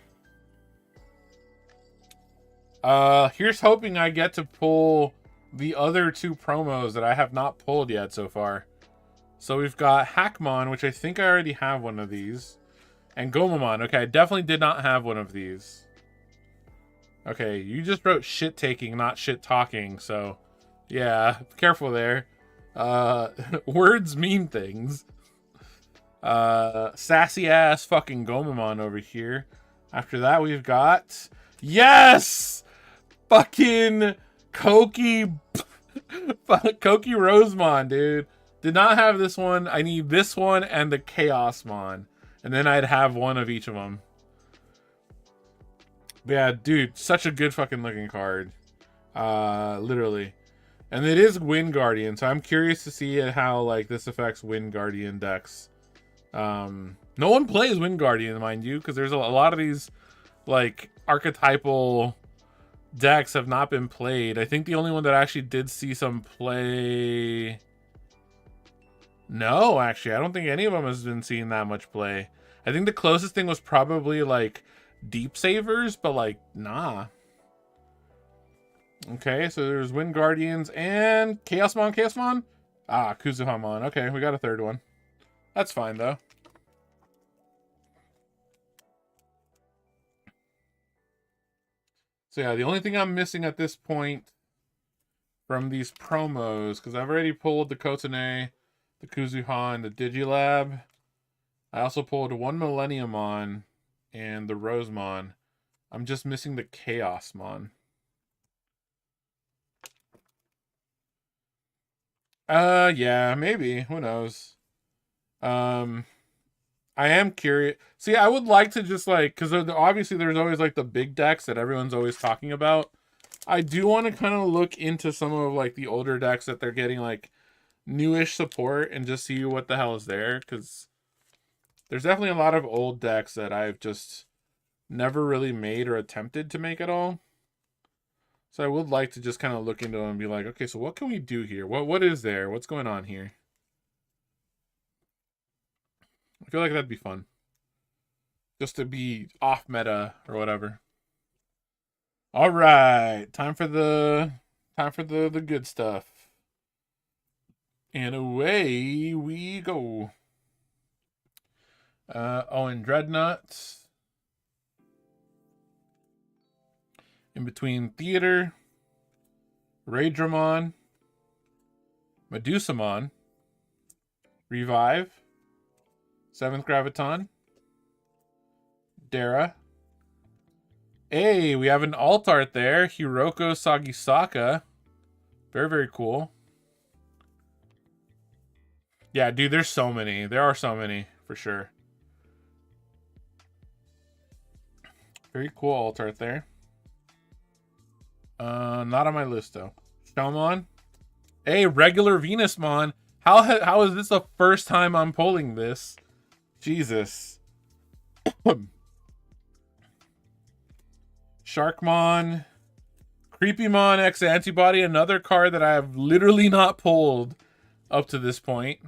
Here's hoping I get to pull the other 2 promos that I have not pulled yet so far. So we've got Hackmon, which I think I already have one of these. And Gomamon. Okay, I definitely did not have one of these. Okay, you just wrote shit taking, not shit talking, so yeah, careful there. Words mean things. Sassy ass fucking Gomamon over here. After that, we've got, yes! Fucking Koki Rosemon, dude. Did not have this one. I need this one and the Chaosmon. And then I'd have one of each of them. But yeah, dude, such a good fucking looking card. Literally. And it is Wind Guardian, so I'm curious to see how like this affects Wind Guardian decks. No one plays Wind Guardian, mind you, because there's a lot of these like archetypal decks have not been played. I think the only one that actually did see some play... No, actually, I don't think any of them has been seeing that much play. I think the closest thing was probably like Deep Savers, but like, nah. Okay, so there's Wind Guardians and Chaosmon. Ah, Kuzuhamon. Okay, we got a third one. That's fine, though. So yeah, the only thing I'm missing at this point from these promos, because I've already pulled the Kotane, the Kuzuha, and the Digilab. I also pulled one Millenniumon and the Rosemon. I'm just missing the Chaosmon. Yeah, maybe. Who knows? I am curious. See, I would like to just like, because obviously there's always like the big decks that everyone's always talking about. I do want to kind of look into some of like the older decks that they're getting like newish support and just see what the hell is there, because there's definitely a lot of old decks that I've just never really made or attempted to make at all. So I would like to just kind of look into them and be like, okay, so what can we do here? What is there? What's going on here? I feel like that'd be fun. Just to be off meta or whatever. All right, time for the good stuff. And away we go. Owen Dreadnought. In between Theater, Raydramon, Medusamon, Revive, 7th Graviton, Dara. Hey, we have an alt art there. Hiroko Sagisaka. Very, very cool. Yeah, dude, there's so many. There are so many, for sure. Very cool alt art there. Not on my list, though. Shelmon. Hey, regular Venusmon. How is this the first time I'm pulling this? Jesus. Sharkmon. Creepymon X Antibody. Another card that I have literally not pulled up to this point.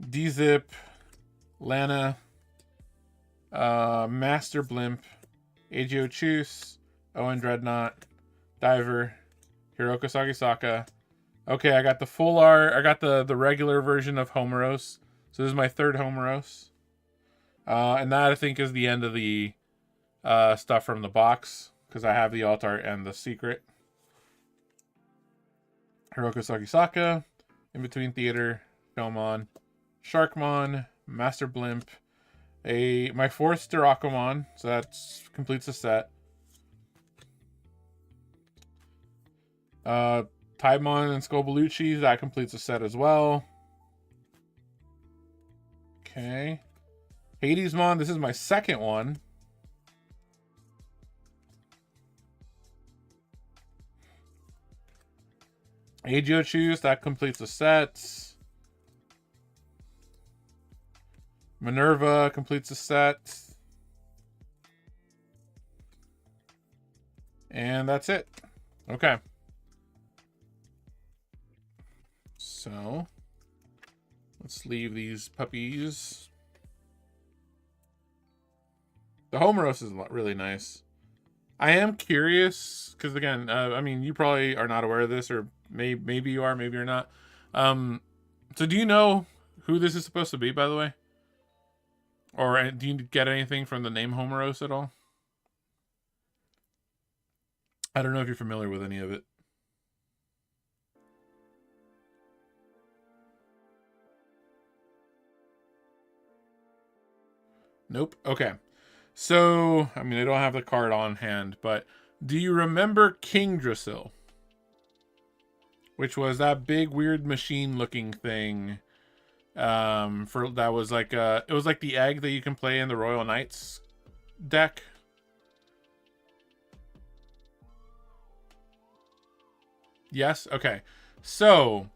D-Zip. Lana. Master Blimp. Agio Chus. Owen Dreadnought. Diver. Hiroko Sagisaka. Okay, I got the full art. I got the regular version of Homeros. So this is my third Homeros. And that I think is the end of the stuff from the box, because I have the alt art and the secret. Hiroko Sagisaka. In between Theater. Filmon. Sharkmon. Master Blimp. My fourth Durakumon. So that completes the set. Tymon and Scobalucci, that completes the set as well. Okay. Hadesmon, this is my second one. Agiochus, that completes the set. Minerva completes the set. And that's it. Okay. So, let's leave these puppies. The Homeros is really nice. I am curious, because again, I mean, you probably are not aware of this, or maybe you are, maybe you're not. So do you know who this is supposed to be, by the way? Or do you get anything from the name Homeros at all? I don't know if you're familiar with any of it. Nope. Okay. So, I mean, I don't have the card on hand, but do you remember Kingdrasil? Which was that big, weird machine-looking thing. That was like it was like the egg that you can play in the Royal Knights deck. Yes? Okay. So,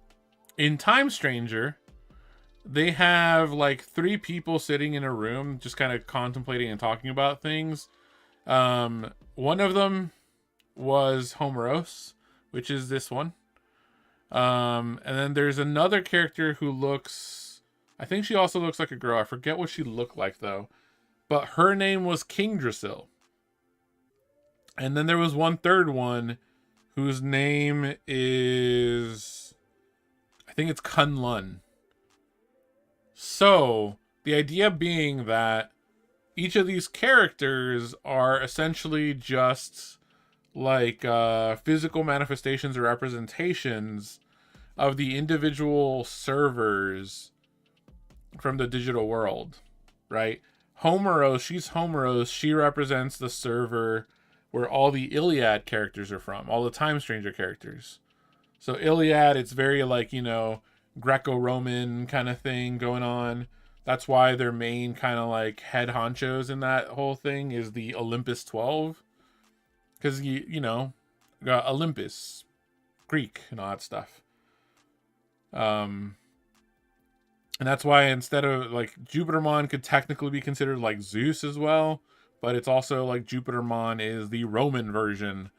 in Time Stranger, they have like 3 people sitting in a room just kind of contemplating and talking about things. One of them was Homeros, which is this one. And then there's another character who looks, I think she also looks like a girl. I forget what she looked like though. But her name was Kingdrasil. And then there was one third one whose name is, I think it's Kunlun. So, the idea being that each of these characters are essentially just like physical manifestations or representations of the individual servers from the digital world, right? Homeros, she's Homeros. She represents the server where all the Iliad characters are from, all the Time Stranger characters. So Iliad, it's very like, you know, Greco-Roman kind of thing going on. That's why their main kind of like head honchos in that whole thing is the Olympus 12. Because, you know, got Olympus, Greek, and all that stuff. And that's why instead of like Jupitermon could technically be considered like Zeus as well, but it's also like Jupitermon is the Roman version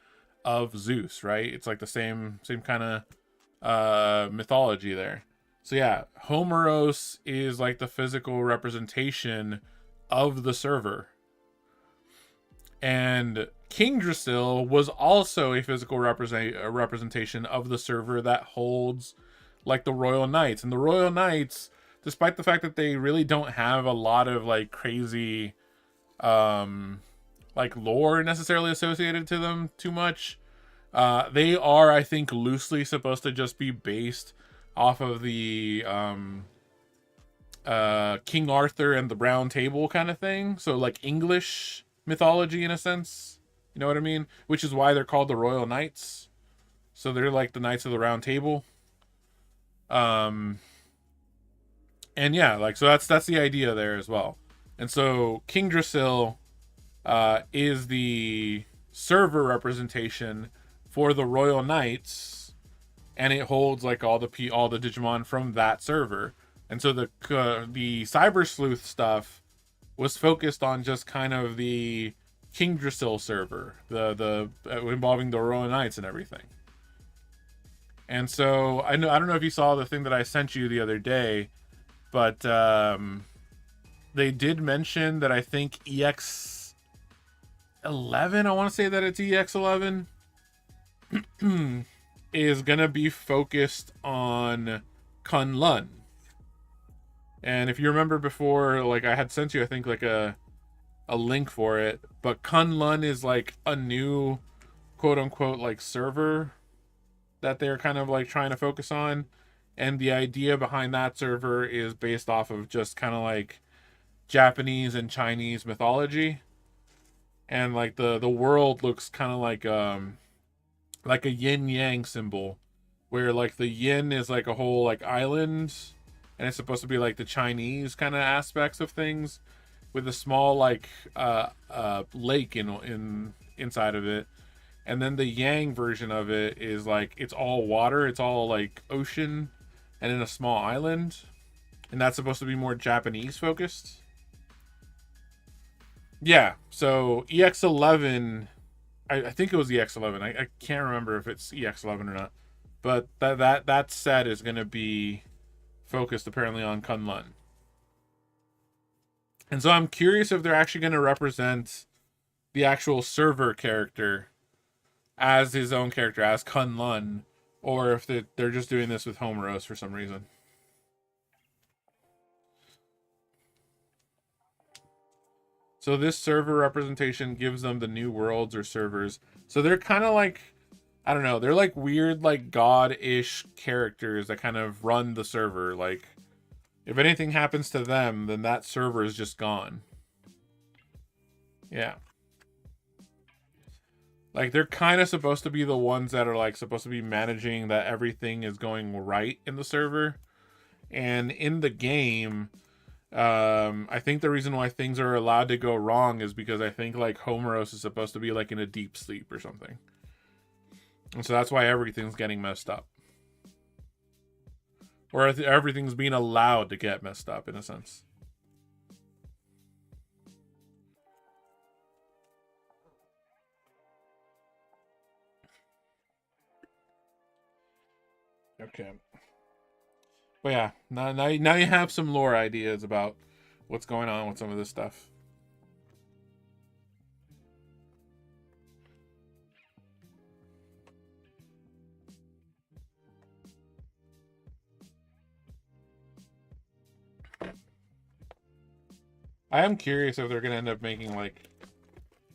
of Zeus, right? It's like the same kind of mythology there. So yeah, Homeros is like the physical representation of the server. And Kingdrasil was also a physical representation of the server that holds like the Royal Knights. And the Royal Knights, despite the fact that they really don't have a lot of like crazy like lore necessarily associated to them too much, they are, I think, loosely supposed to just be based off of the King Arthur and the Round Table kind of thing. So like English mythology in a sense. You know what I mean? Which is why they're called the Royal Knights. So they're like the Knights of the Round Table. And yeah, like so that's the idea there as well. And so Kingdrasil is the server representation for the Royal Knights, and it holds like all the Digimon from that server. And so the Cyber Sleuth stuff was focused on just kind of the Kingdrasil server, the involving the Royal Knights and everything. And so I don't know if you saw the thing that I sent you the other day, but they did mention that I think EX11, I want to say that it's EX11, is gonna be focused on Kunlun. And if you remember before, like I had sent you, I think like a link for it, but Kunlun is like a new quote unquote like server that they're kind of like trying to focus on. And the idea behind that server is based off of just kind of like Japanese and Chinese mythology. And like the world looks kind of like a yin yang symbol, where like the yin is like a whole like island, and it's supposed to be like the Chinese kind of aspects of things, with a small like lake in inside of it. And then the yang version of it is like it's all water, it's all like ocean and in a small island. And that's supposed to be more Japanese focused. Yeah, so EX11, I think it was EX11. I can't remember if it's EX11 or not. But that set is going to be focused apparently on Kunlun. And so I'm curious if they're actually going to represent the actual server character as his own character, as Kunlun, or if they're just doing this with Homeros for some reason. So this server representation gives them the new worlds or servers. So they're kind of like, I don't know, they're like weird, like god-ish characters that kind of run the server. Like, if anything happens to them, then that server is just gone. Yeah. Like, they're kind of supposed to be the ones that are like supposed to be managing that everything is going right in the server. And in the game, I think the reason why things are allowed to go wrong is because I think like Homeros is supposed to be like in a deep sleep or something. And so that's why everything's getting messed up. Or everything's being allowed to get messed up in a sense. Okay. But yeah, now you have some lore ideas about what's going on with some of this stuff. I am curious if they're gonna end up making like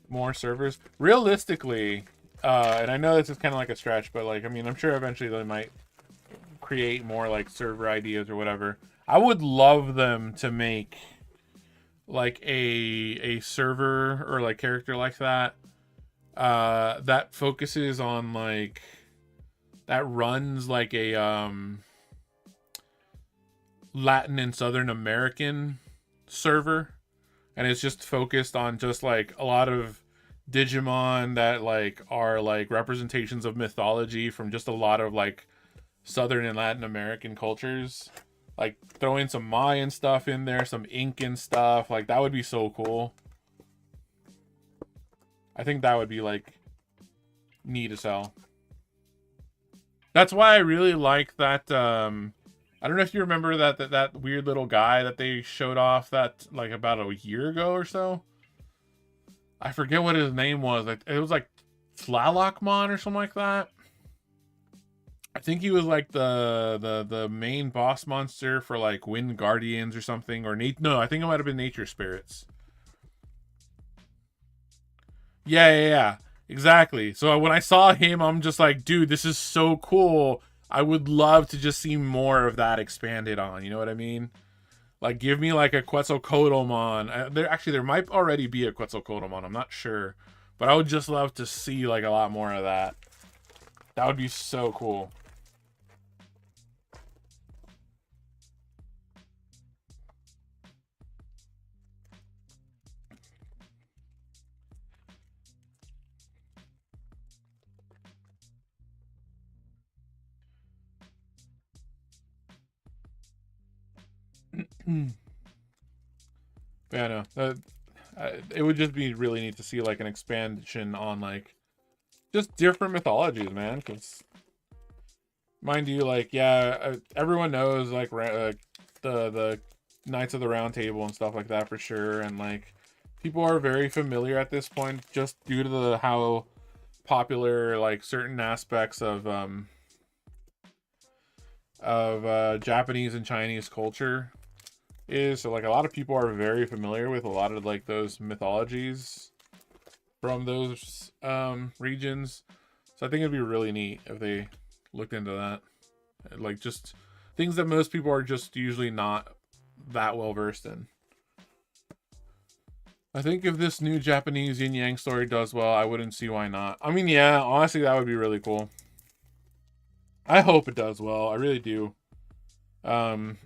more servers. Realistically, and I know this is kind of like a stretch, but like I mean, I'm sure eventually they might create more like server ideas or whatever. I would love them to make like a server or like character like that that focuses on like that runs like a Latin and Southern American server, and it's just focused on just like a lot of Digimon that like are like representations of mythology from just a lot of like Southern and Latin American cultures. Like throwing some Mayan stuff in there, some Incan stuff, like that would be so cool. I think that would be like neat as hell. That's why I really like that. I don't know if you remember that weird little guy that they showed off that like about a year ago or so. I forget what his name was. It was like Tlalocmon or something like that. I think he was like the main boss monster for like Wind Guardians or something, or no, I think it might have been Nature Spirits. Yeah, exactly. So when I saw him, I'm just like, dude, this is so cool. I would love to just see more of that expanded on. You know what I mean? Like, give me like a Quetzalcoatlmon. There might already be a Quetzalcoatlmon. I'm not sure, but I would just love to see like a lot more of that. That would be so cool. Yeah, no, it would just be really neat to see like an expansion on like just different mythologies, man. Because mind you, like yeah, everyone knows like the Knights of the Round Table and stuff like that for sure, and like people are very familiar at this point just due to how popular like certain aspects of Japanese and Chinese culture is. So like a lot of people are very familiar with a lot of like those mythologies from those regions. So I think it'd be really neat if they looked into that. Like just things that most people are just usually not that well versed in. I think if this new Japanese yin yang story does well, I wouldn't see why not. I mean, yeah, honestly, that would be really cool. I hope it does well. I really do. Because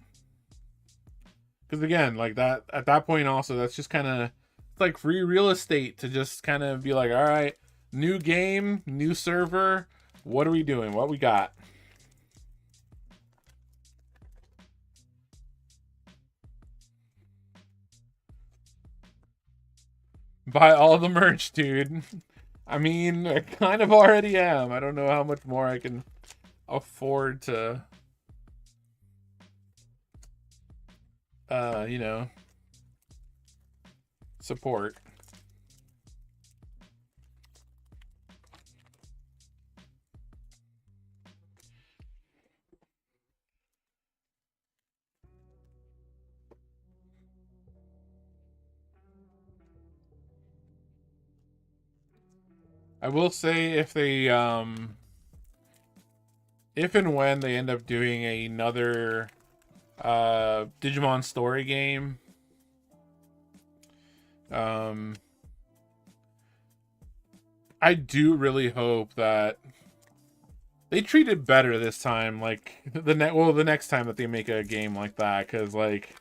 again, like that at that point, also that's just kind of like free real estate to just kind of be like, all right, new game, new server. What are we doing? What we got? Buy all the merch, dude. I mean, I kind of already am. I don't know how much more I can afford to, you know, support. I will say if and when they end up doing another Digimon story game, um I do really hope that they treat it better this time, like the next time that they make a game like that, because like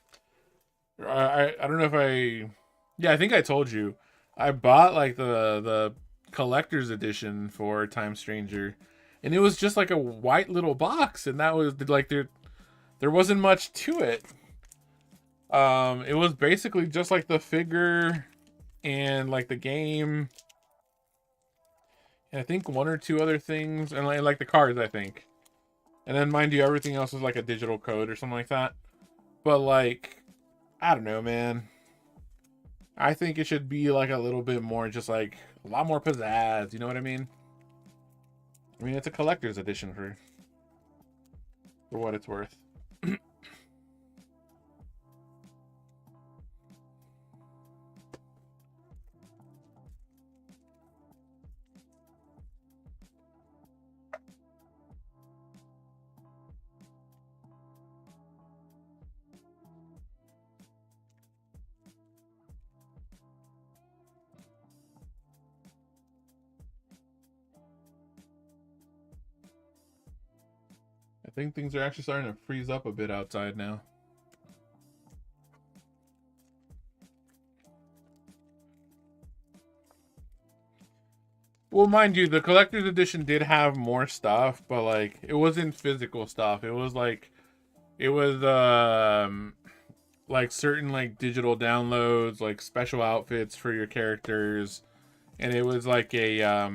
I don't know if yeah, I think I told you I bought like the collector's edition for Time Stranger, and it was just like a white little box, and that was like there wasn't much to it. It was basically just like the figure and like the game, and I think one or two other things, and like the cards, I think. And then mind you, everything else was like a digital code or something like that. But like, I don't know, man. I think it should be like a little bit more, just like a lot more pizzazz. You know what I mean? I mean, it's a collector's edition for what it's worth. think things are actually starting to freeze up a bit outside now. Well, mind you, the collector's edition did have more stuff, but like it wasn't physical stuff. It was like like certain like digital downloads, like special outfits for your characters, and it was like a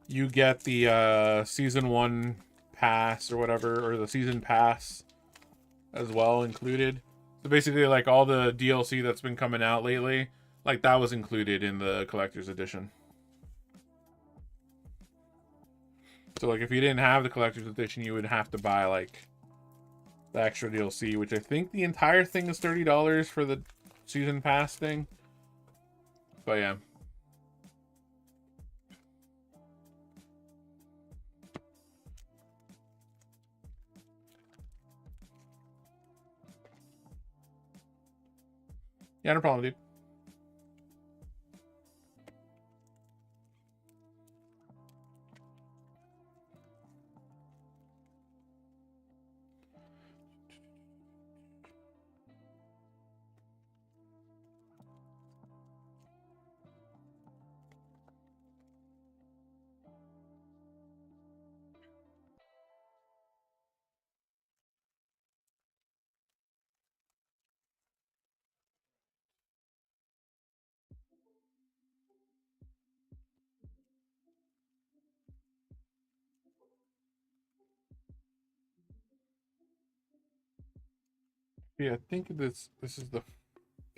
you get the season 1 pass or whatever, or the season pass as well included. So basically like all the DLC that's been coming out lately, like that was included in the collector's edition. So like if you didn't have the collector's edition, you would have to buy like the extra DLC, which I think the entire thing is $30 for the season pass thing. But yeah. Yeah, no problem, dude. Yeah, I think this is the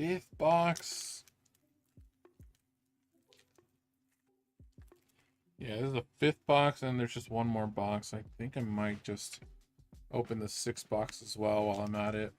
5th box. Yeah, this is the 5th box, and there's just one more box. I think I might just open the 6th box as well while I'm at it.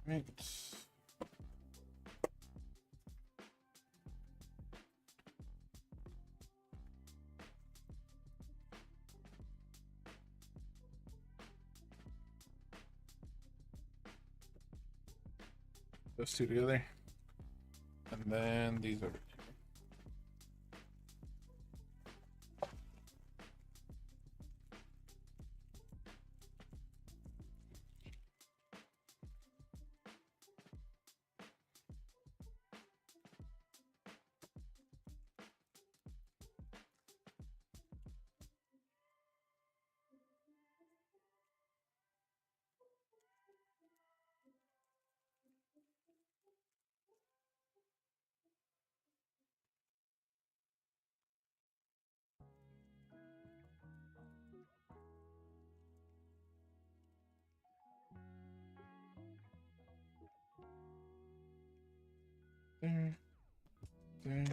Right. Those two together. And then these over. There. There.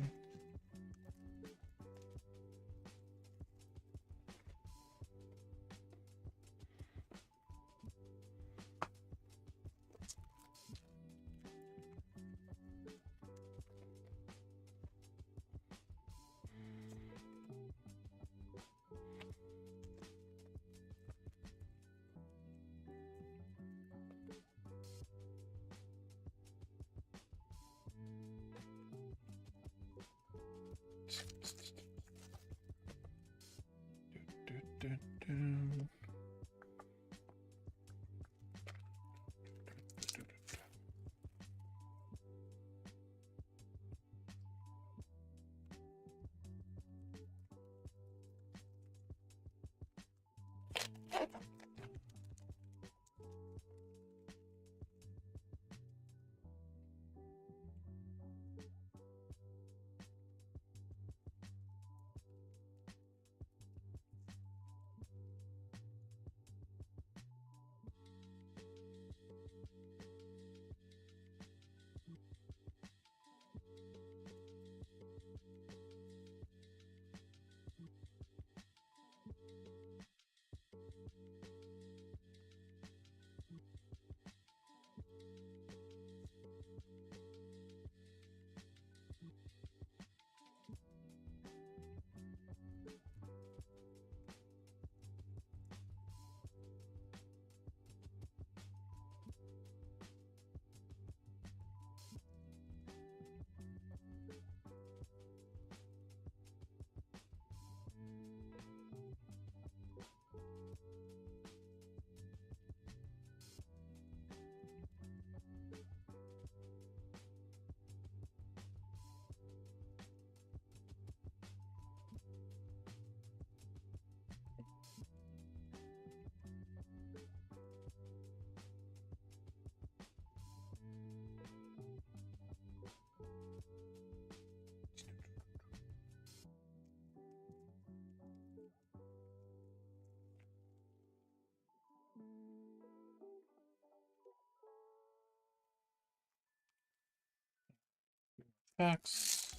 Packs.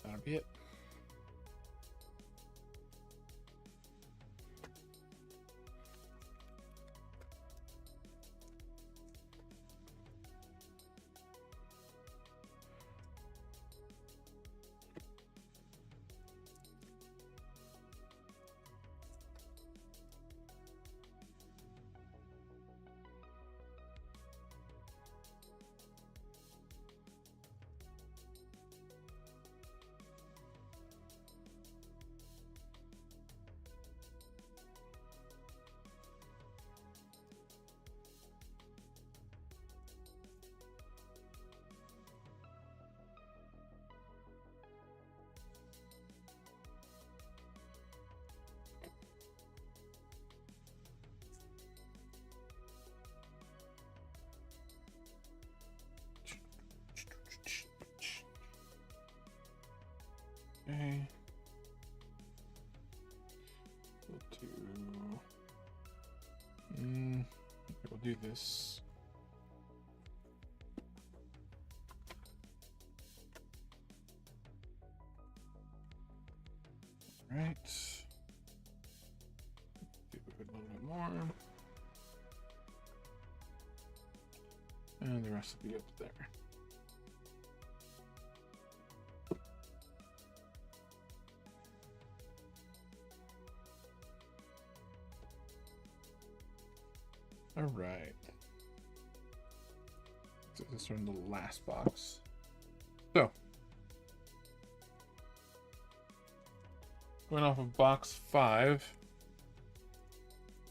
That'll be it. Okay. We'll do this. All right. Do a little bit more. And the rest will be up there. All right. So this one, the last box. So, going off of box 5.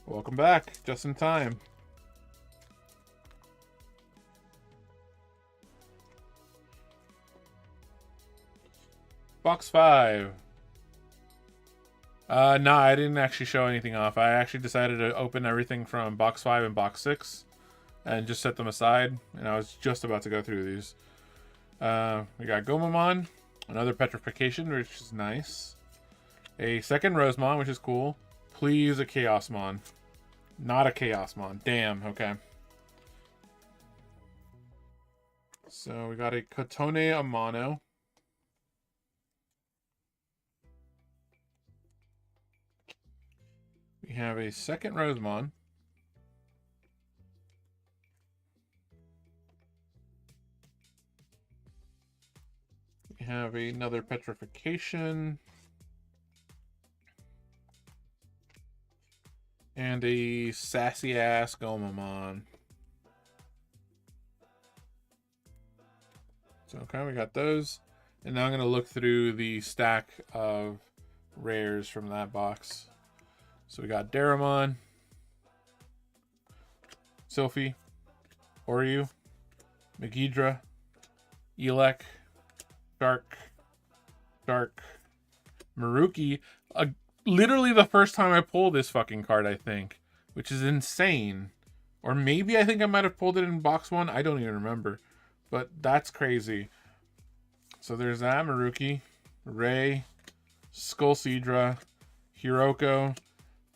Welcome back, just in time. Box 5. No, I didn't actually show anything off. I actually decided to open everything from box 5 and box 6 and just set them aside. And I was just about to go through these. We got Gomamon, another Petrification, which is nice. A second Rosemon, which is cool. Please a Chaosmon. Not a Chaosmon. Damn, okay. So we got a Kotone Amano. We have a second Rosemon. We have another Petrification. And a sassy ass Gomamon. So okay, we got those. And now I'm gonna look through the stack of rares from that box. So we got Daramon, Sylphie, Oryu, Megidra, Elec, Dark, Maruki, literally the first time I pulled this fucking card, I think, which is insane. Or maybe I think I might have pulled it in box 1. I don't even remember. But that's crazy. So there's that. Maruki, Ray, Skullseedra, Hiroko.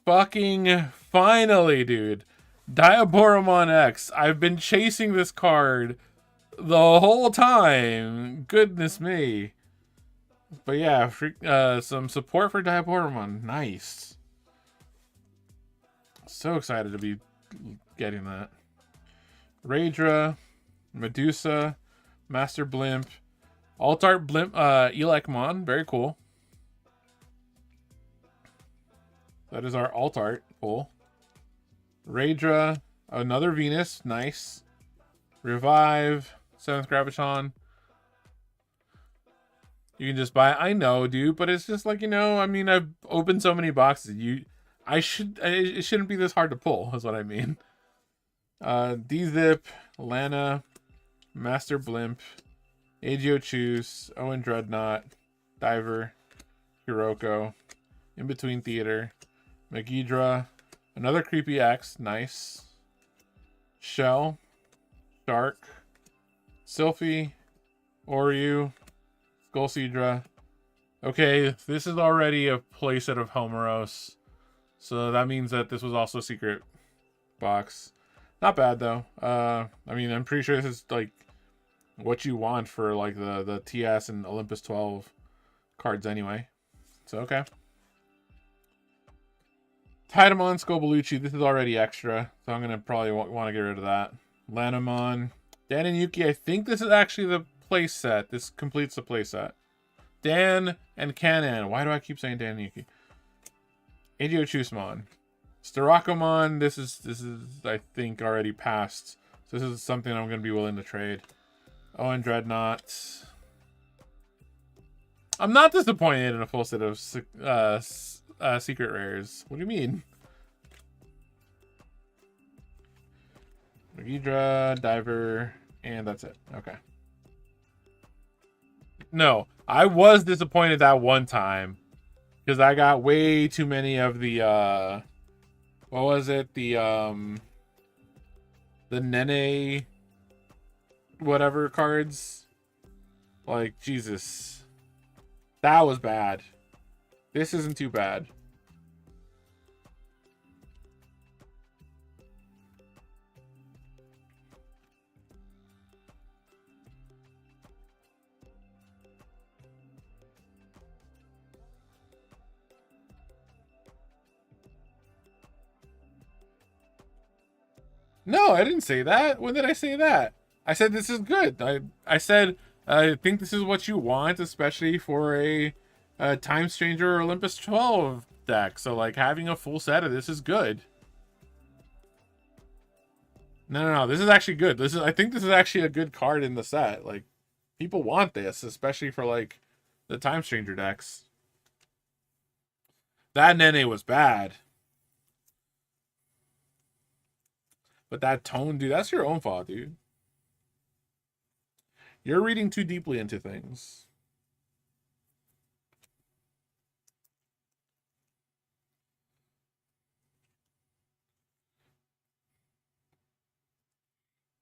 Fucking finally, dude. Diaboromon X. I've been chasing this card the whole time. Goodness me. But yeah, some support for Diaboromon. Nice. So excited to be getting that. Raidra, Medusa, Master Blimp, Alt Art Blimp, Elecmon. Very cool. That is our Alt Art pull. Raidra, another Venus. Nice. Revive, 7th Graviton. You can just buy it. I know, dude, but it's just like, you know, I mean, I've opened so many boxes. It shouldn't be this hard to pull, is what I mean. D-Zip, Lana, Master Blimp, Agio Choose, Owen Dreadnought, Diver, Hiroko, In Between Theater, Megidra, another Creepy X, nice. Shell, Shark, Sylphie, Oryu, Skullseedra. Okay, this is already a playset of Homeros. So that means that this was also a secret box. Not bad though. I mean, I'm pretty sure this is like what you want for like the TS and Olympus 12 cards anyway. So okay. Tidamon, Scobalucci, this is already extra, so I'm gonna probably want to get rid of that. Lanamon, Dan and Yuki, I think this is actually the playset. This completes the playset. Dan and Kanan. Why do I keep saying Dan and Yuki? Agio Chusmon. Starakomon, this is I think already passed. So this is something I'm gonna be willing to trade. Owen Dreadnought. I'm not disappointed in a full set of secret rares. What do you mean? Megidra, Diver, and that's it. Okay. No, I was disappointed that one time because I got way too many of the what was it? The Nene whatever cards. Like, Jesus. That was bad. This isn't too bad. No, I didn't say that. When did I say that? I said this is good. I said I think this is what you want, especially for a Time Stranger or Olympus 12 deck. So like having a full set of this is good. No. This is actually good. I think this is actually a good card in the set. Like people want this, especially for like the Time Stranger decks. That Nene was bad. But that tone, dude, that's your own fault, dude. You're reading too deeply into things.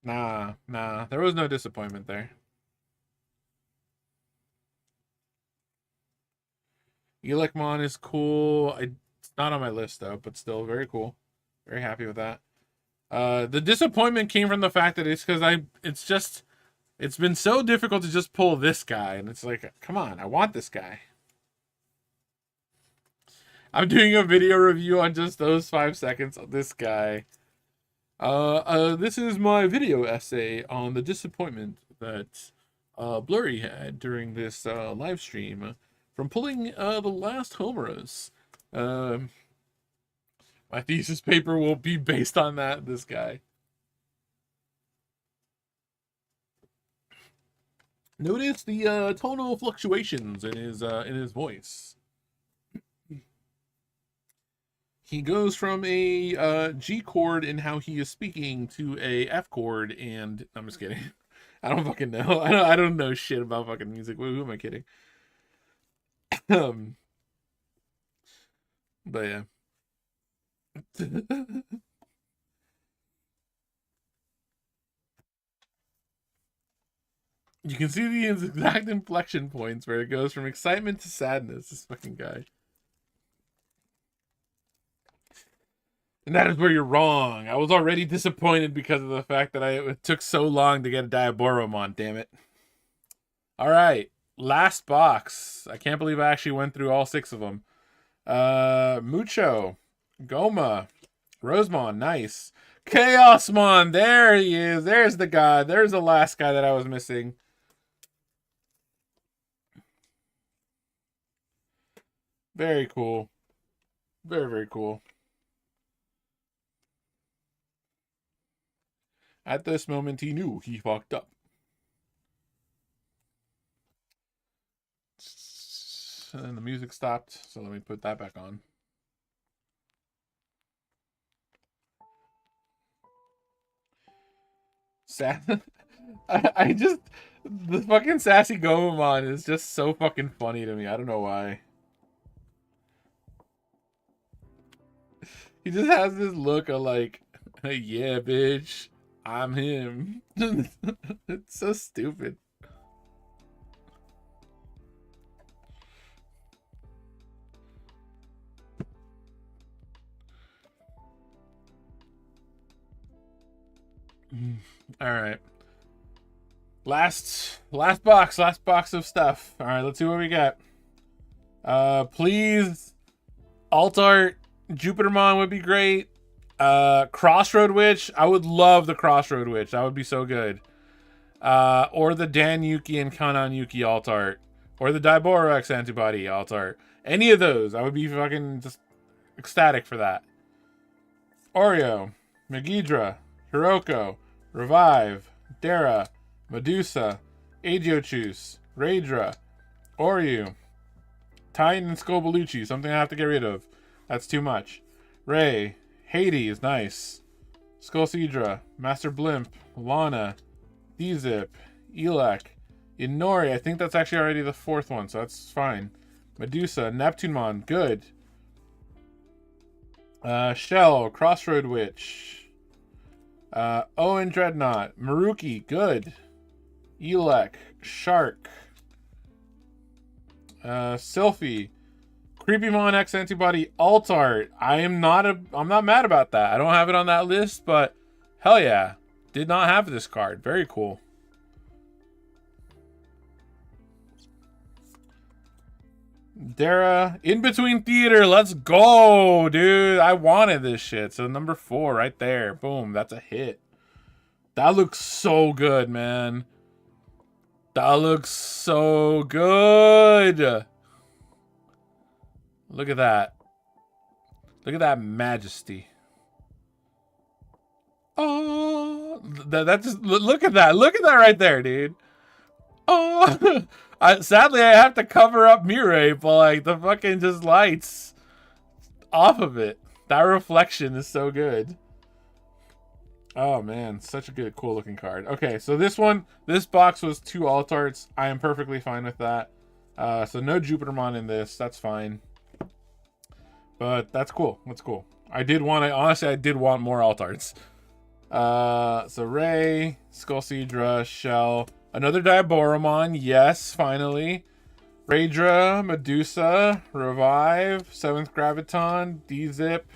Nah. There was no disappointment there. Elecmon is cool. It's not on my list, though, but still very cool. Very happy with that. The disappointment came from the fact that it's been so difficult to just pull this guy, and it's like, come on, I want this guy. I'm doing a video review on just those 5 seconds of this guy. This is my video essay on the disappointment that Blurry had during this live stream from pulling the last Homeros. My thesis paper will be based on this guy. Notice the tonal fluctuations in his voice. He goes from a G chord in how he is speaking to a F chord, and I'm just kidding. I don't fucking know. I don't know shit about fucking music. Who am I kidding? But yeah. You can see the exact inflection points where it goes from excitement to sadness. This fucking guy. And that is where you're wrong. I was already disappointed because of the fact that it took so long to get a Diaboromon, damn it. All right. Last box. I can't believe I actually went through all 6 of them. Mucho. Goma. Rosemon, nice. Chaosmon, there he is. There's the guy. There's the last guy that I was missing. Very cool. Very, very cool. At this moment, he knew he fucked up. And then the music stopped, so let me put that back on. I just, the fucking sassy Gomamon is just so fucking funny to me. I don't know why. He just has this look of like, yeah, bitch, I'm him. It's so stupid. All right. Last box of stuff. All right, let's see what we got. Please, alt art Jupitermon would be great. Crossroad Witch, I would love the Crossroad Witch. That would be so good. Or the Dan Yuki and Kanan Yuki alt art, or the Diborax antibody alt art. Any of those, I would be fucking just ecstatic for that. Oreo, Megidra, Hiroko, Revive, Dara, Medusa, Adiochus, Raidra, Oreo, Titan and Scobalucci, something I have to get rid of. That's too much. Ray, Hades, nice. Skullseedra, Master Blimp, Lana, D-Zip, Elec, Inori, I think that's actually already the 4th one, so that's fine. Medusa, Neptunemon, good. Shell, Crossroad Witch. Owen Dreadnought, Maruki, good. Elec, Shark. Sylphie, Creepymon X Antibody Alt Art. I'm not mad about that. I don't have it on that list, but hell yeah. Did not have this card. Very cool. Dara, In Between Theater. Let's go, dude. I wanted this shit. So number 4 right there. Boom. That's a hit. That looks so good, man. That looks so good. Look at that. Look at that majesty. Oh, that just look at that. Look at that right there, dude. Oh, sadly I have to cover up Mirai, but like the fucking just lights off of it. That reflection is so good. Oh man, such a good, cool looking card. Okay, so this box was 2 alt arts. I am perfectly fine with that. So no Jupitermon in this. That's fine. But that's cool. That's cool. Honestly, I did want more alt arts. So Ray, Skullseedra, Shell, another Diaboromon, yes, finally. Raidra, Medusa, Revive, 7th Graviton, D-Zip,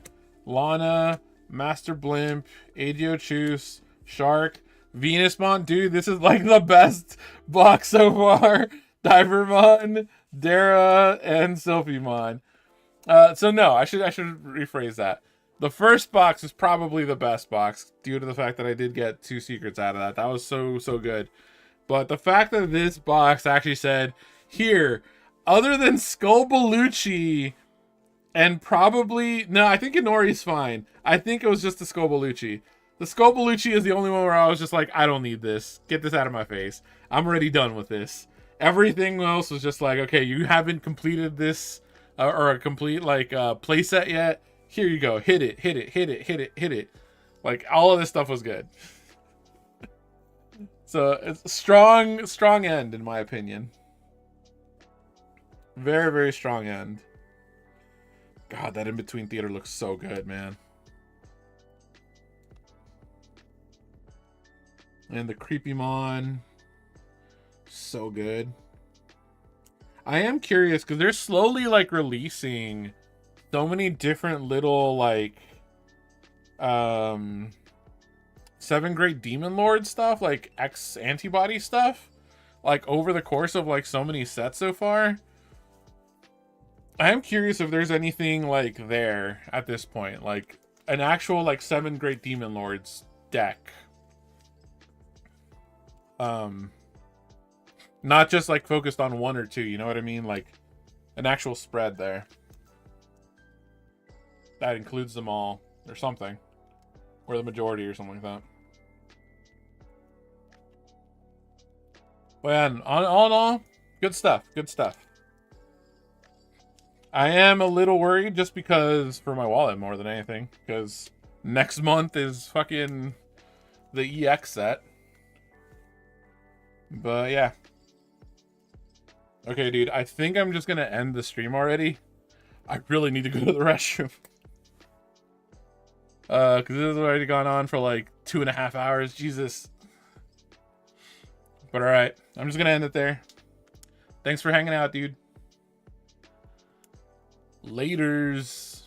Lana, Master Blimp, Adiochus, Shark, Venusmon. Dude, this is like the best box so far. Divermon, Dara, and Sylphimon. So no, I should rephrase that. The first box is probably the best box due to the fact that I did get 2 secrets out of that. That was so good. But the fact that this box actually said, here, other than Scobalucci and probably, no, I think Inori's fine. I think it was just the Scobalucci. The Scobalucci is the only one where I was just like, I don't need this. Get this out of my face. I'm already done with this. Everything else was just like, okay, you haven't completed this or a complete like playset yet. Here you go. Hit it, hit it, hit it, hit it, hit it. Like all of this stuff was good. So it's a strong end in my opinion. Very, very strong end. God, that in-between theater looks so good, man. And the Creepymon, so good. I am curious because they're slowly like releasing so many different little like 7 Great Demon Lord stuff, like X antibody stuff, like over the course of like so many sets so far. I am curious if there's anything like there at this point, like an actual like 7 Great Demon Lords deck. Not just like focused on 1 or 2, you know what I mean? Like an actual spread there that includes them all or something, or the majority or something like that. But yeah, all in all, good stuff. Good stuff. I am a little worried just because for my wallet more than anything, because next month is fucking the EX set. But yeah. Okay, dude, I think I'm just gonna end the stream already. I really need to go to the restroom. Because this has already gone on for like 2.5 hours. Jesus. But alright, I'm just gonna end it there. Thanks for hanging out, dude. Laters.